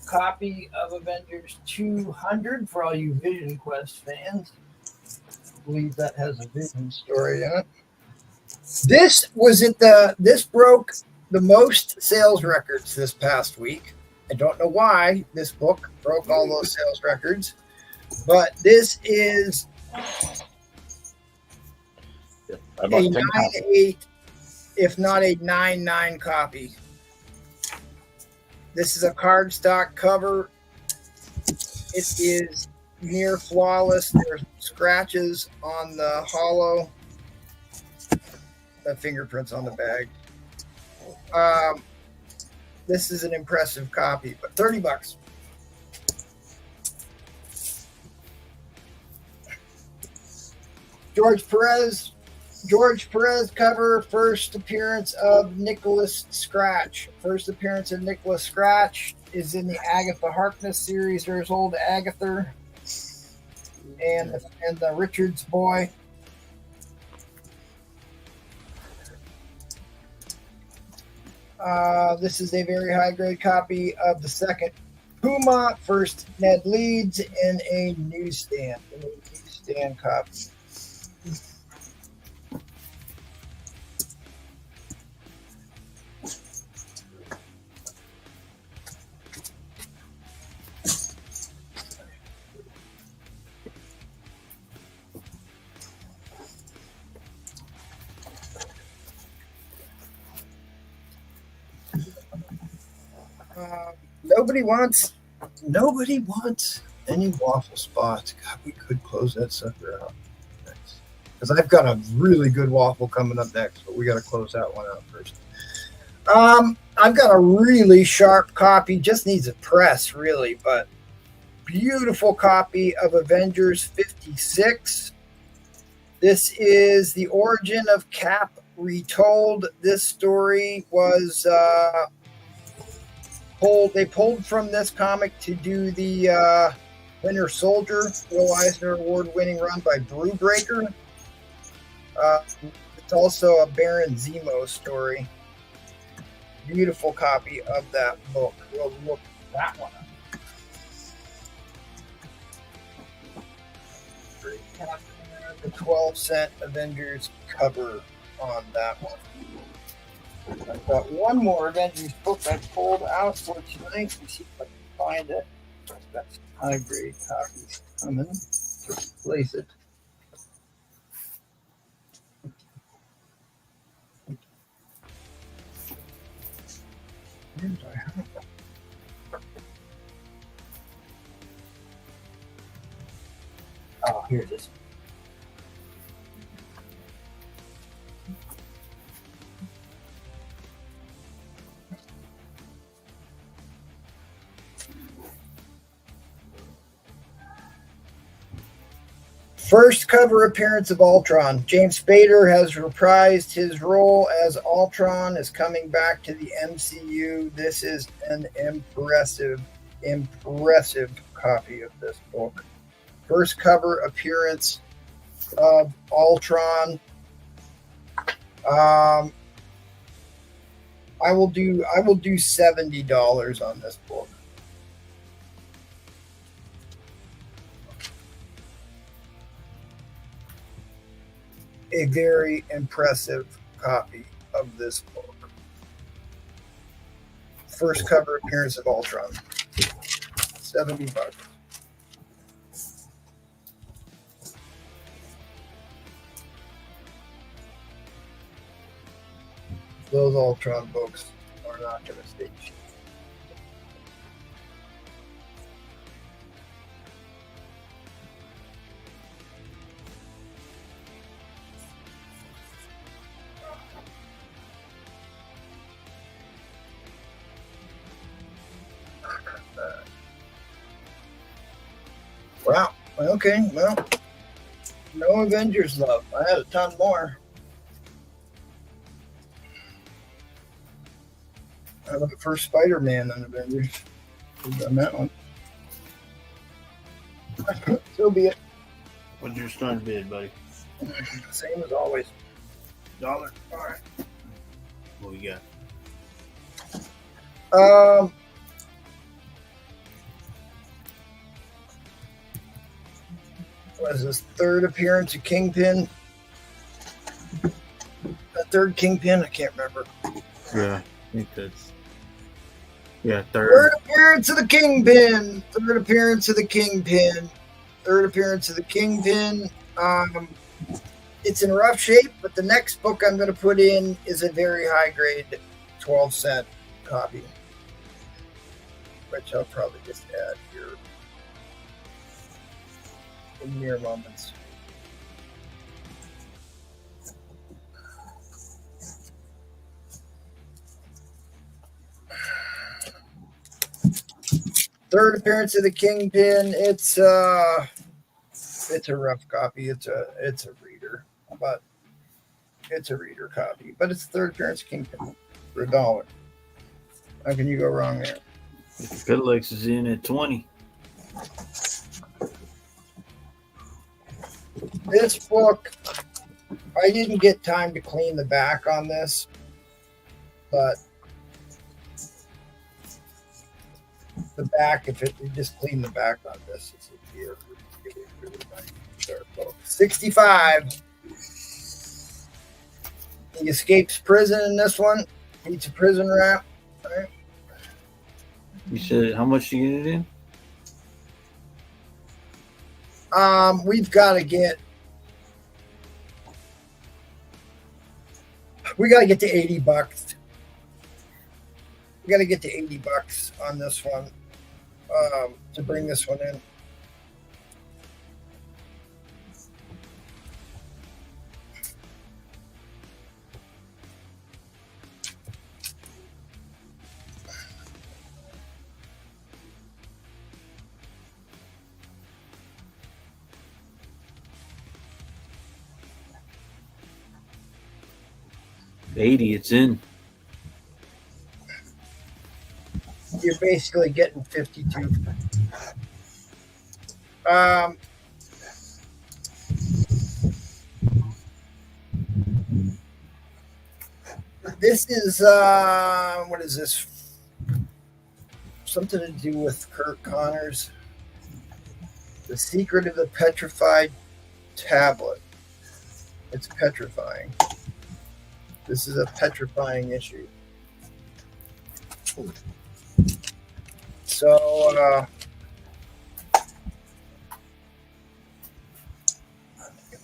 copy of Avengers 200 for all you Vision Quest fans. I believe that has a Vision story in it. This broke the most sales records this past week. I don't know why this book broke all those sales records, but this is a 9.8, if not a 9.9 copy. This is a cardstock cover. It is near flawless. There's scratches on the hollow, the fingerprints on the bag. This is an impressive copy, but $30. George Perez cover, first appearance of Nicholas Scratch. First appearance of Nicholas Scratch is in the Agatha Harkness series. There's old Agatha and the Richards boy. This is a very high grade copy of the second Puma. First Ned Leeds in a newsstand copy. Nobody wants any waffle spots. God, we could close that sucker out next. Because I've got a really good waffle coming up next, but we got to close that one out first. I've got a really sharp copy, just needs a press, really, but beautiful copy of Avengers 56. This is the origin of Cap retold. This story was they pulled from this comic to do the Winter Soldier, Will Eisner Award-winning run by Brewbreaker. It's also a Baron Zemo story. Beautiful copy of that book. We'll look that one up. The 12-cent Avengers cover on that one. I've got one more Avengers book I pulled out for tonight. Let's see if I can find it. I've got some high-grade copies coming to replace it. Where did I have it? Oh, here it is. First cover appearance of Ultron. James Spader has reprised his role as Ultron, is coming back to the MCU. This is an impressive copy of this book. first cover appearance of Ultron. I will do $70 on this book. A very impressive copy of this book. First cover appearance of Ultron. $70. Those Ultron books are not going to stay cheap. Wow. Okay. Well, no Avengers love. I had a ton more. I look at first Spider-Man on Avengers. We've done that one. So be it. What's your start bid, buddy? Same as always. $1. All right. What we got? What is this? Third appearance of Kingpin? The third Kingpin? I can't remember. Yeah, I think that's. Yeah, Third appearance of the Kingpin. Third appearance of the Kingpin. Third appearance of the Kingpin. It's in rough shape, but the next book I'm going to put in is a very high grade 12-cent copy, which I'll probably just add here in mere moments. Third appearance of the Kingpin. It's a rough copy. It's a reader, but it's a reader copy. But it's the third appearance of Kingpin for $1. How can you go wrong there? Pitalex is in at 20. This book, I didn't get time to clean the back on this, but the back, if you just clean the back on this, it's a really nice book. 65. He escapes prison in this one. Eats a prison rat. Right? You said how much you get it in? We've got to get. We got to get to $80. We got to get to $80 on this one to bring this one in. $80, it's in. You're basically getting 52. This is what is this? Something to do with Kurt Connors. The Secret of the Petrified Tablet. It's petrifying. This is a petrifying issue. So,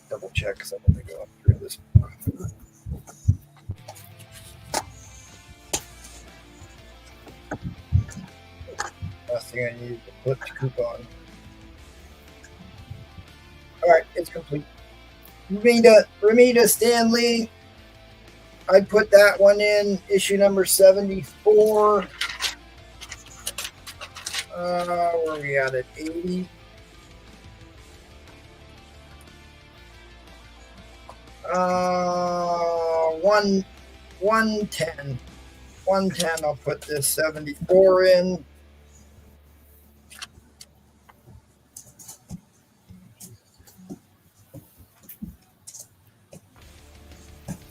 double check because I'm going to go through this. Last thing I need is to put the coupon. All right, it's complete. Ramita Stanlee. I put that one in, issue number 74. Where are we at 80? Uh, 110. 110, I'll put this 74 in.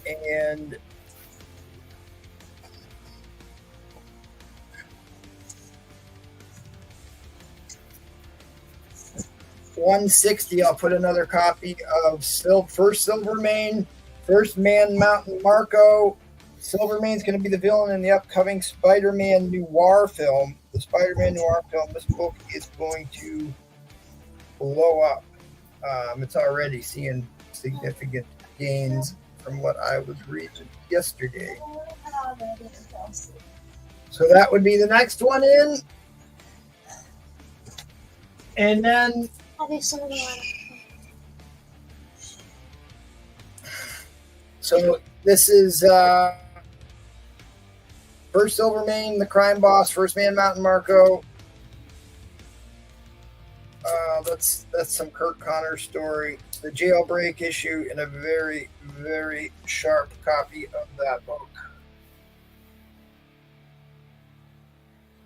and $160. I'll put another copy of First Silvermane, First Man Mountain Marco. Silvermane's going to be the villain in the upcoming Spider-Man noir film. The Spider-Man noir film. This book is going to blow up. It's already seeing significant gains from what I was reading yesterday. So that would be the next one in. And then so this is First Silvermane, the crime boss, First Man Mountain Marco. That's some Kurt Connors story. The jailbreak issue and a very, very sharp copy of that book.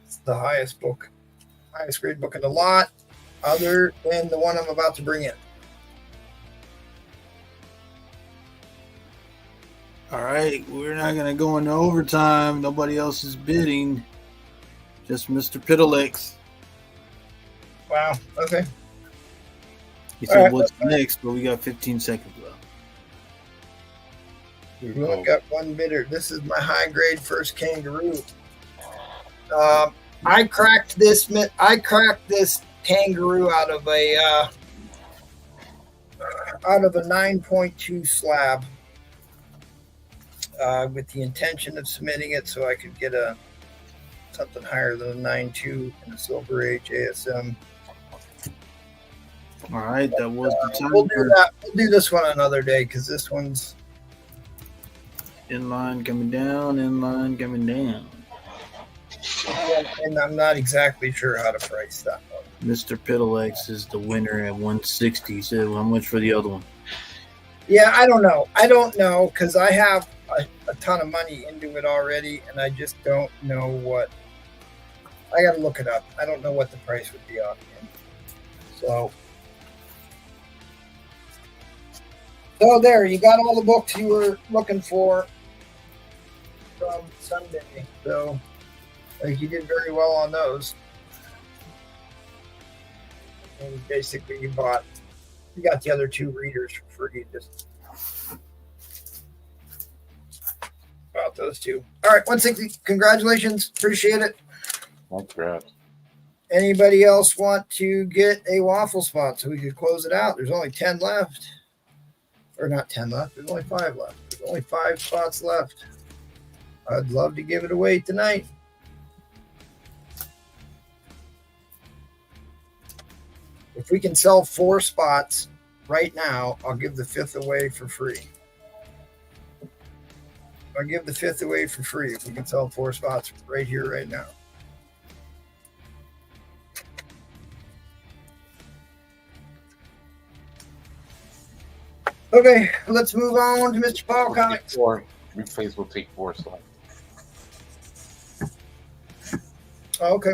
It's the highest grade book in the lot, other than the one I'm about to bring in. All right, we're not going to go into overtime. Nobody else is bidding. Just Mr. Piddlex. Wow. Okay. He said, right, what's next? But we got 15 seconds left. We've only got one bidder. This is my high grade first kangaroo. I cracked this kangaroo out of a 9.2 slab with the intention of submitting it so I could get something higher than a 9.2 in a Silver Age ASM. All right, that was the time. We'll do that. We'll do this one another day because this one's inline coming down, inline coming down. And I'm not exactly sure how to price that one. Mr. Piddlex is the winner at 160. So how much for the other one? Yeah, I don't know because I have a ton of money into it already, and I just don't know what. I got to look it up. I don't know what the price would be on it. So there, you got all the books you were looking for from Sunday. So I think you did very well on those. And basically, you got the other two readers for free. Just about those two. All right, 160. Congratulations. Appreciate it. Congrats. Anybody else want to get a waffle spot so we could close it out? There's only 10 left. Or not 10 left. There's only 5 left. There's only 5 spots left. I'd love to give it away tonight. If we can sell 4 spots right now, I'll give the 5th away for free. I'll give the 5th away for free if we can sell 4 spots right here, right now. Okay, let's move on to Mr. Paul Comics. Replays will take 4 slots. Oh, okay.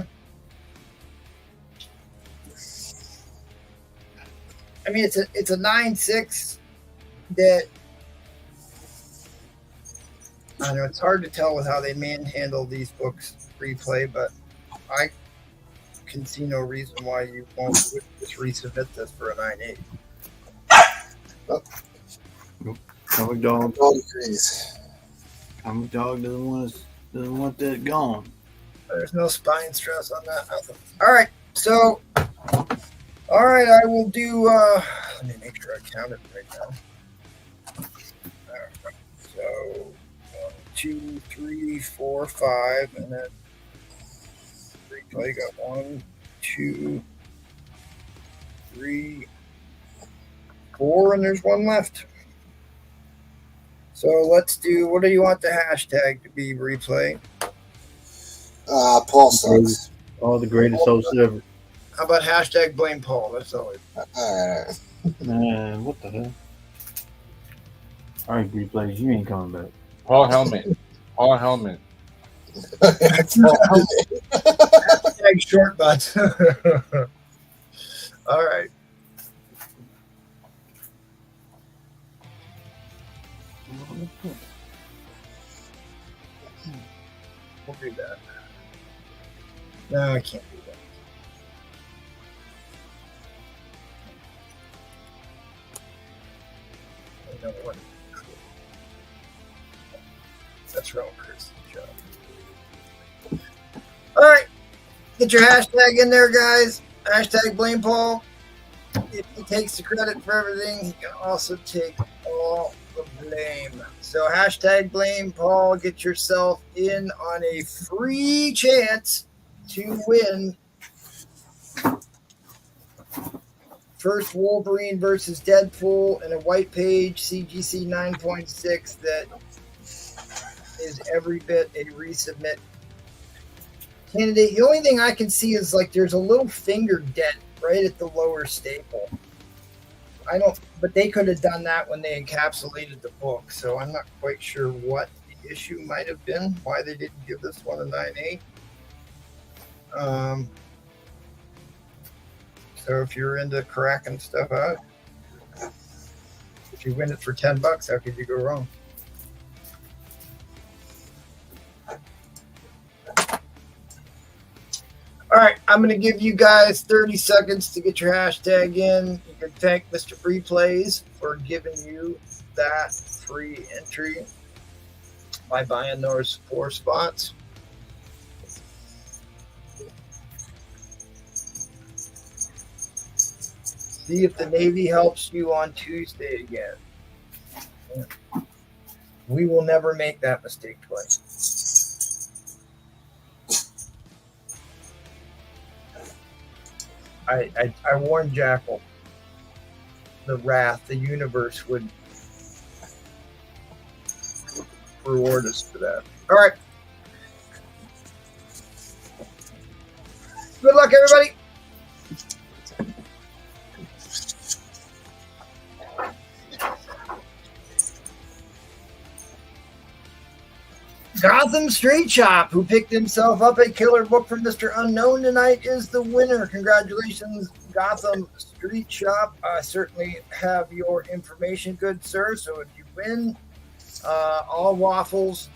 I mean, it's a 9.6 that I don't know. It's hard to tell with how they manhandle these books replay, but I can see no reason why you won't just resubmit this for a 9.8. Oh. Comic Dog. All agrees. Comic Dog doesn't want that gone. There's no spine stress on that. Nothing. All right. So, all right. I will do. Let me make sure I count it right now. All right. So, 1, 2, 3, 4, 5, and then replay got 1, 2, 3, 4, and there's 1 left. So let's do. What do you want the hashtag to be? Replay. Paul sucks. All the greatest hosts ever. How about hashtag blame Paul? That's all. All right. Man, what the hell? All right, replays, you ain't coming back. Paul Helmet. Hashtag short butts. All right. We'll do that. No, I can't do that. I don't want to. That's wrong, Chris. All right. Get your hashtag in there, guys. Hashtag blame Paul. If he takes the credit for everything, he can also take all the blame. So hashtag blame Paul. Get yourself in on a free chance to win first Wolverine versus Deadpool in a white page CGC 9.6 that is every bit a resubmit candidate. The only thing I can see is like there's a little finger dent right at the lower staple. But they could have done that when they encapsulated the book, so I'm not quite sure what the issue might have been, why they didn't give this one a 9.8. So if you're into cracking stuff out, if you win it for $10, how could you go wrong? All right, I'm going to give you guys 30 seconds to get your hashtag in. You can thank Mr. Free Plays for giving you that free entry by buying those 4 spots. See if the Navy helps you on Tuesday again. We will never make that mistake twice. I warned Jackal. The wrath, the universe would reward us for that. All right. Good luck, everybody. Gotham Street Shop, who picked himself up a killer book from Mr. Unknown tonight, is the winner. Congratulations, Gotham Street Shop. I certainly have your information, good sir. So if you win, all waffles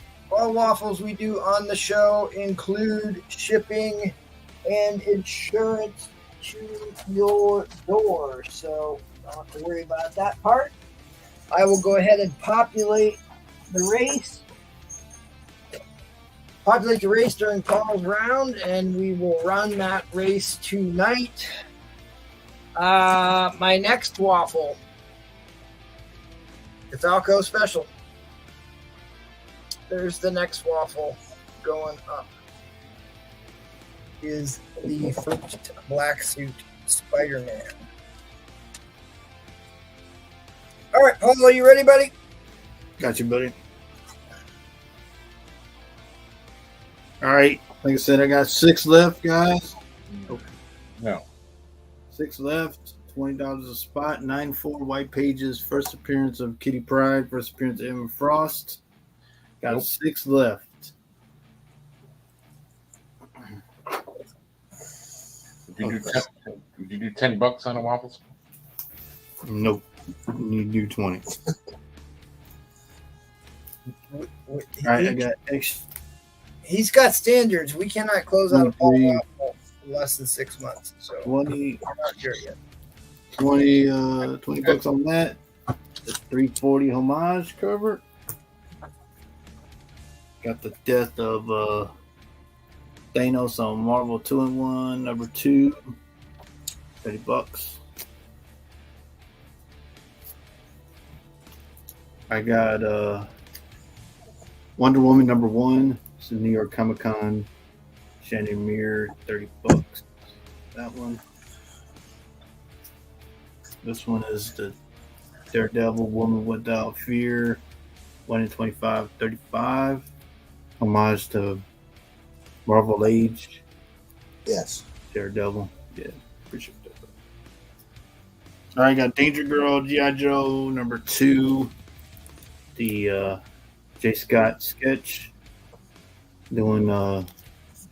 we do on the show include shipping and insurance to your door. So don't have to worry about that part. I will go ahead and populate the race. Populate the race during Paul's round, and we will run that race tonight. My next waffle, the Falco special. There's the next waffle going up. Is the first black suit Spider-Man. All right, Paul, are you ready, buddy? Got you, buddy. All right. Like I said, I got 6 left, guys. No. 6 left. $20 a spot. 9-4 white pages. First appearance of Kitty Pryde. First appearance of Emma Frost. Got 6 left. Did you do $10 on the waffles? Nope. You do 20. All right, I got extra. He's got standards. We cannot close out a Paul waffle in less than 6 months. So 20. I'm not here yet. 20 $20 on that. The 340 homage cover. Got the death of Thanos on Marvel 2-in-1 number 2. $30. I got Wonder Woman number 1. It's the New York Comic Con. Shannon Mirror, $30. That one. This one is the Daredevil Woman Without Fear. 1 in 25, $35. Homage to Marvel Age. Yes. Daredevil. Yeah, appreciate that. All right, got Danger Girl, G.I. Joe number 2. The J. Scott sketch. Doing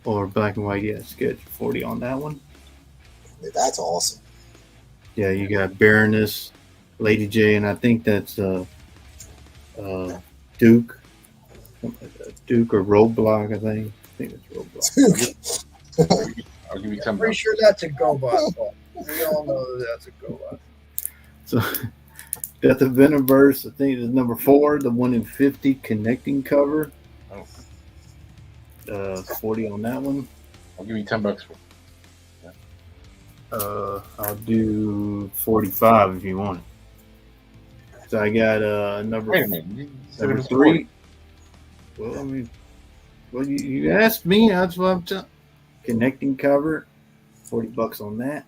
or black and white, yeah, sketch 40 on that one. That's awesome. Yeah, you got Baroness, Lady J, and I think that's Duke. Duke or Roadblock, I think it's Roadblock. I'll give you I'm $10. pretty sure that's a GoBot. We all know that that's a GoBot. So got the Venomverse, I think it's number 4, the 1 in 50 connecting cover. 40 on that one. I'll give you $10 for. I'll do 45 if you want it. So I got number Wait a minute. number 3. Well, I mean, you asked me. That's what I'm telling. Connecting cover, $40 on that.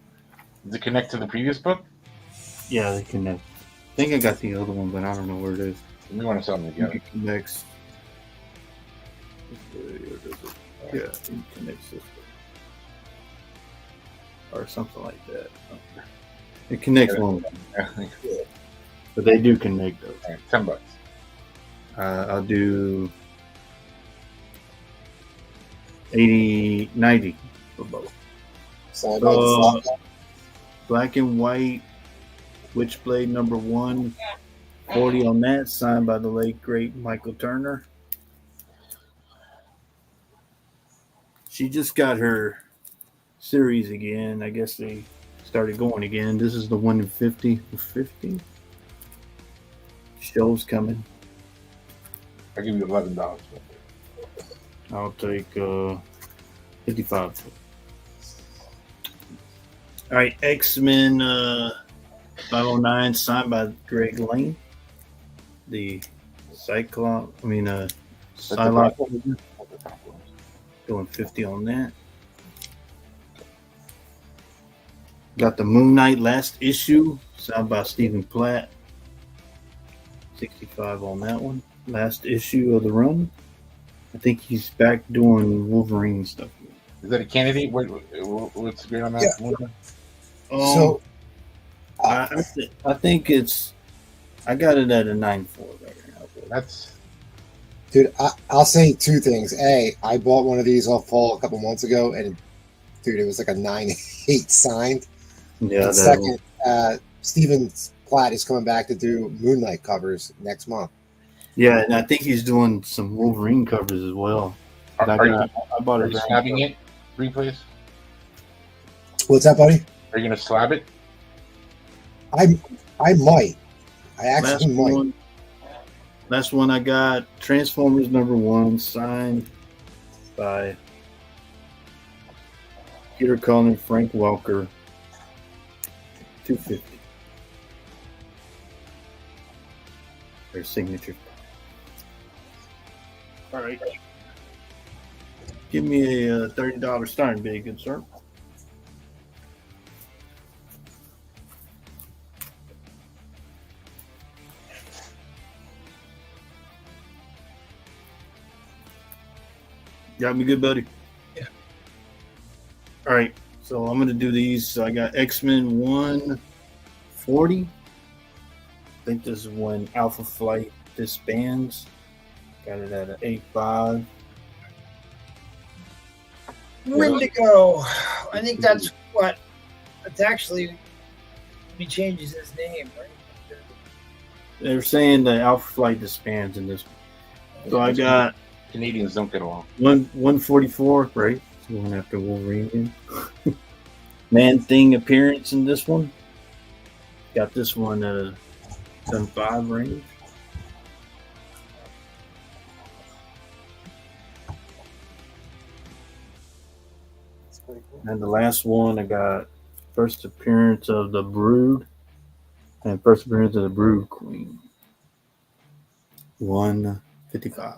Does it connect to the previous book? Yeah, they connect. I think I got the other one, but I don't know where it is. We want to sell them together. It connects. Yeah, it connects this way. Or something like that. It connects one, but they do connect those. All right, $10. I'll do 90 for both. Black and white, Witchblade number 1, 40 on that, signed by the late great Michael Turner. She just got her series again. I guess they started going again. This is the 1 in 50. 50 show's coming. I'll give you $11. I'll take 55. All right, X-Men 509, signed by Greg Lane. The Cyclops, Psylocke, going 50 on that. Got the Moon Knight last issue, signed by Stephen Platt. 65 on that one. Last issue of the run. I think he's back doing Wolverine stuff. Is that a candidate? What's great on that? Yeah. So I think it's. I got it at a 9.4 right now. That's. Dude, I'll say 2 things. A, I bought one of these off Paul a couple months ago, and dude, it was like a 9.8 signed. Yeah. And second, Stephen Platt is coming back to do Moon Knight covers next month. Yeah, and I think he's doing some Wolverine covers as well. I bought Are it. you slabbing it? Replays? What's that, buddy? Are you gonna slab it? I might. I actually might. Last one I got, Transformers number 1, signed by Peter Cullen, Frank Welker, $250. Their signature. All right. Give me a $30 starting bid, good sir. Got me good, buddy? Yeah. All right. So I'm going to do these. So I got X-Men 140. I think this is when Alpha Flight disbands. Got it at an 8.5. Wendigo. I think that's what. It's actually. He changes his name, right? They're saying the Alpha Flight disbands in this one. So I got Canadians don't get along. 144, right? So one after Wolverine. Man-Thing appearance in this one. Got this one at a 7.5 range. And the last one, I got first appearance of the Brood and first appearance of the Brood Queen. 155.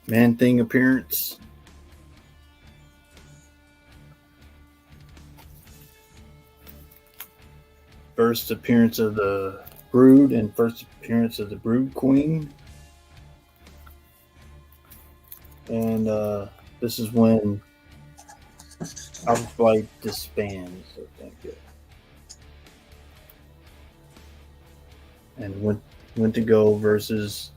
Man-Thing appearance. First appearance of the Brood and first appearance of the Brood Queen. And this is when Alpha Flight disbands, I think. And went to go versus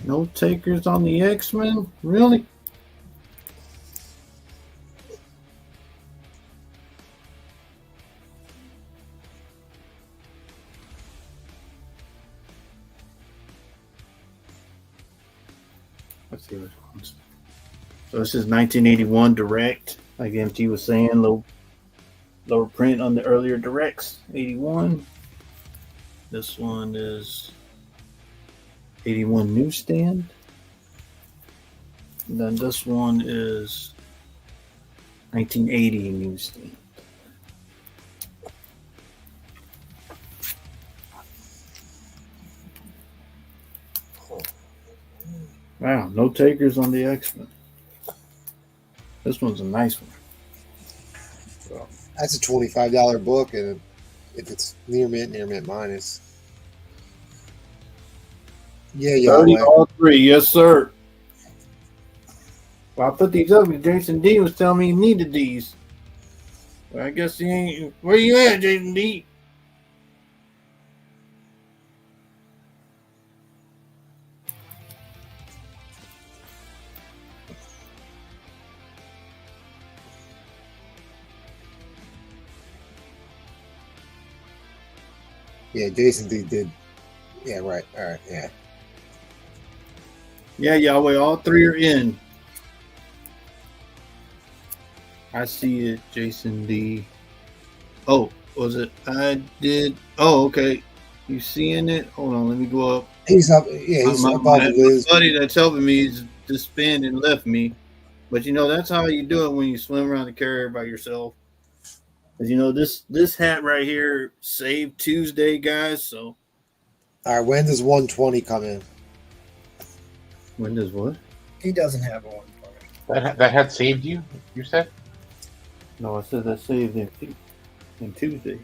No takers on the X-Men? Really? Let's see which ones. So this is 1981 direct. Like MT was saying, lower print on the earlier directs. 81. This one is 81 newsstand. And then this one is 1980 newsstand. Wow, no takers on the X-Men. This one's a nice one. That's a $25 book, and if it's near mint minus. Yeah, 30 all three, yes, sir. Well, I put these up because Jason D was telling me he needed these. Well, I guess he ain't. Where you at, Jason D? Yeah, Jason D did. Yeah, right. All right, yeah. Yeah, Yahweh, all three are in. I see it, Jason D. Oh, was it? I did. Oh, okay. You seeing it? Hold on, let me go up. He's up. Yeah, he's up on the list. My buddy that's helping me is disbanded and left me. But you know, that's how you do it when you swim around the carrier by yourself. Because you know, this hat right here saved Tuesday, guys. So, all right, when does 120 come in? When does what? He doesn't have a 120. That had saved you, you said? No, I said that saved in Tuesday.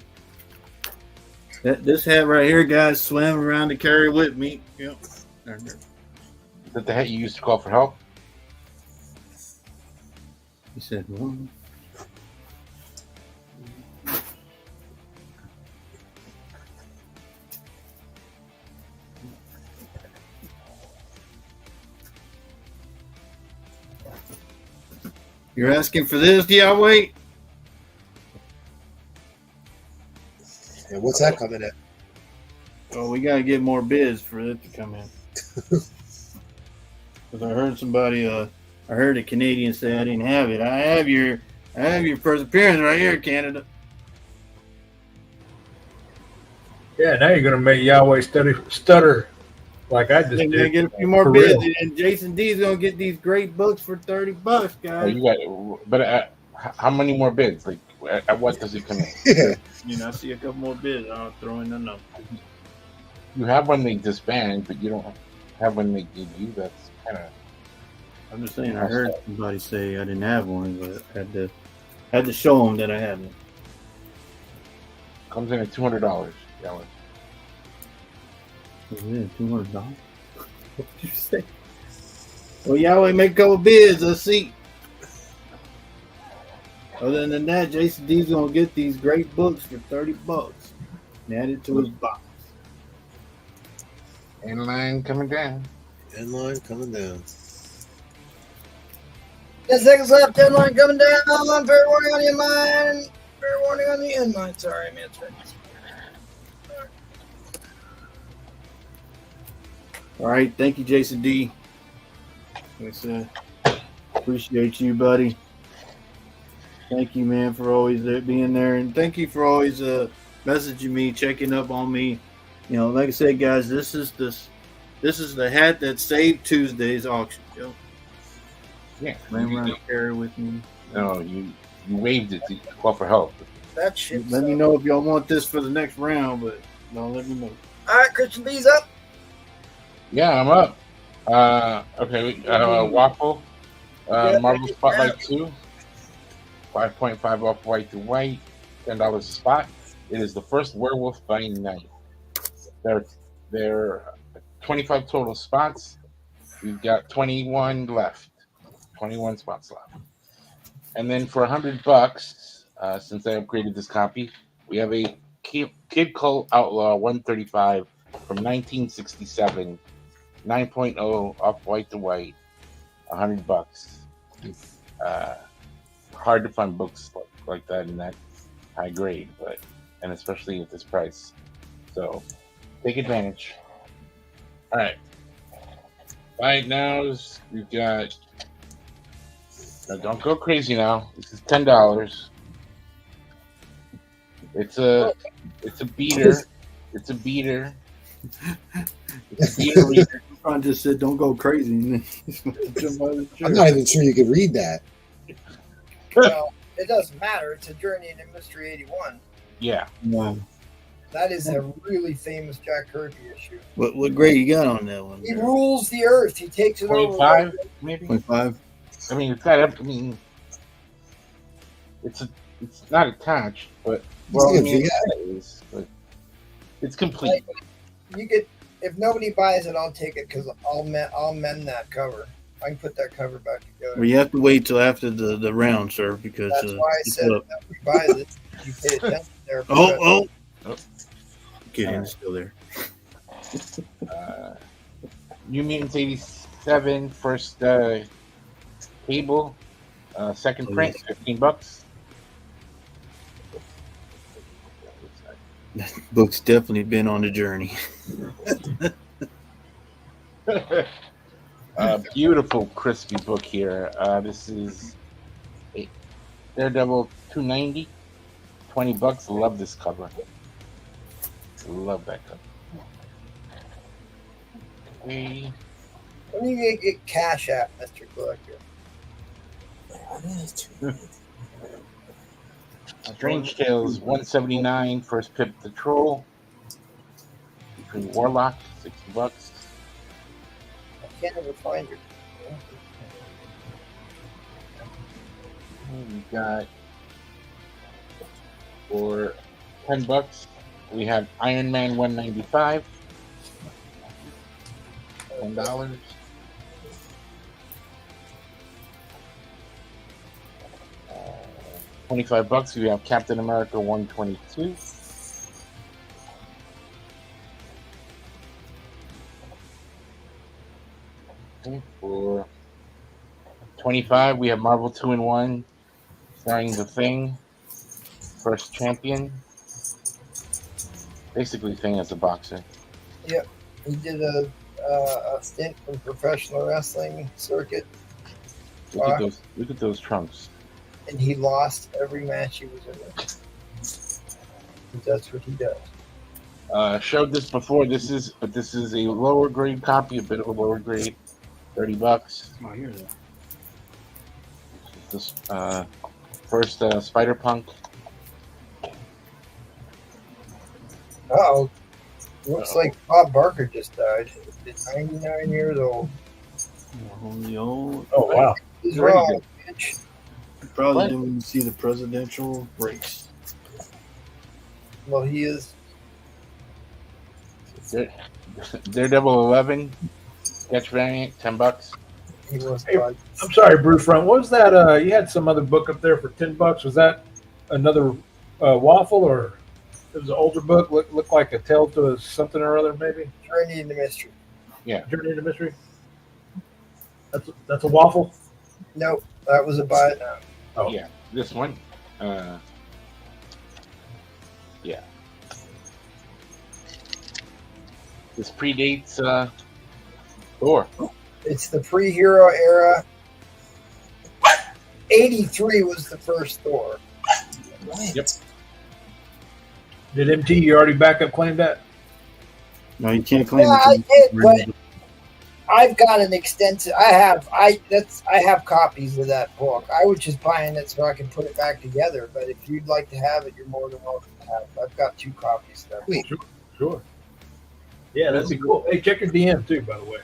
This hat right here, guys, swam around the carrier with me. Yep. Is that the hat you used to call for help? He said, well. You're asking for this, Yahweh? And what's that coming at? Oh, we gotta get more bids for it to come in. Because I heard somebody, I heard a Canadian say I didn't have it. I have your first appearance right here, Canada. Yeah, now you're gonna make Yahweh stutter like I just They're did. gonna get a few more For bids, real. and Jason D is gonna get these great books for $30, Oh, guys. you got, but how many more bids? Like, at what does it come in? Yeah. You know, I see a couple more bids. I'll throw in the number. You have one they disband, but you don't have one they give you. That's kind of. I'm just saying, I heard somebody say I didn't have one, but I had to show them that I had one. Comes in at $200. Yeah. Yeah, $200. What did you say? Well, Yahweh make a couple bids. Let's see. Other than that, Jason D's gonna get these great books for $30 and add it to his box. In line coming down. Inline coming down. 10 seconds left. Deadline coming down. Fair warning on the inline. Fair warning on the inline. Sorry, I'm answering. All right, thank you, Jason D. Like I said, appreciate you, buddy. Thank you, man, for always being there, and thank you for always messaging me, checking up on me. You know, like I said, guys, this is the hat that saved Tuesday's auction. Yo. Yeah. Ran around the carrier with me. No, you waived it to call for help. That shit. Let me know if y'all want this for the next round, but no, let me know. All right, Christian B's up. Yeah, I'm up. Okay, Waffle. Marvel Spotlight 2. 5.5 off white to white. $10 a spot. It is the first werewolf by night. There are 25 total spots. We've got 21 left. 21 spots left. And then for $100, since I upgraded this copy, we have a Kid Cult Outlaw 135 from 1967. 9.0 off white to white, $100. Hard to find books like that in that high grade, and especially at this price. So take advantage. All right. Buy it nows. We've got. Now don't go crazy now. This is $10. It's a beater. It's a beater. It's a beater reader. Ron just said, "Don't go crazy." I'm not even sure you could read that. Well, it doesn't matter. It's a Journey into Mystery 81. Yeah. No. That is a really famous Jack Kirby issue. What grade you got on that one? He rules the earth. He takes it over. 25, maybe. 25. I mean, it's not. I mean, it's not attached, but well, I mean, it is, but it's complete. You get if nobody buys it, I'll take it because I'll mend that cover. I can put that cover back together. Well, you have to wait till after the round, sir, because that's why I said if nobody buys it. You pay attention there. Oh. Kidding, it's still there. New Mutants 87 first cable, second print, $15. That book's definitely been on the journey. Beautiful, crispy book here. This is a Daredevil 290, $20. Love this cover. Love that cover. Okay. When you get cash at, Mr. Collector? Strange Tales 179, first Pip the Troll. Between Warlock, $60. I can't ever find it. We got for $10. We have Iron Man 195. $1. $25. We have Captain America 122. Okay, for $25, we have Marvel 2-in-1, starring The Thing, first champion. Basically, Thing as a boxer. Yep, he did a stint in professional wrestling circuit. Look at those trunks. And he lost every match he was in. That's what he does. Showed this before. This is a lower grade copy, a bit of a lower grade. $30. Oh, I hear that. This first Spider Punk. Oh, looks like Bob Barker just died. He's 99 years old. Only old. Oh wow! He's wrong, bitch. Probably What? didn't even see the presidential race. Well, he is. Daredevil 11 sketch variant, $10. He was. Hey, I'm sorry, Bruce. Front. What was that? You had some other book up there for $10. Was that another waffle, or it was an older book? Looked like a tale to something or other, maybe. Journey into Mystery. Journey into Mystery. That's a waffle. Nope, that was a buy it now. Oh. Yeah, this one. Yeah. This predates Thor. It's the pre-hero era. 83 was the first Thor. Yep. Did MT you already backup claim that? No, you can't claim Yeah, I it. did, but I've got an extensive. I have copies of that book. I was just buying it so I can put it back together. But if you'd like to have it, you're more than welcome to have it. I've got 2 copies of that. Wait. Sure. Yeah, that'd be cool. Hey, check your DM too, by the way.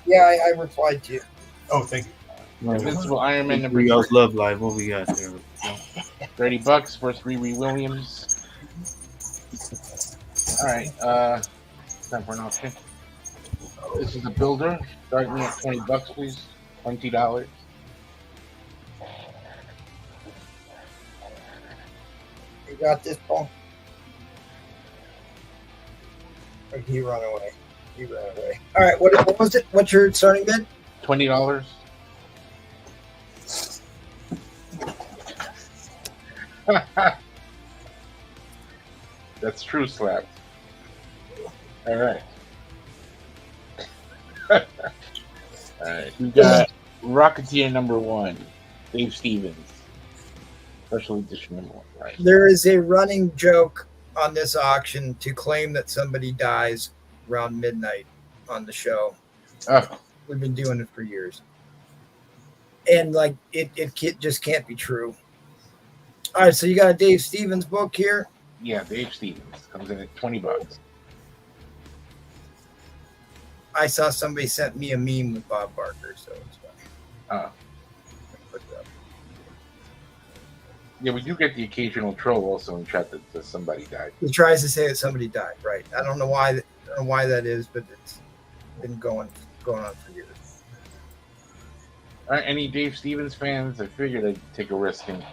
Yeah, I replied to you. Oh, thank you. Invincible Iron Man number We 3, else love live. What we got there? $30. First Riri Williams. All right. Time for an auction. This is a builder. Starting at $20, please. $20. You got this, Paul? Or did he run away? He ran away. All right, what was it? What's your starting bid? $20. That's true, Slap. All right. All right. We got Rocketeer #1, Dave Stevens. Special edition #1, right? There is a running joke on this auction to claim that somebody dies around midnight on the show. Oh, We've been doing it for years. And like it just can't be true. All right, so you got a Dave Stevens book here. yeah, Dave Stevens comes in at $20. I saw somebody sent me a meme with Bob Barker, so it's fine. Oh. Yeah, we do get the occasional troll also in chat that says somebody died. He tries to say that somebody died, right? I don't know why that is, but it's been going on for years. All right, any Dave Stevens fans? I figured I'd take a risk and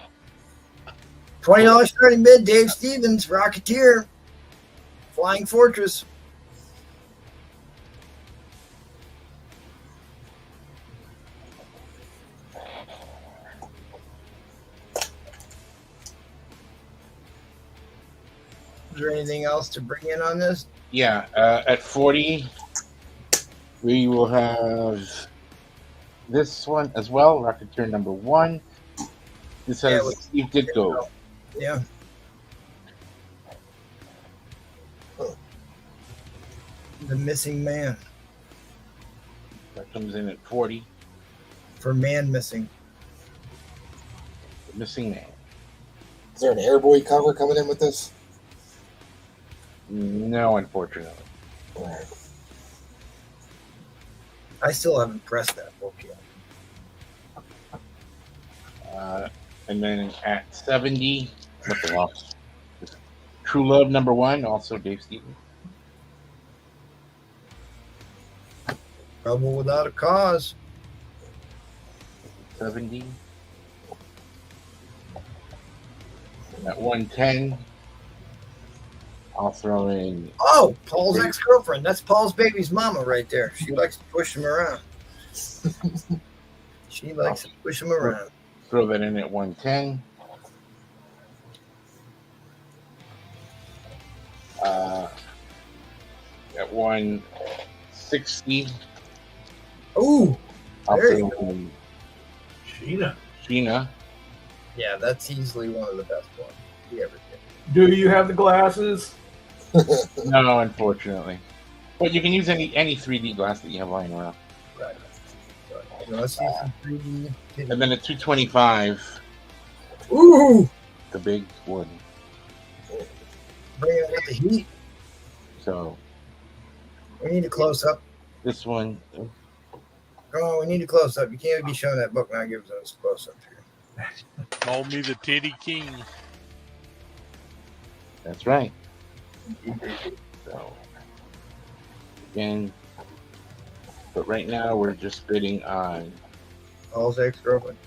$20 starting bid, Dave Stevens, Rocketeer, Flying Fortress. Is there anything else to bring in on this? yeah, at 40, we will have this one as well, Rocketeer #1. This has Steve Ditko. Yeah. The Missing Man. That comes in at 40. For Man Missing. The Missing Man. Is there an Airboy cover coming in with this? No, unfortunately. I still haven't pressed that book yet. And then at 70, nothing else. True Love #1, also Dave Stevens. Trouble Without a Cause. 70. And at 110, I'll throw in. Oh, Paul's ex-girlfriend. That's Paul's baby's mama right there. She likes to push him around. She likes to push him around. Throw that in at 110. At 160. Ooh, I'll there you throw in Sheena. yeah, that's easily one of the best ones he ever did. Do you have the glasses? No, unfortunately. But you can use any 3D glass that you have lying around. Right. So let's see some 3D. And then at 225, Ooh, the big one. bringing out the heat. So We need a close up. this one, Oh, we need a close up. You can't be showing that book now. Give us a close up here. Call me the Titty King. that's right. So again, but right now we're just bidding on. Paul's ex-girlfriend.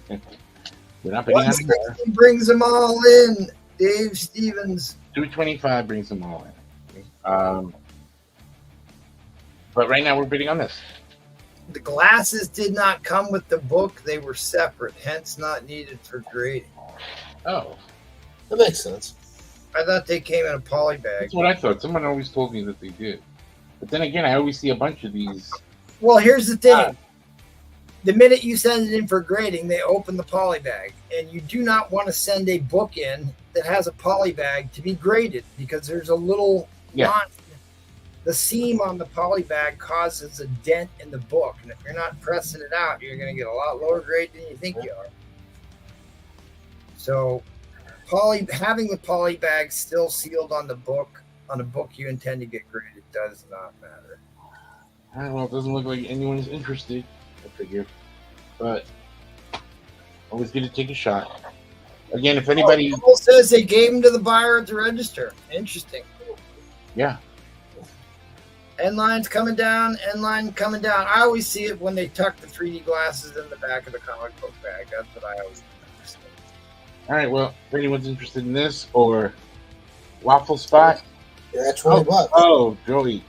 We're not bidding on more. 160 brings them all in. Dave Stevens. 225 brings them all in. But right now we're bidding on this. The glasses did not come with the book. They were separate, hence not needed for grading. Oh, That makes sense. I thought they came in a poly bag. that's what I thought. Someone always told me that they did. But then again, I always see a bunch of these. Well, here's the thing. The minute you send it in for grading, they open the poly bag. And you do not want to send a book in that has a poly bag to be graded because there's a little line. The seam on the poly bag causes a dent in the book. And if you're not pressing it out, you're going to get a lot lower grade than you think you are. So having the poly bag still sealed on the book, on a book you intend to get graded, does not matter. Well, it doesn't look like anyone's interested, I figure. But always good to take a shot. Again, if anybody... Paul says they gave them to the buyer at the register. Interesting. Yeah. End line's coming down, end line coming down. I always see it when they tuck the 3D glasses in the back of the comic book bag. That's what I always understand. All right, well, if anyone's interested in this or Waffle Spot, You're at $20. Oh, Joey.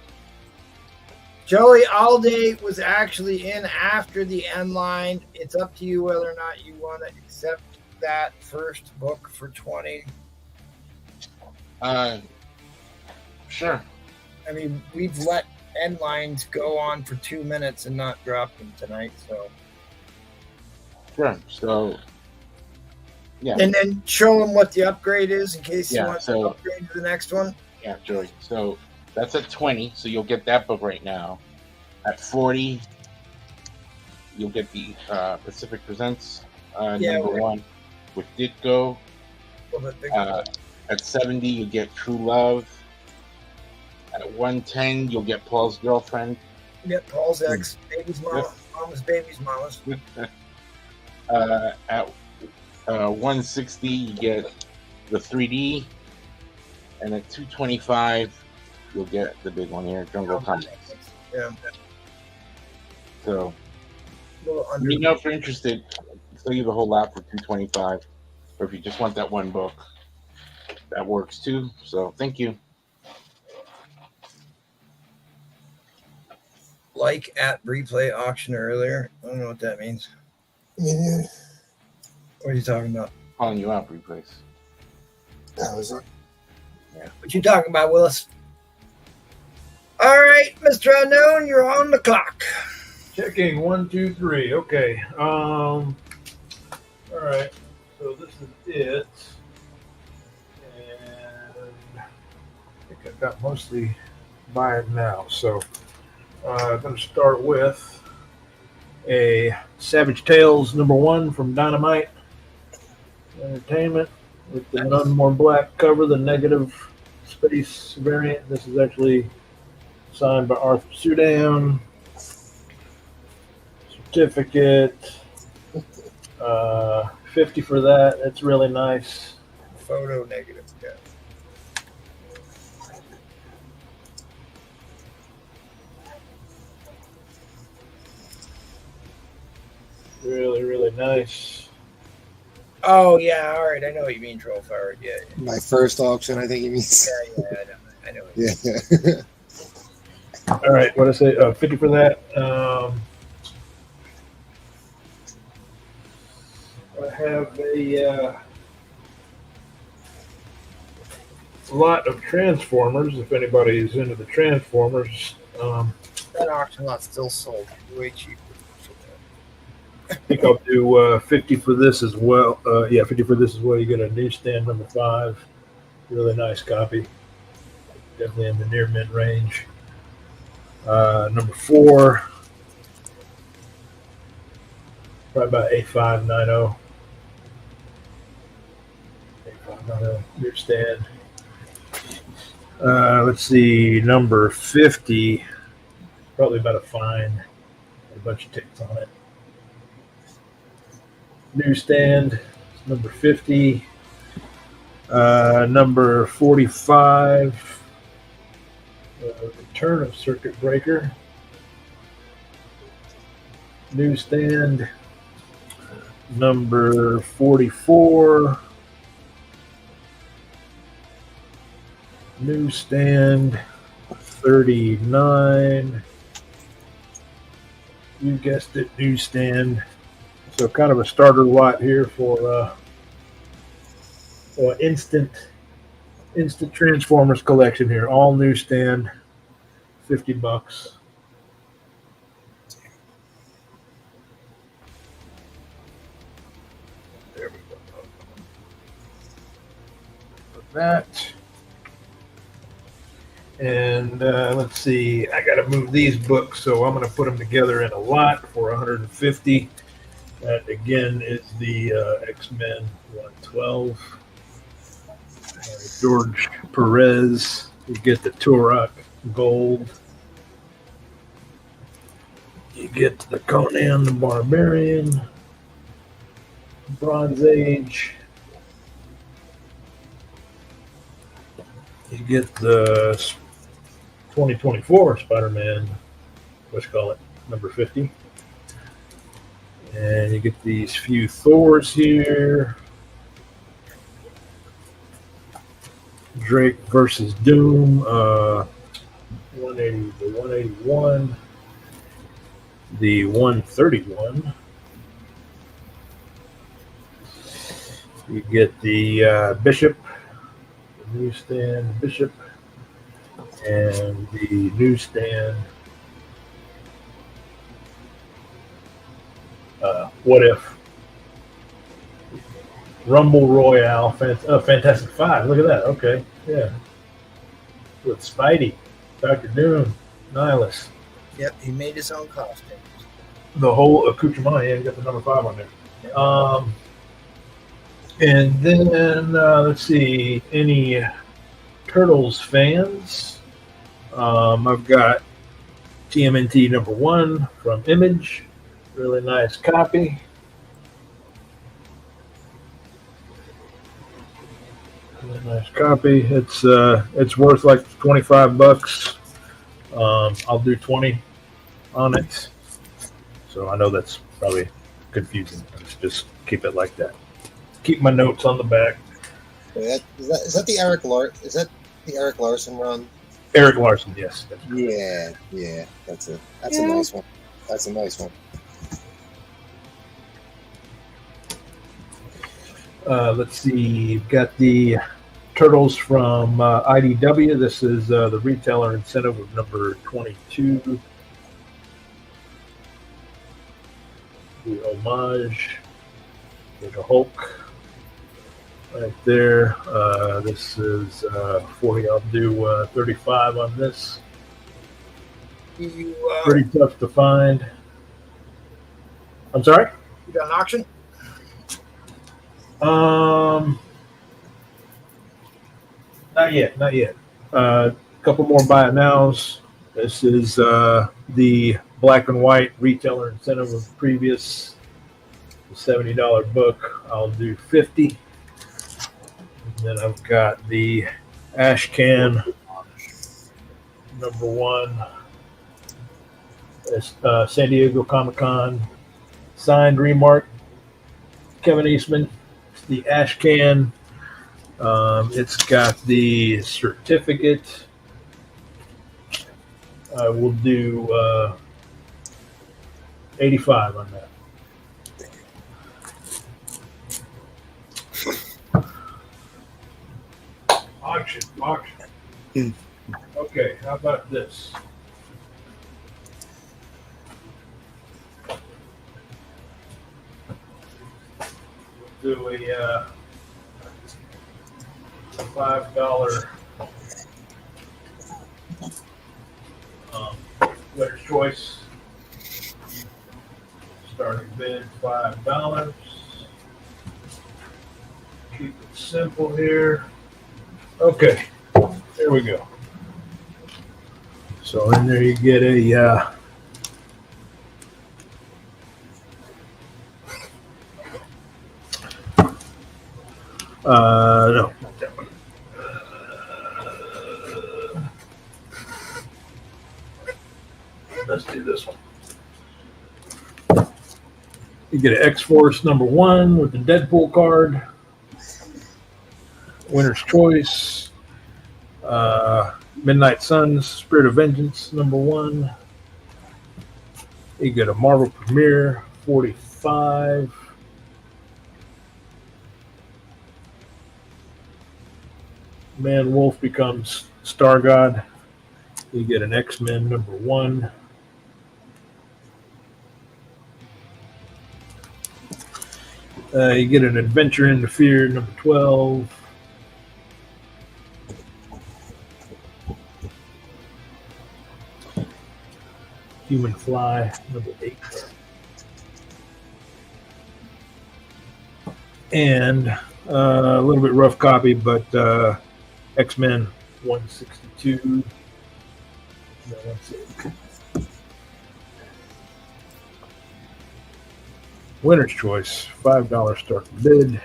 Joey Alday was actually in after the end line. It's up to you whether or not you want to accept that first book for 20. Sure. I mean, we've let end lines go on for 2 minutes and not dropped them tonight, so. Sure. So, yeah. And then show them what the upgrade is in case you Yeah, want so- to upgrade to the next one. Yeah, Joey. So that's at 20. So you'll get that book right now. At 40, you'll get the Pacific Presents number 1 with Ditko. A little bit bigger. At 70, you get True Love. At 110, you'll get Paul's Girlfriend. Yep, Paul's ex, baby's mama, mama's baby's mama's. At 160, you get the 3D. And at 225, you'll get the big one here, Jungle Comics. Yeah. So, A little let under. me know if you're interested. I'll sell you the whole lot for $225. Or if you just want that one book, that works too. So, thank you. Like at replay auction earlier. I don't know what that means. Yeah, What are you talking about? Calling you out, replays. that was it. What you talking about, Willis? All right, Mr. Unknown, you're on the clock. Checking 1, 2, 3. Okay. All right. So this is it. And I think I've got mostly by it now. So I'm going to start with a Savage Tales #1 from Dynamite Entertainment with the none more black cover, the negative space variant. This is actually signed by Arthur Sudan. Certificate, 50 for that. It's really nice. Photo negative, yeah. Really, really nice. Oh, yeah, all right. I know what you mean, Troll Forward. Yeah, My first auction, I think he means. I know. Yeah. All right, what did I say? 50 for that. I have a lot of Transformers. If anybody is into the Transformers, That auction lot's still sold. Way cheaper. I think I'll do 50 for this as well. 50 for this as well. You get a newsstand #5. Really nice copy. Definitely in the near mid range. #4. Probably about A590. A590 newsstand. Let's see, number 50. Probably about a fine. A bunch of ticks on it. Newsstand, number 50. Number 45. Return of Circuit Breaker. Newsstand, number 44. Newsstand, 39. You guessed it, newsstand. So kind of a starter lot here for instant Transformers collection here. All newsstand, $50. There we go. Put that. And let's see, I got to move these books, so I'm going to put them together in a lot for $150. That again is the X-Men 112. George Perez. You get the Turok Gold. You get the Conan the Barbarian. Bronze Age. You get the 2024 Spider-Man, let's call it number 50. And you get these few Thors here. Drake versus Doom. 180, the 181, the 131. You get the Bishop, the newsstand Bishop, and the newsstand What If. Rumble Royale, Fantastic Five. Look at that. Okay, yeah. With Spidey, Dr. Doom, Nihilus. Yep, he made his own costume. The whole accoutrement. Yeah, you got the number 5 on there. And then let's see, any Turtles fans? I've got TMNT number 1 from Image. Really nice copy. Really nice copy. It's worth like $25. I'll do 20 on it. So I know that's probably confusing. Let's just keep it like that. Keep my notes on the back. Is that the Eric Larson run? Eric Larson, yes. Yeah, that's a nice one. That's a nice one. Let's see. You've got the Turtles from IDW. This is the retailer incentive of number 22. The homage. There's a Hulk right there. This is 40. I'll do 35 on this. Pretty tough to find. I'm sorry? You got an auction? Not yet. A couple more buy it nows. This is the black and white retailer incentive of the previous $70 book. I'll do 50. And then I've got the Ash Can number 1. It's San Diego Comic-Con signed remark. Kevin Eastman. It's the Ash Can. It's got the certificate. I will do 85 on that. Auction. Okay, how about this? We'll do a $5 winner's choice. Starting bid $5. Keep it simple here. Okay, there we go. So in there you get a no, not that one. Let's do this one. You get an X-Force number 1 with the Deadpool card. Winner's Choice. Midnight Suns, Spirit of Vengeance number 1. You get a Marvel Premiere 45. Man Wolf becomes Star God. You get an X-Men number 1. You get an Adventure into Fear number 12. Human Fly number 8. And a little bit rough copy, but X-Men 162. No, that's it. Winner's Choice, $5 start bid.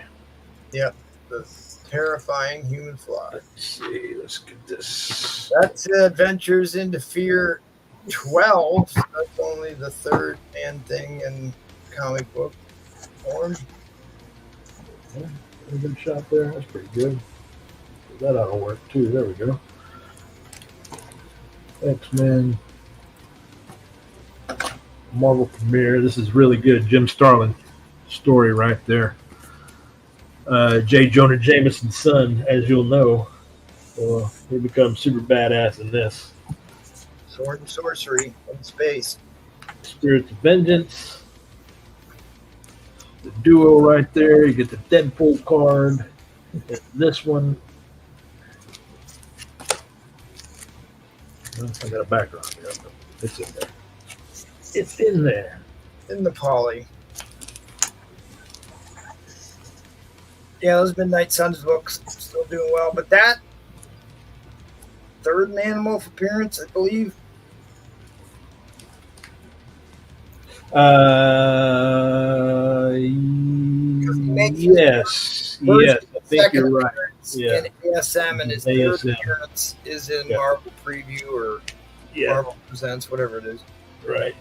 Yep, the terrifying human fly. Let's see, let's get this. That's Adventures into Fear 12. So that's only the third man thing in comic book form. Yeah, a good shot there. That's pretty good. That ought to work too. There we go. X-Men. Marvel premiere. This is really good. Jim Starlin story right there. J. Jonah Jameson's son, as you'll know, he becomes super badass in this. Sword and sorcery in space. Spirits of Vengeance. The duo right there. You get the Deadpool card. This one. I got a background here. It's in there. It's in there. In the poly. Yeah, those Midnight Suns books still doing well, but that third in Animal Appearance, I believe. Yes, yes, I think you're right. Yeah, in ASM, and his third appearance is in Marvel Preview or Marvel Presents, whatever it is. Right.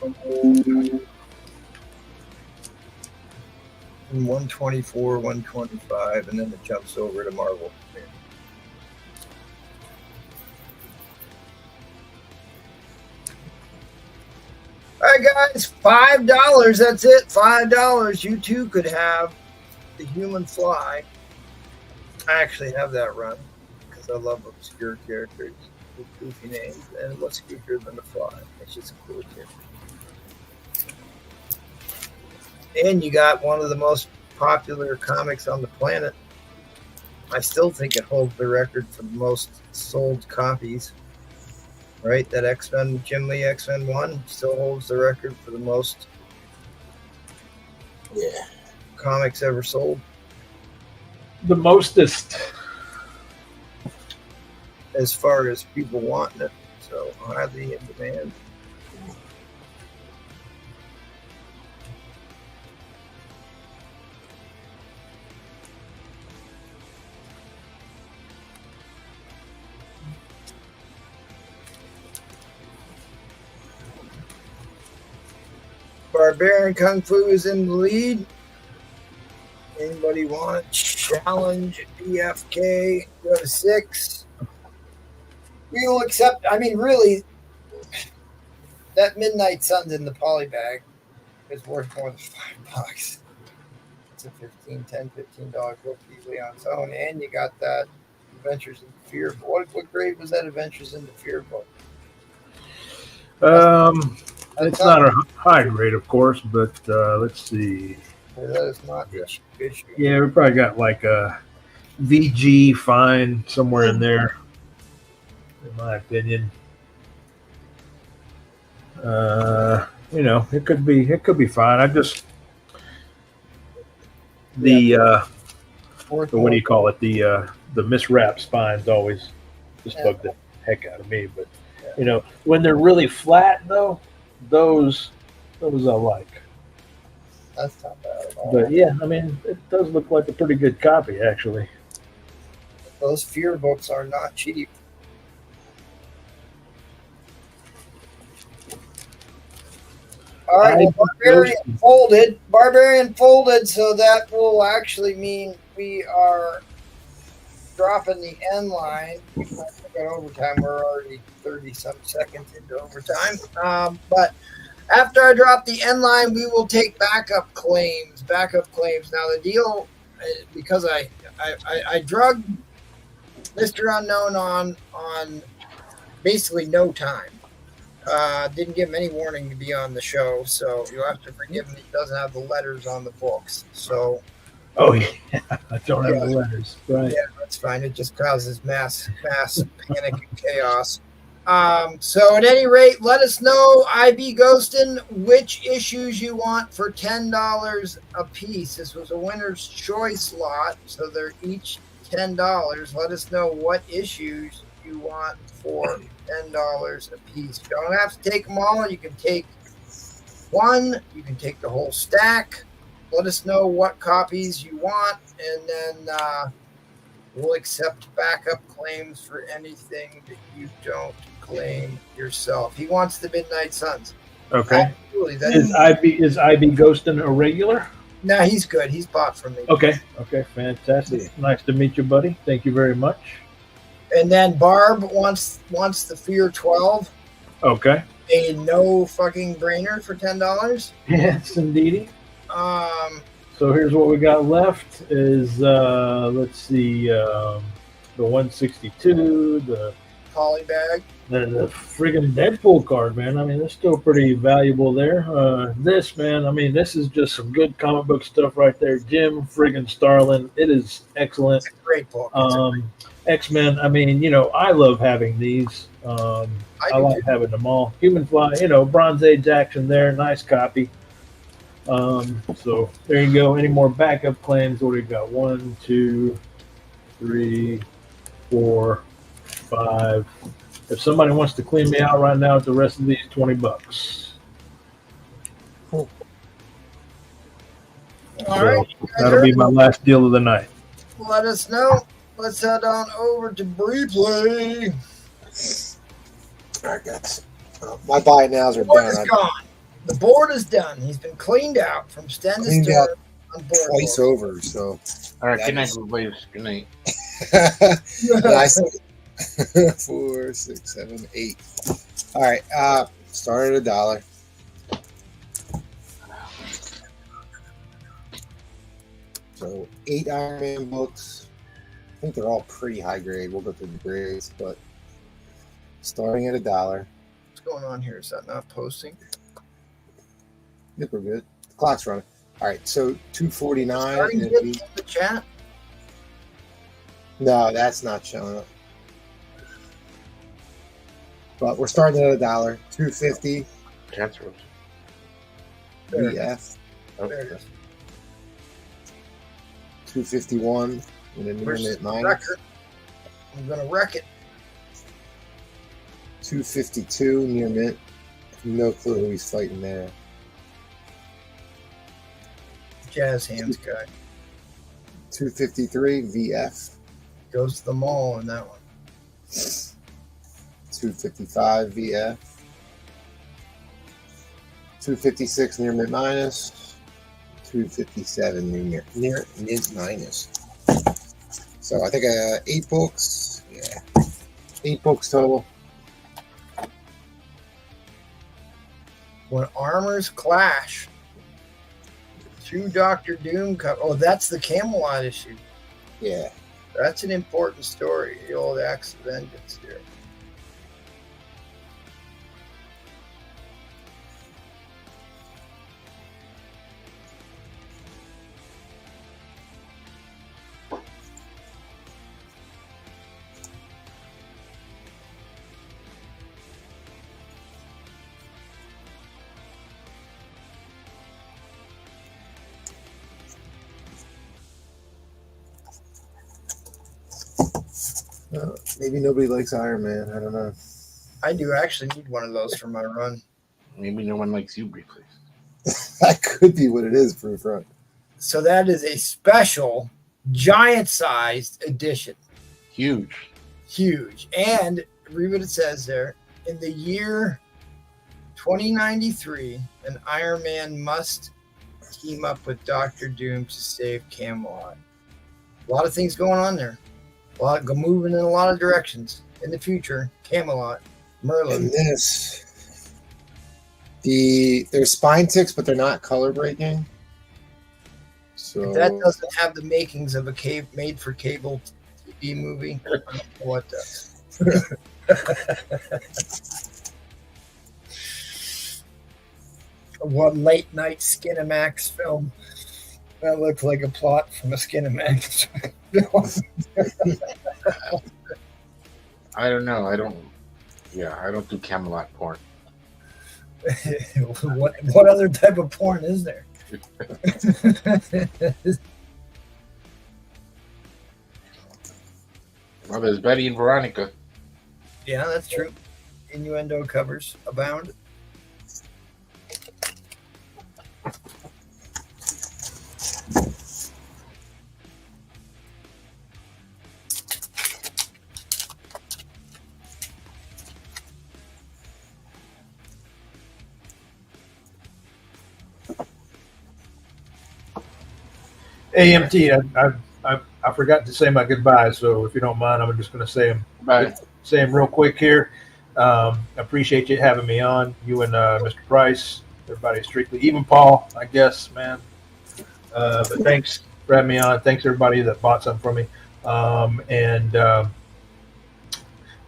And 124, 125, and then it jumps over to Marvel. All right, guys, $5. That's it. $5. You too could have the Human Fly. I actually have that run because I love obscure characters with goofy names, and what's goofier than the Fly? It's just a cool character. And you got one of the most popular comics on the planet. I still think it holds the record for the most sold copies. Right? That X-Men, Jim Lee X-Men 1 still holds the record for the most comics ever sold. The mostest. As far as people wanting it. So highly in demand. Barbarian Kung Fu is in the lead. Anybody want challenge BFK? Go to 6. We will accept. I mean, really, that Midnight Sun's in the poly bag is worth more than $5. It's a $15 book easily on its own. And you got that Adventures in Fear. What grade was that Adventures in the Fear book? It's not a high grade, of course, but let's see. That is not the issue. Yeah, we probably got like a VG fine somewhere in there, in my opinion. It could be fine. I just what do you call it? The miswrap spines always just bug the heck out of me. But when they're really flat though, those I like. That's not bad at all. But yeah, I mean, it does look like a pretty good copy, actually. Those Fear books are not cheap. All right, well, Barbarian folded, so that will actually mean we are dropping the end line. We got overtime. We're already 30-some seconds into overtime. But after I drop the end line, we will take backup claims. Now, the deal, because I drugged Mr. Unknown on basically no time. Didn't give him any warning to be on the show, so you'll have to forgive him. He doesn't have the letters on the books. So, oh yeah, I don't have the letters. Right? Yeah, that's fine. It just causes mass panic and chaos. So at any rate, let us know, IB Ghostin, which issues you want for $10 a piece. This was a winner's choice lot, so they're each $10. Let us know what issues you want for $10 a piece. You don't have to take them all. You can take one. You can take the whole stack. Let us know what copies you want, and then we'll accept backup claims for anything that you don't claim yourself. He wants the Midnight Suns. Okay. Absolutely. Is IB Ghostin a regular? No, he's good. He's bought from me. Okay, fantastic. Nice to meet you, buddy. Thank you very much. And then Barb wants the Fear 12. Okay. A no fucking brainer for $10. Yes, indeedy. So here's what we got left is let's see, the 162, the polybag, the friggin' Deadpool card, man. I mean, it's still pretty valuable there. This, man, I mean, this is just some good comic book stuff right there. Jim friggin' Starlin, it is excellent. It's a great book. X-Men, I mean, you know, I love having these. I like having them all. Human Fly, you know, Bronze Age action there, nice copy. So there you go. Any more backup claims? What do we got? 1, 2, 3, 4, 5. If somebody wants to clean me out right now with the rest of these, $20. All So right. that'll be my last deal of the night. Let us know. Let's head on over to Breplay. All right, guys. My buy nows are Board is down. gone. The board is done. He's been cleaned out from stem to Cleaned stern out on board. Twice over, so. All right, That good night, is- everybody. Good night. Nice. 4, 6, 7, 8. All right. Start at $1. So 8 Iron Man books. I think they're all pretty high grade. We'll go through the grades, but starting at $1. What's going on here? Is that not posting? I think we're good. The clock's running. All right, so $249. Starting to get in the chat. No, that's not showing up. But we're starting at $1. $250 Cancer. There. VF. There it is. $251 in a near Where's mint the minus. record? I'm gonna wreck it. $252 near mint. No clue who he's fighting there. Jazz hands guy $253 VF. goes to the mall in that one. $255 VF. $256 near mint minus. $257 near mint minus. So I think 8 books. Yeah, 8 books total. When armors clash, 2 Doctor Doom oh, that's the Camelot issue. Yeah. That's an important story. The old Axe of Vengeance here. Maybe nobody likes Iron Man. I don't know. I do actually need one of those for my run. Maybe no one likes you briefly. That could be what it is for front. So that is a special, giant-sized edition. Huge. Huge. And read what it says there. In the year 2093, an Iron Man must team up with Doctor Doom to save Camelot. A lot of things going on there. A lot moving in a lot of directions. In the future, Camelot, Merlin. And this, they're spine ticks, but they're not color breaking. So If that doesn't have the makings of a made for cable TV movie, I don't know what does. One late night Skinamax film that looked like a plot from a Skinamax film. I don't know. I don't do Camelot porn. what other type of porn is there? Well, there's Betty and Veronica. Yeah, that's true. Innuendo covers abound. AMT, I forgot to say my goodbyes, so if you don't mind, I'm just going to say them real quick here. Appreciate you having me on, you and Mr. Price, everybody strictly, even Paul, I guess, man. But thanks for having me on. Thanks everybody that bought something from me. And I'm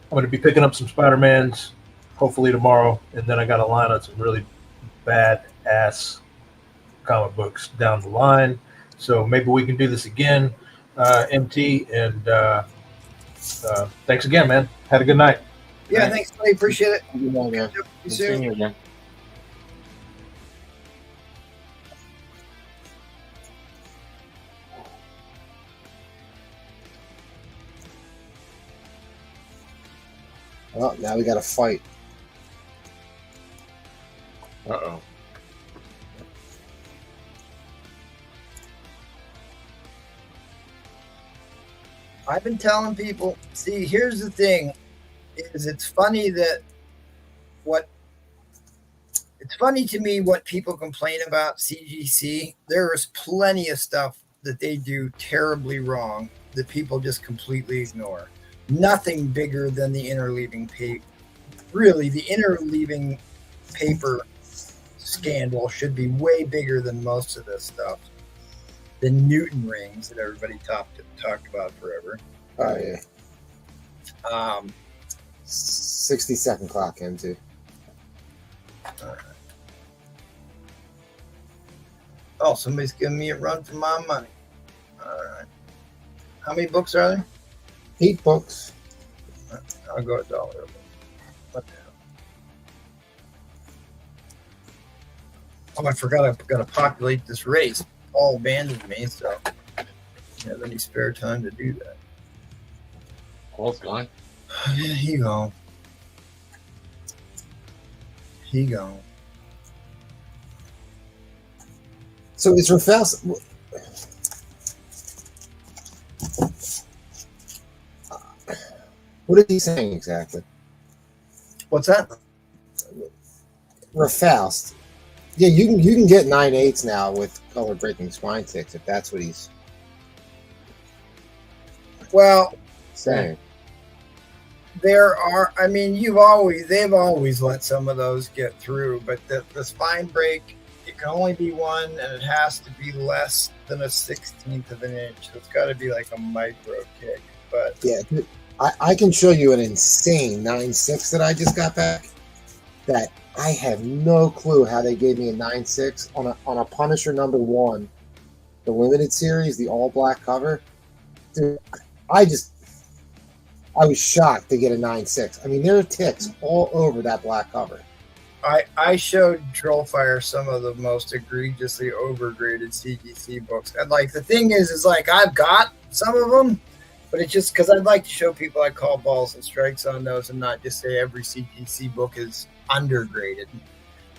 going to be picking up some Spider-Mans hopefully tomorrow, and then I got a line on some really bad-ass comic books down the line. So maybe we can do this again, MT. And thanks again, man. Had a good night. Yeah, thanks, buddy. Appreciate it. Good night, man. See you Good soon. seeing you again. Well, now we got to fight. Uh-oh. I've been telling people, see, here's the thing, is it's funny to me what people complain about CGC. There is plenty of stuff that they do terribly wrong that people just completely ignore. Nothing bigger than the interleaving paper. Really, the interleaving paper scandal should be way bigger than most of this stuff. The Newton rings that everybody talked about forever. Oh, yeah. 60-second clock into. Oh, somebody's giving me a run for my money. All right. How many books are there? 8 books. I'll go $1. What the hell? Oh, I forgot I've got to populate this race. Paul abandoned me, so I don't have any spare time to do that. Paul's gone. Yeah, he gone. He gone. So is Raphael... What is he saying exactly? What's that? Rafaust. Yeah, you can get 9/8 now with color breaking swine ticks if that's what he's Well, saying. there are, I mean, they've always let some of those get through, but the spine break, it can only be one, and it has to be less than a 16th of an inch. So it's got to be like a micro kick. But Yeah, I can show you an insane 9/6 that I just got back. That I have no clue how they gave me a 9/6 on a Punisher #1, the limited series, the all black cover. Dude, I was shocked to get a 9/6. I mean, there are ticks all over that black cover. I showed Trollfire some of the most egregiously overgraded CGC books. And like the thing is like I've got some of them, but it's just because I'd like to show people I call balls and strikes on those and not just say every CGC book is undergraded.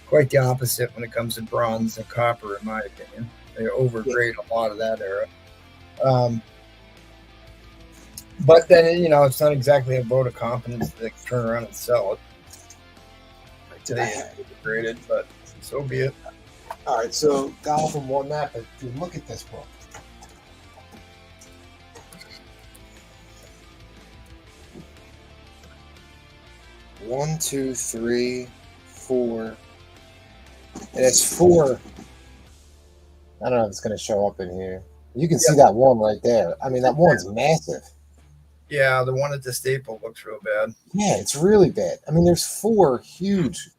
Quite the opposite when it comes to bronze and copper, in my opinion. They overgrade a lot of that era. But then, it's not exactly a vote of confidence that they can turn around and sell it. Like today it's overgraded, but so be it. All right, so Goblin won that, but dude, look at this book. One, two, three, 4. And it's 4. I don't know if it's going to show up in here. You can see that one right there. I mean, that one's massive. Yeah, the one at the Staple looks real bad. Yeah, it's really bad. I mean, there's 4 huge.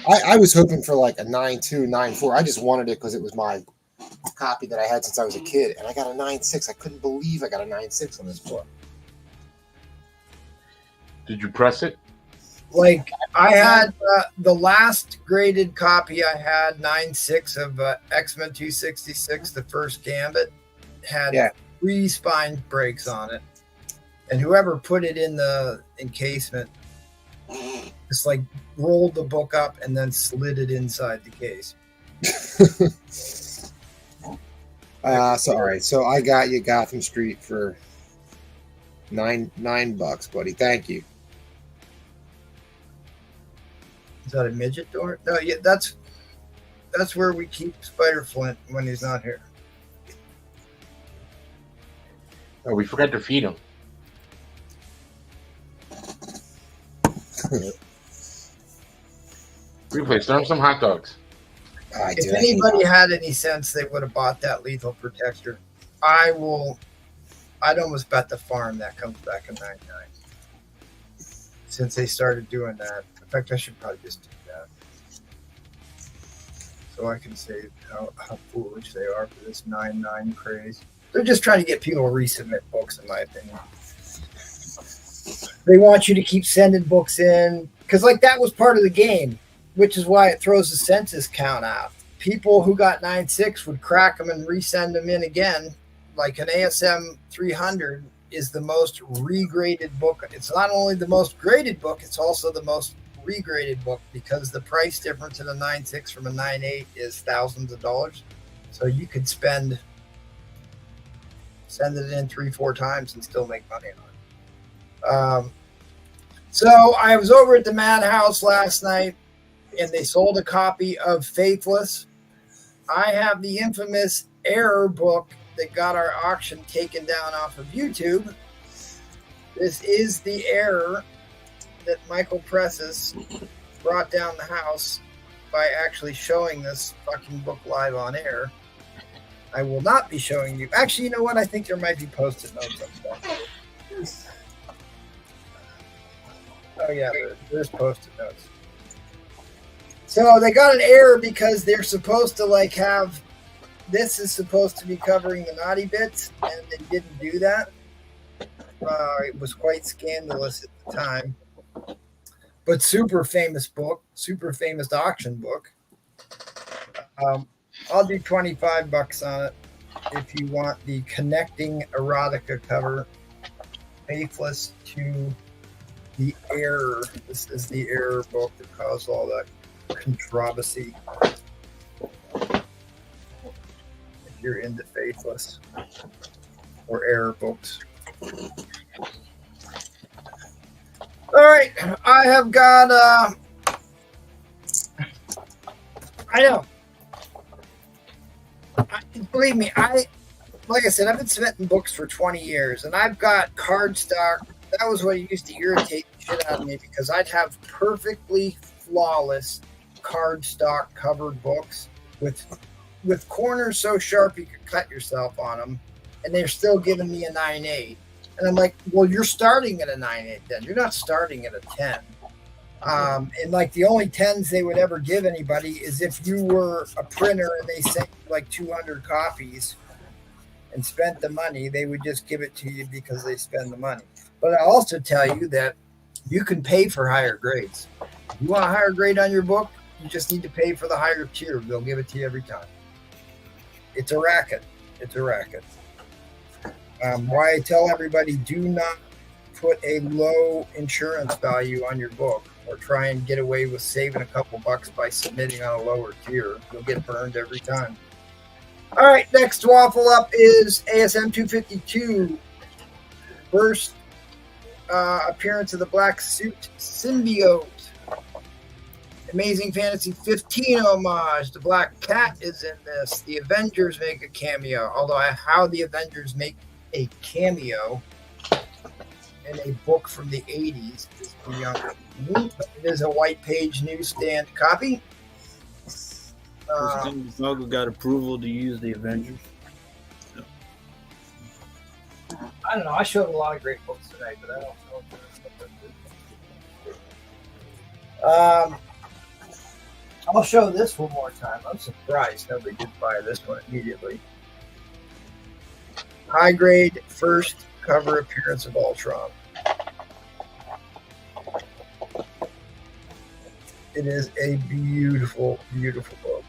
I was hoping for like a 9.2, 9.4. I just wanted it because it was my copy that I had since I was a kid, and I got a 9.6. I couldn't believe I got a 9.6 on this book. Did you press it? Like I had the last graded copy I had 9.6 of X-Men 266, the first Gambit, had 3 spine breaks on it, and whoever put it in the encasement just like rolled the book up and then slid it inside the case. So all right, so I got you Gotham Street for $9, buddy. Thank you. Is that a midget door? No, yeah, that's where we keep Spider Flint when he's not here. Oh, we forgot to feed him. Replay, throw him some hot dogs. I If do. anybody had any sense, they would have bought that lethal protector. I'd almost bet the farm that comes back in 99. Since they started doing that. In fact, I should probably just do that. So I can say how foolish they are for this 99 craze. They're just trying to get people to resubmit books, in my opinion. They want you to keep sending books in. Because, like, that was part of the game, which is why it throws the census count out. People who got 9.6 would crack them and resend them in again. Like an ASM 300 is the most regraded book. It's not only the most graded book, it's also the most regraded book because the price difference in a 9.6 from a 9.8 is thousands of dollars. So you could send it in 3-4 times and still make money on it. So I was over at the Madhouse last night and they sold a copy of Faithless. I have the infamous Error book that got our auction taken down off of YouTube. This is the Error that Michael Presses brought down the house by actually showing this fucking book live on air. I will not be showing you. Actually, you know what? I think there might be post-it notes on stuff. Oh, yeah, there's post-it notes. So they got an error because they're supposed to like have, this is supposed to be covering the naughty bits, and they didn't do that. It was quite scandalous at the time. But super famous book, super famous auction book. I'll do $25 on it if you want the connecting erotica cover, Faithless to the Error. This is the Error book that caused all that controversy. If you're into Faithless or Error books. All right, I have got I know. Believe me, like I said, I've been submitting books for 20 years, and I've got cardstock. That was what used to irritate the shit out of me because I'd have perfectly flawless cardstock covered books with corners so sharp you could cut yourself on them, and they're still giving me a 9.8. And I'm like, well, you're starting at a 9.8 then. You're not starting at a 10. And like the only 10s they would ever give anybody is if you were a printer and they sent you like 200 copies and spent the money, they would just give it to you because they spend the money. But I also tell you that you can pay for higher grades. If you want a higher grade on your book, you just need to pay for the higher tier. They'll give it to you every time. It's a racket. It's a racket. Why I tell everybody, do not put a low insurance value on your book or try and get away with saving a couple bucks by submitting on a lower tier. You'll get burned every time. All right, next waffle up is ASM 252. First appearance of the Black Suit Symbiote. Amazing Fantasy 15 homage. The Black Cat is in this. The Avengers make a cameo. Although how the Avengers make a cameo in a book from the 80s is beyond me. It is a white page newsstand copy. Snuggle got approval to use the Avengers. No. I don't know. I showed a lot of great books today, but I don't know. I'll show this one more time. I'm surprised nobody did buy this one immediately. High grade first cover appearance of Ultron. It is a beautiful, beautiful book.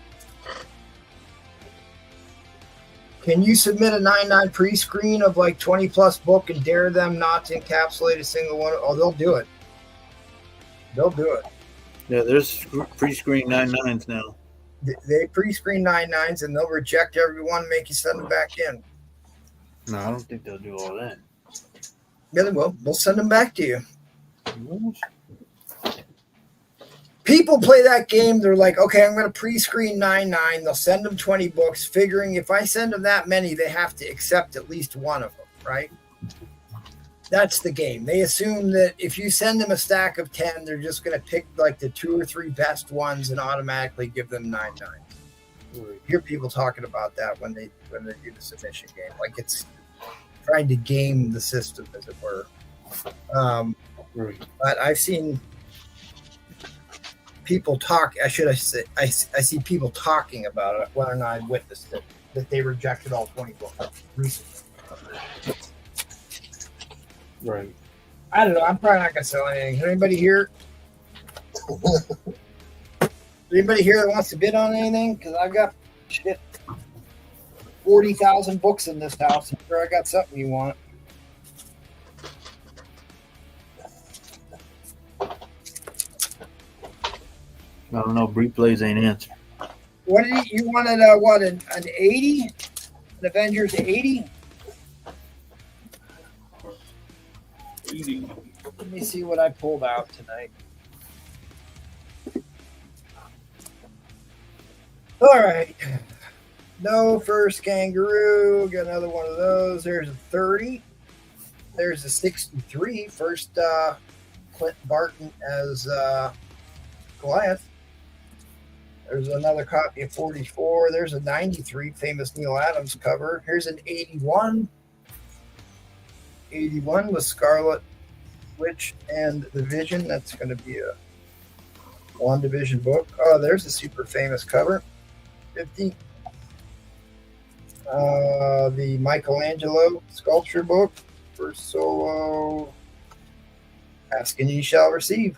Can you submit a 9.9 pre-screen of like 20 plus book and dare them not to encapsulate a single one? Oh, they'll do it. They'll do it. Yeah, there's pre-screen 9.9s now. They pre-screen 9.9s and they'll reject everyone and make you send them back in. No, I don't think they'll do all that. Yeah, they will. We'll send them back to you. People play that game. They're like, okay, I'm going to pre-screen 9.9. They'll send them 20 books, figuring if I send them that many, they have to accept at least one of them, right? That's the game. They assume that if you send them a stack of 10, they're just going to pick like the 2 or 3 best ones and automatically give them 9 9. You hear people talking about that when they do the submission game, like it's trying to game the system, as it were. But I've seen people talk. I see people talking about it, whether or not I witnessed it, that they rejected all 20 books recently. Right. I don't know. I'm probably not going to sell anything. Is there anybody here? Anybody here that wants to bid on anything? Because I've got 40,000 books in this house. I'm sure I got something you want. I don't know. Replays ain't answer. What did you wanted? What an 80? An Avengers 80? Let me see what I pulled out tonight. All right. No first kangaroo. Got another one of those. There's a 30. There's a 63. First Clint Barton as Goliath. There's another copy of 44. There's a 93, famous Neil Adams cover. Here's an 81. 81 with Scarlet Witch and the Vision. That's going to be a WandaVision book. Oh, there's a super famous cover. 50. The Michelangelo sculpture book. First solo. Ask and ye shall receive.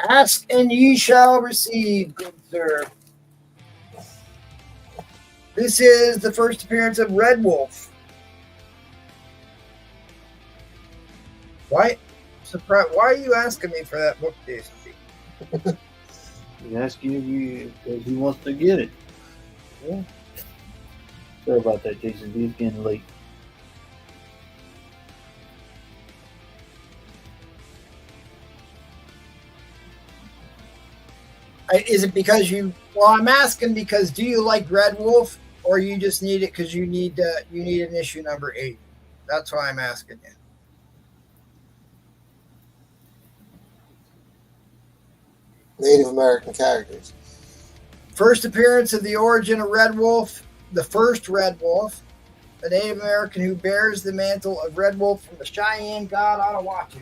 Ask and ye shall receive, good sir. This is the first appearance of Red Wolf. Why? Surprise! Why are you asking me for that book, Jason? He's asking if he wants to get it. Yeah. Sorry about that, Jason. It's getting late. Is it because you? Well, I'm asking because do you like Red Wolf, or you just need it because you need an issue number 8? That's why I'm asking you. Native American characters. First appearance of the origin of Red Wolf, the first Red Wolf, a Native American who bears the mantle of Red Wolf from the Cheyenne god Ottawachu.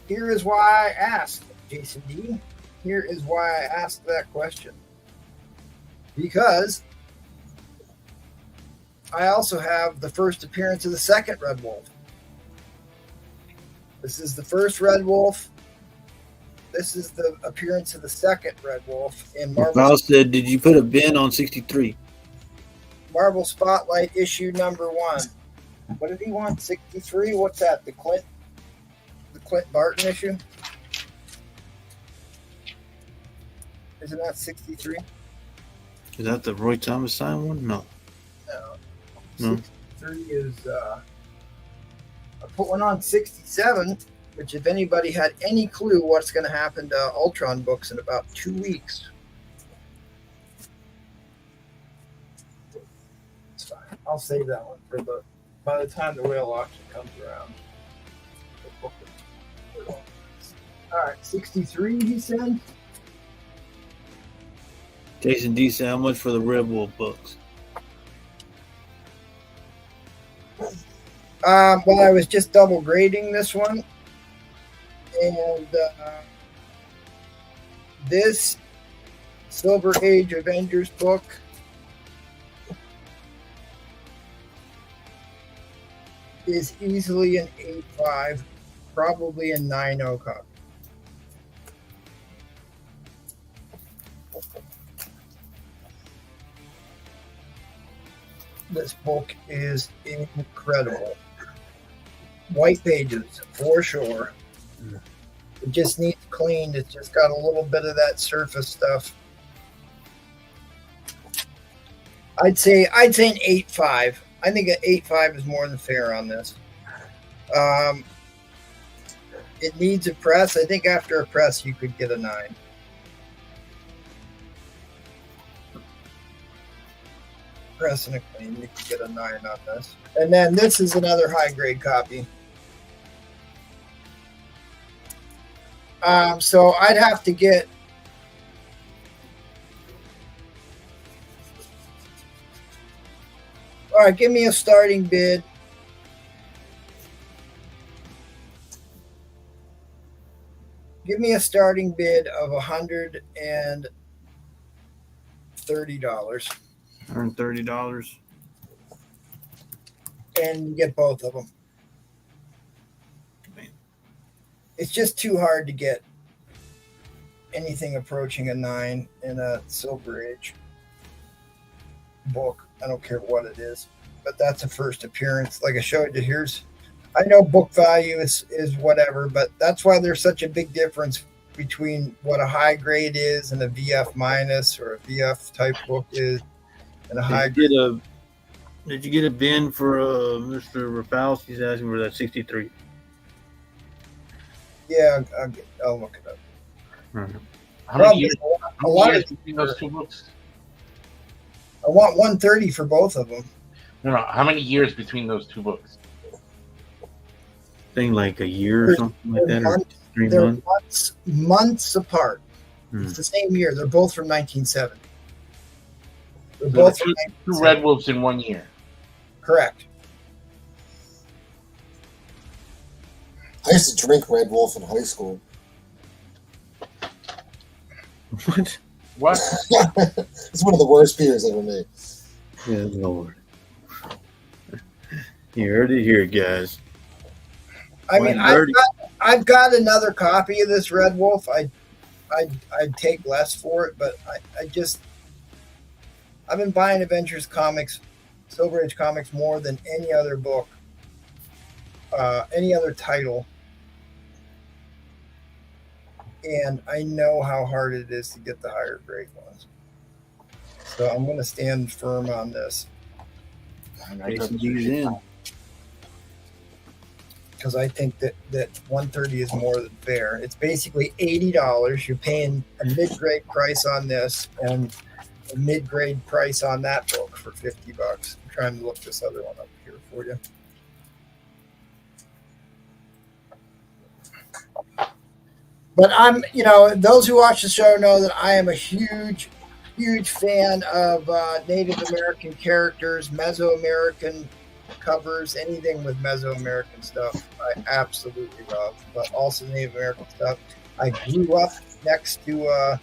Here is why I asked, Jason D. Here is why I asked that question. Because I also have the first appearance of the second Red Wolf. This is the first Red Wolf. This is the appearance of the second Red Wolf in Marvel. Val said, "Did you put a bin on 63?" Marvel Spotlight issue number 1. What did he want? 63? What's that? The Clint Barton issue? Isn't that 63? Is that the Roy Thomas signed one? No. No. 63 is I put one on 67, which if anybody had any clue what's going to happen to Ultron books in about 2 weeks. It's fine. I'll save that one for by the time the whale auction comes around. All right, 63, he said. Jason D said, "How much for the Red Wolf books?" Well, I was just double grading this one, and this Silver Age Avengers book is easily an 8.5, probably a 9.0 copy. This book is incredible. White pages, for sure. It just needs cleaned. It's just got a little bit of that surface stuff. I'd say an 8.5. I think an 8.5 is more than fair on this. It needs a press. I think after a press, you could get a 9. press and a clean. You can get a 9 on this. And then this is another high grade copy. So I'd have to get all right, give me a starting bid. Give me a starting bid of $130. $130. And you get both of them. It's just too hard to get anything approaching a 9 in a Silver Age book. I don't care what it is, but that's a first appearance. Like I showed you, I know book value is whatever, but that's why there's such a big difference between what a high grade is and a VF minus or a VF type book is and a high grade. Did you get a bin for Mr. Rapal's? He's asking for that 63. Yeah, I'll look it up. Mm-hmm. How many years, a lot of between those two books? I want 130 for both of them. No. How many years between those two books? Thing like a year or something like that, or 3 They're months. months apart. Hmm. It's the same year. They're both from 1970. They're So both the from two Red Wolves in 1 year. Correct. I used to drink Red Wolf in high school. What? What? It's one of the worst beers ever made. Good Lord. You heard it here, guys. I mean, I've got another copy of this Red Wolf. I'd take less for it, but I've been buying Avengers comics, Silver Age comics more than any other book, any other title. And I know how hard it is to get the higher grade ones. So I'm going to stand firm on this. Because I think that 130 is more than fair. It's basically $80. You're paying a mid-grade price on this and a mid-grade price on that book for $50. I'm trying to look this other one up here for you. But those who watch the show know that I am a huge fan of Native American characters, Mesoamerican covers, anything with Mesoamerican stuff I absolutely love, but also Native American stuff. I grew up next to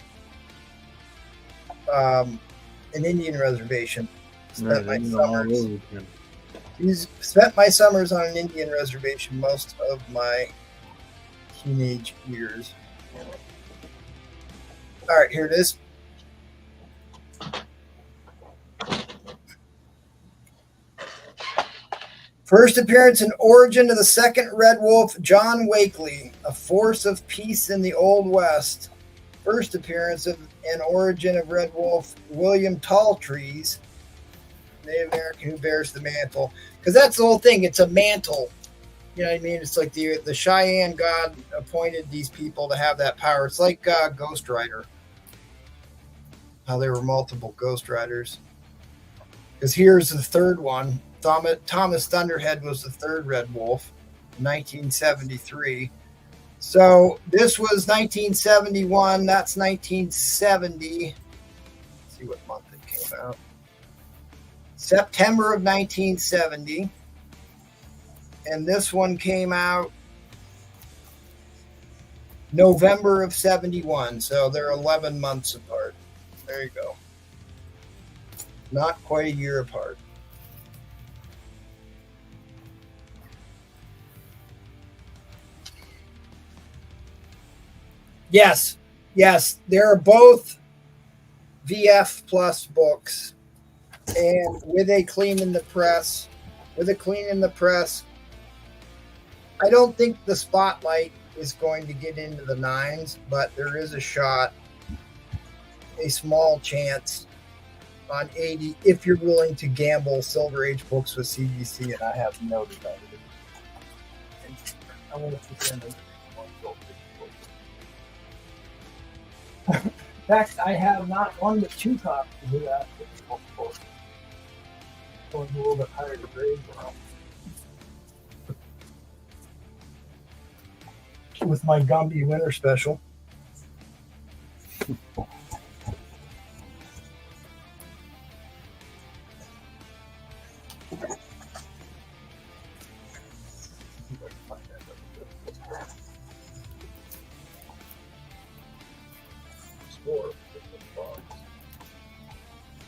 an Indian reservation. Spent my summers on an Indian reservation most of my teenage years. All right, here it is. First appearance and origin of the second Red Wolf, John Wakely, a force of peace in the Old West. First appearance of and origin of Red Wolf, William Talltrees, Native American who bears the mantle. Because that's the whole thing. It's a mantle. You know what I mean? It's like the Cheyenne god appointed these people to have that power. It's like Ghost Rider. How there were multiple Ghost Riders. Because here's the third one. Thomas Thunderhead was the third Red Wolf, 1973. So this was 1971. That's 1970. Let's see what month it came out. September of 1970. And this one came out November of 71. So they're 11 months apart. There you go. Not quite a year apart. Yes, they're both VF plus books, and with a clean in the press, I don't think the spotlight is going to get into the 9s, but there is a shot, a small chance on 80 if you're willing to gamble Silver Age books with CGC, and I have no desire to do it. I want to pretend I'm in fact, I have not one but 2 copies of that. Going a little bit higher grade now. With my Gumby winter special.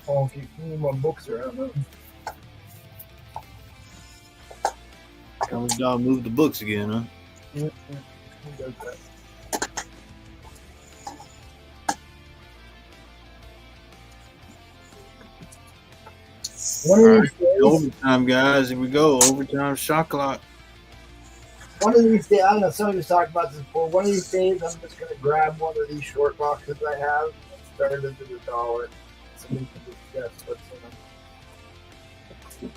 Oh, if you move my books around them. Comic dog moved the books again, huh? Who does that? One All of right, these days, overtime, guys. Here we go. Overtime shot clock. one of these days, I don't know, somebody was talking about this before. One of these days, I'm just going to grab one of these short boxes I have and start it into the dollar. So we can discuss what's in them.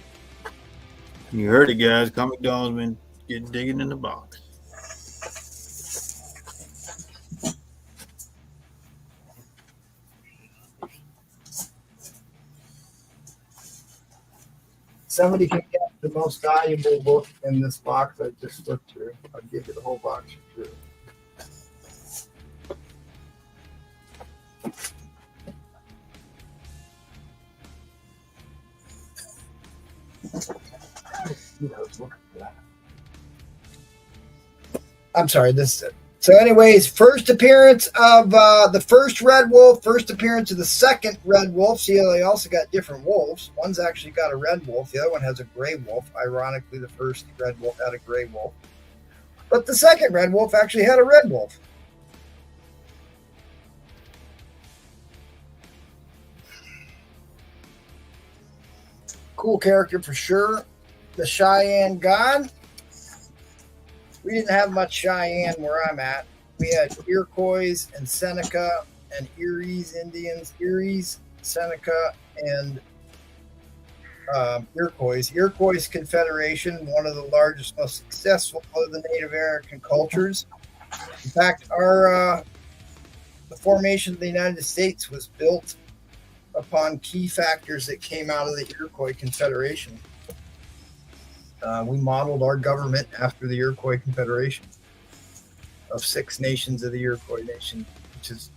You heard it, guys. Comic dog's been digging in the box. Somebody can get the most valuable book in this box I just looked through. I'll give you the whole box through. I'm sorry, this is it. So anyways, first appearance of the first Red Wolf, first appearance of the second Red Wolf. See how they also got different wolves. One's actually got a red wolf. The other one has a gray wolf. Ironically, the first Red Wolf had a gray wolf. But the second Red Wolf actually had a red wolf. Cool character for sure. The Cheyenne God. We didn't have much Cheyenne where I'm at. We had Iroquois and Seneca and Erie's Indians. Erie's, Seneca, and Iroquois. Iroquois Confederation, one of the largest, most successful of the Native American cultures. In fact, the formation of the United States was built upon key factors that came out of the Iroquois Confederation. We modeled our government after the Iroquois Confederation of 6 nations of the Iroquois Nation, which is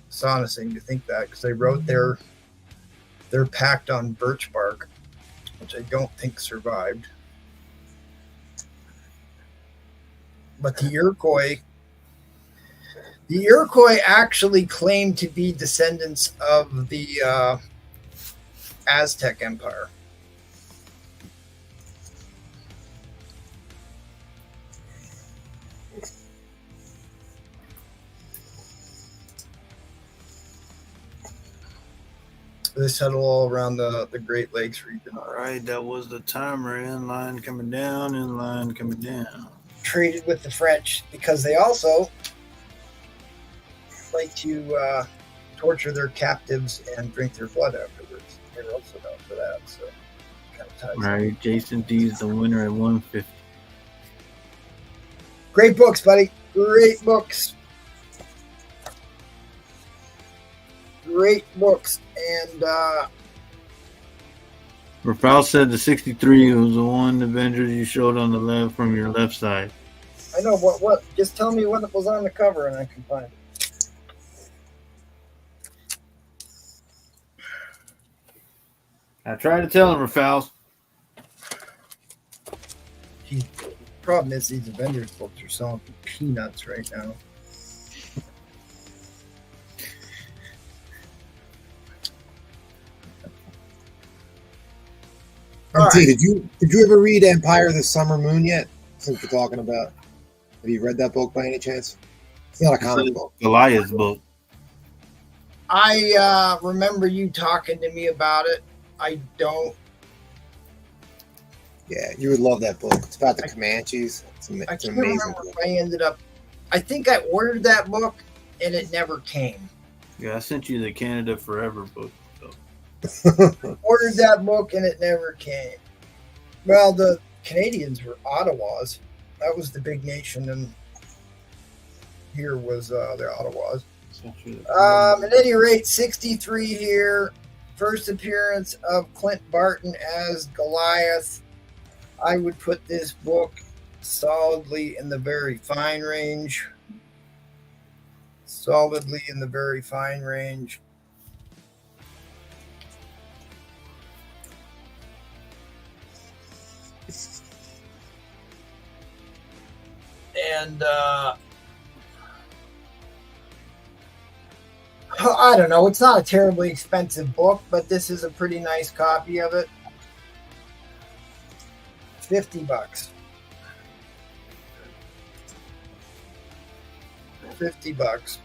astonishing to think that, because they wrote their pact on birch bark, which I don't think survived. But the Iroquois actually claimed to be descendants of the Aztec Empire. They settle all around the Great Lakes region. All right, that was the timer. In line coming down, in line coming down. Traded with the French because they also like to torture their captives and drink their blood afterwards. They're also known for that. So, kind of ties All right, Jason D's the winner at 150. Great books, buddy. Great books. Great books. And Rafal said the 63 was the one Avengers you showed on the left from your left side. I know what. Just tell me what was on the cover and I can find it. I tried to tell him, Rafal. The problem is these Avengers books are selling for peanuts right now. Right. Did you ever read Empire of the Summer Moon yet? Since we're talking about, have you read that book by any chance? It's not a comic book. Goliath's book. I remember you talking to me about it. I don't. Yeah, you would love that book. It's about the Comanches. It's I an can't amazing remember book. if I ended up. I think I ordered that book and it never came. Yeah, I sent you the Canada Forever book. So. Ordered that book and it never came. Well, the Canadians were Ottawas. That was the big nation, and here was the Ottawas. At any rate, 63 here. first appearance of Clint Barton as Goliath. I would put this book solidly in the very fine range. Solidly in the very fine range. And I don't know. It's not a terribly expensive book, but this is a pretty nice copy of it. $50. $50.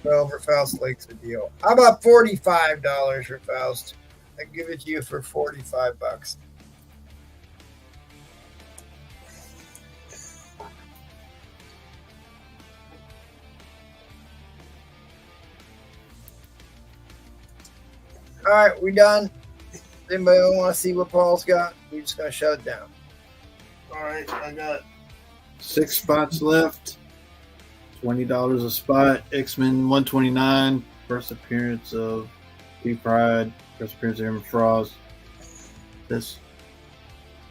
Well, Faust likes the deal. How about $45 for Faust? I give it to you for $45. All right, we done. Anybody want to see what Paul's got? We're just gonna shut it down. All right, I got 6 spots left. $20 a spot. X-Men 129. First appearance of Pride. First appearance of Emma Frost. This.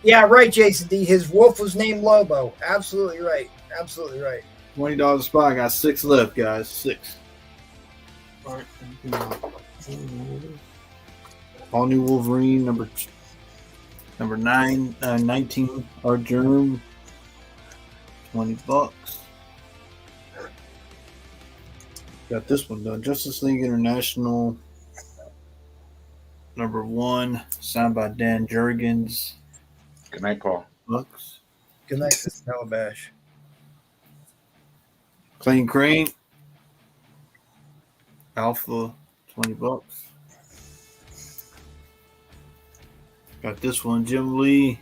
Yeah, right, Jason D. His wolf was named Lobo. Absolutely right. Absolutely right. $20 a spot. I got 6 left, guys. 6. All right. All new Wolverine number 19. Our Germ. $20. Got this one done. Justice League International number 1, signed by Dan Jurgens. Good night, Paul. Bucks. Good night, Mr. Calabash. Clean Crane. Alpha, $20. Got this one, Jim Lee.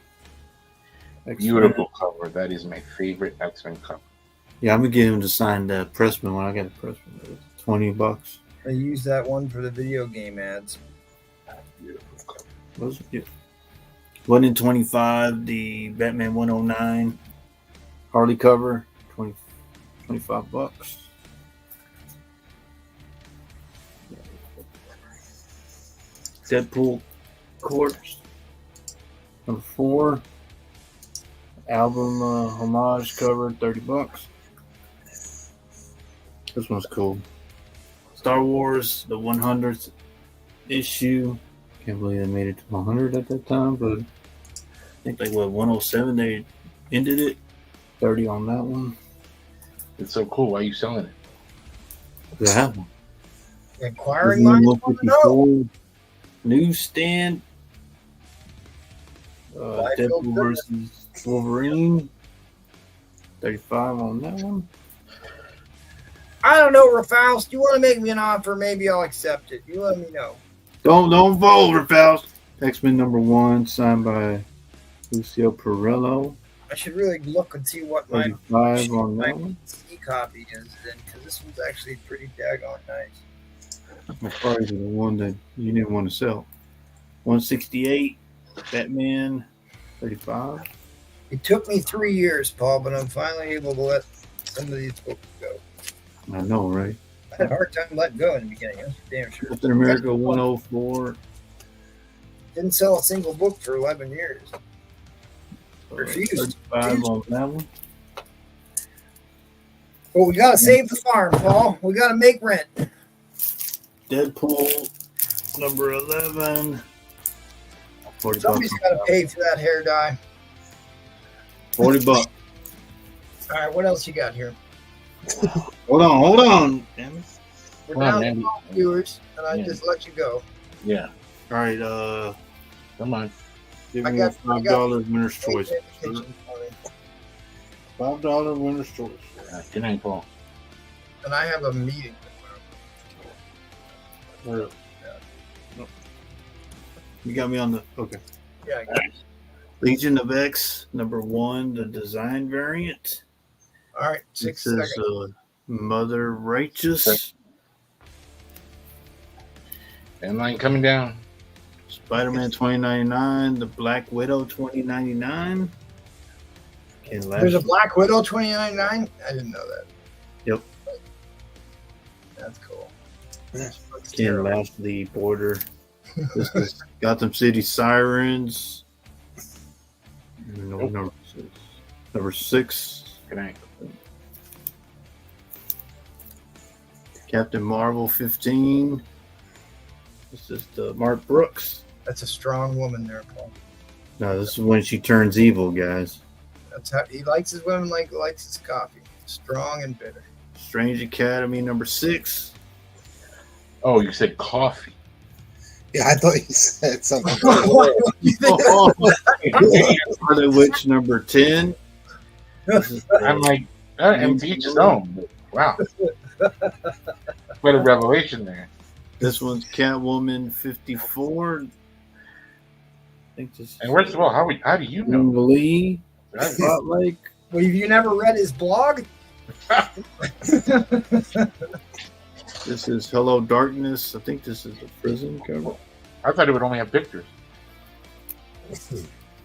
X-Men. Beautiful cover. That is my favorite X-Men cover. Yeah, I'm gonna get him to sign the Pressman when I get a Pressman. $20. I use that one for the video game ads. Beautiful cover. Was it? Yeah. 1 in 25. The Batman 109 Harley cover. $25. Deadpool corpse. Number 4. Album homage cover. $30. This one's cool. Star Wars, the 100th issue. Can't believe they made it to 100 at that time, but I think 107 they ended it. 30 on that one. It's so cool. Why are you selling it? I have one. Inquiring minds want to know. 154. Newsstand. Deadpool versus Wolverine. 35 on that one. I don't know, Rafaust. You want to make me an offer? Maybe I'll accept it. You let me know. Don't vote, Rafaust. X-Men number 1, signed by Lucio Perello. I should really look and see what my 35 on that one. C copy is then, because this one's actually pretty daggone nice. That's probably the one that you didn't want to sell. 168, Batman, 35. It took me 3 years, Paul, but I'm finally able to let some of these books go. I know, right? I had a hard time letting go in the beginning. That's for damn sure. Captain America 104. Didn't sell a single book for 11 years. Refused. 35 on that one. Well, we got to save the farm, Paul. We got to make rent. Deadpool number 11. $40. Somebody's got to pay for that hair dye. $40. All right, what else you got here? Hold on. Damn it. We're Come on, down man. to 12 viewers, and I Yeah. just let you go. Yeah. All right, Come on. give I me got- a $5 winner's Pay choice. attention for me. $5 winner's choice. Good night, Paul. And I have a meeting. You got me on the okay. Yeah, I got it. Legion of X number 1, the design variant. All right, It 6 says seconds. Mother Righteous. Deadline coming down. Spider-Man 2099, the Black Widow 2099. Okay, There's a Black Widow 2099? I didn't know that. Yep. That's cool. Ken Lashley border. This is Gotham City Sirens. Number 6. Good night. Captain Marvel 15. This is the Mark Brooks. That's a strong woman there, Paul. No, this is when she turns evil, guys. That's how he likes his women like he likes his coffee. Strong and bitter. Strange Academy number 6. Oh, you said coffee. Yeah, I thought you said something. Scarlet Witch number 10. I'm like, and each his own. But wow. What a revelation there. This one's Catwoman 54. I think this. And first of all, how do you know? Lee Spotlight. Well, have you never read his blog? This is Hello Darkness. I think this is a prison cover. I thought it would only have pictures.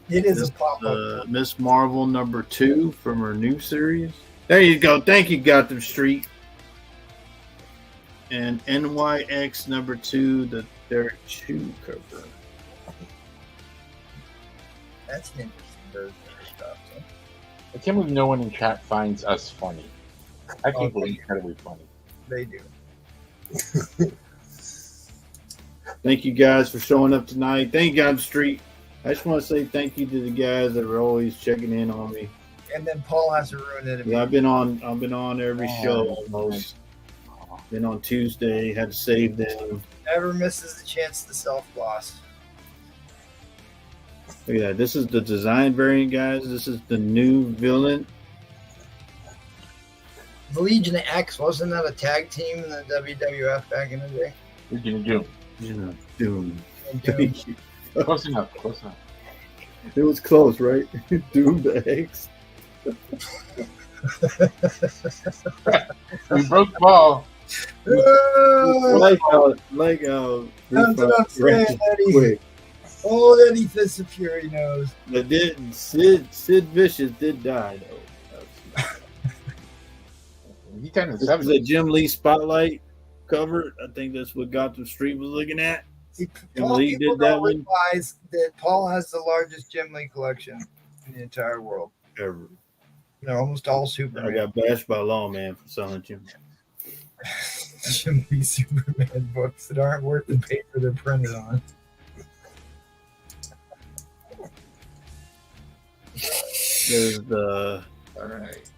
It is a pop-up. Miss Marvel number 2 from her new series. There you go. Thank you, Gotham Street. And NYX number 2, the Derek Chew cover. That's an interesting version of stuff. So. I can't believe no one in chat finds us funny. I think we're incredibly funny. They do. Thank you guys for showing up tonight. Thank you, Gotham Street. I just want to say thank you to the guys that are always checking in on me. And then Paul has to ruin it. Yeah, I've been on every show almost. Been on Tuesday, had to save them. Never misses the chance to self-gloss. Look at that. This is the design variant, guys. This is the new villain. The Legion of X, wasn't that a tag team in the WWF back in the day? Legion of Doom. Legion of Doom. Thank you. Close enough. Close enough. It was close, right? Doom the X. We broke the ball. like how That's what I'm saying, Eddie. Oh, Eddie Fitzpatrick knows. But Sid Vicious did die though. He kind of This is a Jim Lee Spotlight cover. I think that's what Gotham Street was looking at. See, Jim Paul, Lee people did that don't one. realize that Paul has the largest Jim Lee collection in the entire world. Ever. They're almost all I Superman. got bashed by Lawman for selling Jim. Jim Lee Superman books that aren't worth the paper they're printed on. There's the All right.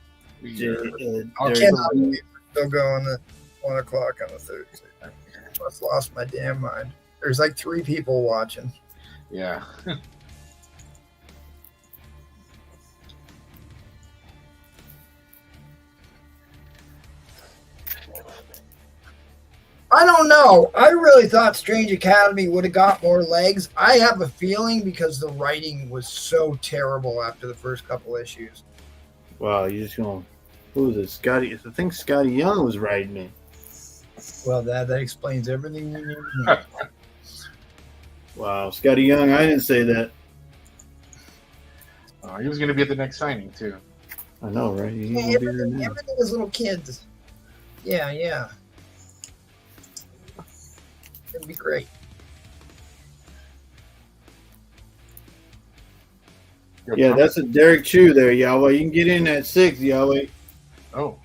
I cannot believe we're still going at 1 o'clock on a Thursday. I just lost my damn mind. There's like 3 people watching. Yeah. I don't know. I really thought Strange Academy would have got more legs. I have a feeling because the writing was so terrible after the first couple issues. Wow, you just going. Who was it? Scotty. I think Scotty Young was writing it. Well, that explains everything you need to know. Wow, Scotty Young. I didn't say that. He was going to be at the next signing too. I know, right? Yeah, everything is little kids. Yeah. It'd be great. Yeah, that's a Derek Chew there, Yahweh. You can get in at 6, Yahweh. Oh.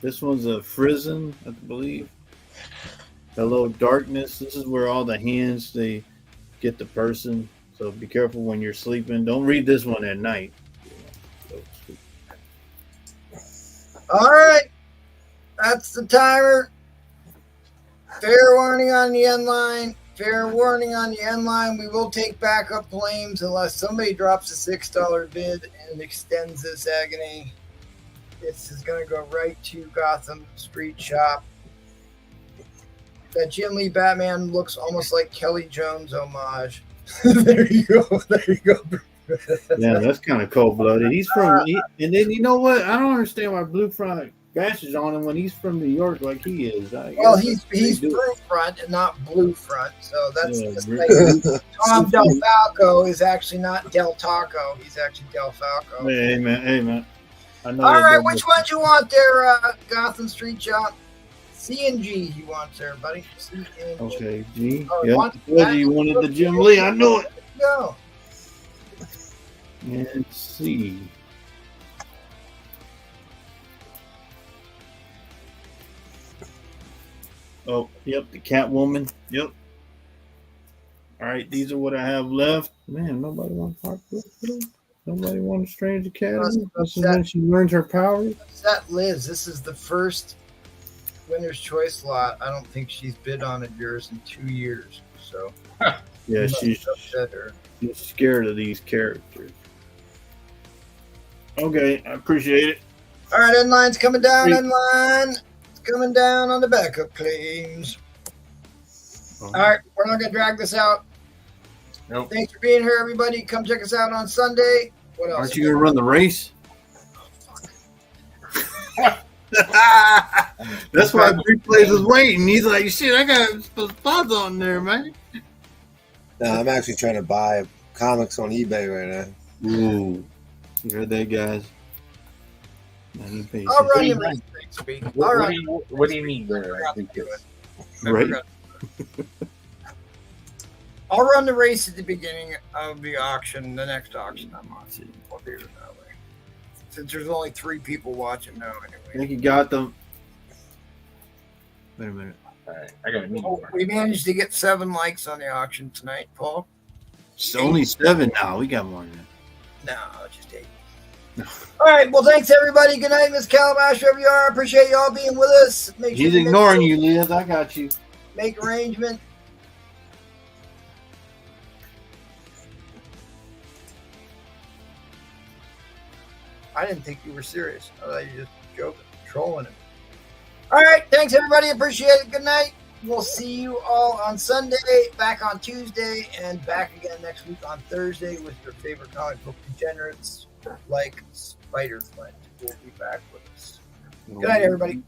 This one's a Frizzen, I believe. Hello, Darkness. This is where all the hands, they get the person. So be careful when you're sleeping. Don't read this one at night. All right. That's the timer. Fair warning on the end line. Fair warning on the end line. We will take backup claims unless somebody drops a $6 bid and extends this agony. This is going to go right to Gotham Street Shop. That Jim Lee Batman looks almost like Kelly Jones homage. There you go. Yeah, that's kind of cold-blooded. He's from, and then you know what? I don't understand why Blue Front bashes on him when he's from New York like he is. Well, he's Blue Front and not Blue Front, so that's just like Tom Del Falco is actually not Del Taco. He's actually Del Falco. Hey, man. I know. All they right, don't which ones you want there, Gotham Street Shop? C and G he wants there, buddy. C and G. Okay, G. Oh, Yep. one- Told you wanted the Jim Lee. I knew it. Go. And C. Oh, yep, the Catwoman. Yep. All right, these are what I have left. Man, nobody wants Park Brook. Nobody wants Strange Academy. This is when she learns her powers. That Liz, this is the first winner's choice lot. I don't think she's bid on it yours in 2 years. So Yeah, she's upset her. scared of these characters. Okay, I appreciate it. All right, Endline's coming down. Sweet. Endline. It's coming down on the backup claims. All right, we're not going to drag this out. Nope. Thanks for being here, everybody. Come check us out on Sunday. What else? Aren't you going to run the race? That's why Replays was waiting. He's like, shit, I got some spots on there, man. No, I'm actually trying to buy comics on eBay right now. Ooh. You heard that, guys? I'll run the race next week. All right. What do you need there? I think it's Right. I'll run the race at the beginning of the auction, the next auction I'm on. We'll do it that way. Since there's only 3 people watching now I anyway. think you got them. Wait a minute. all right. I got a meeting. Oh, we managed to get 7 likes on the auction tonight, Paul. It's only 7 now. We got more than that. No, just 8. All right. Well, thanks, everybody. Good night, Miss Calabash, wherever you are. Appreciate you all being with us. Make He's you ignoring you, Liz. I got you. make arrangement. I didn't think you were serious. I thought you were just joking, trolling him. All right. Thanks, everybody. Appreciate it. Good night. We'll see you all on Sunday, back on Tuesday, and back again next week on Thursday with your favorite comic book degenerates like Spider-Flint. Will be back with us. Good night, everybody.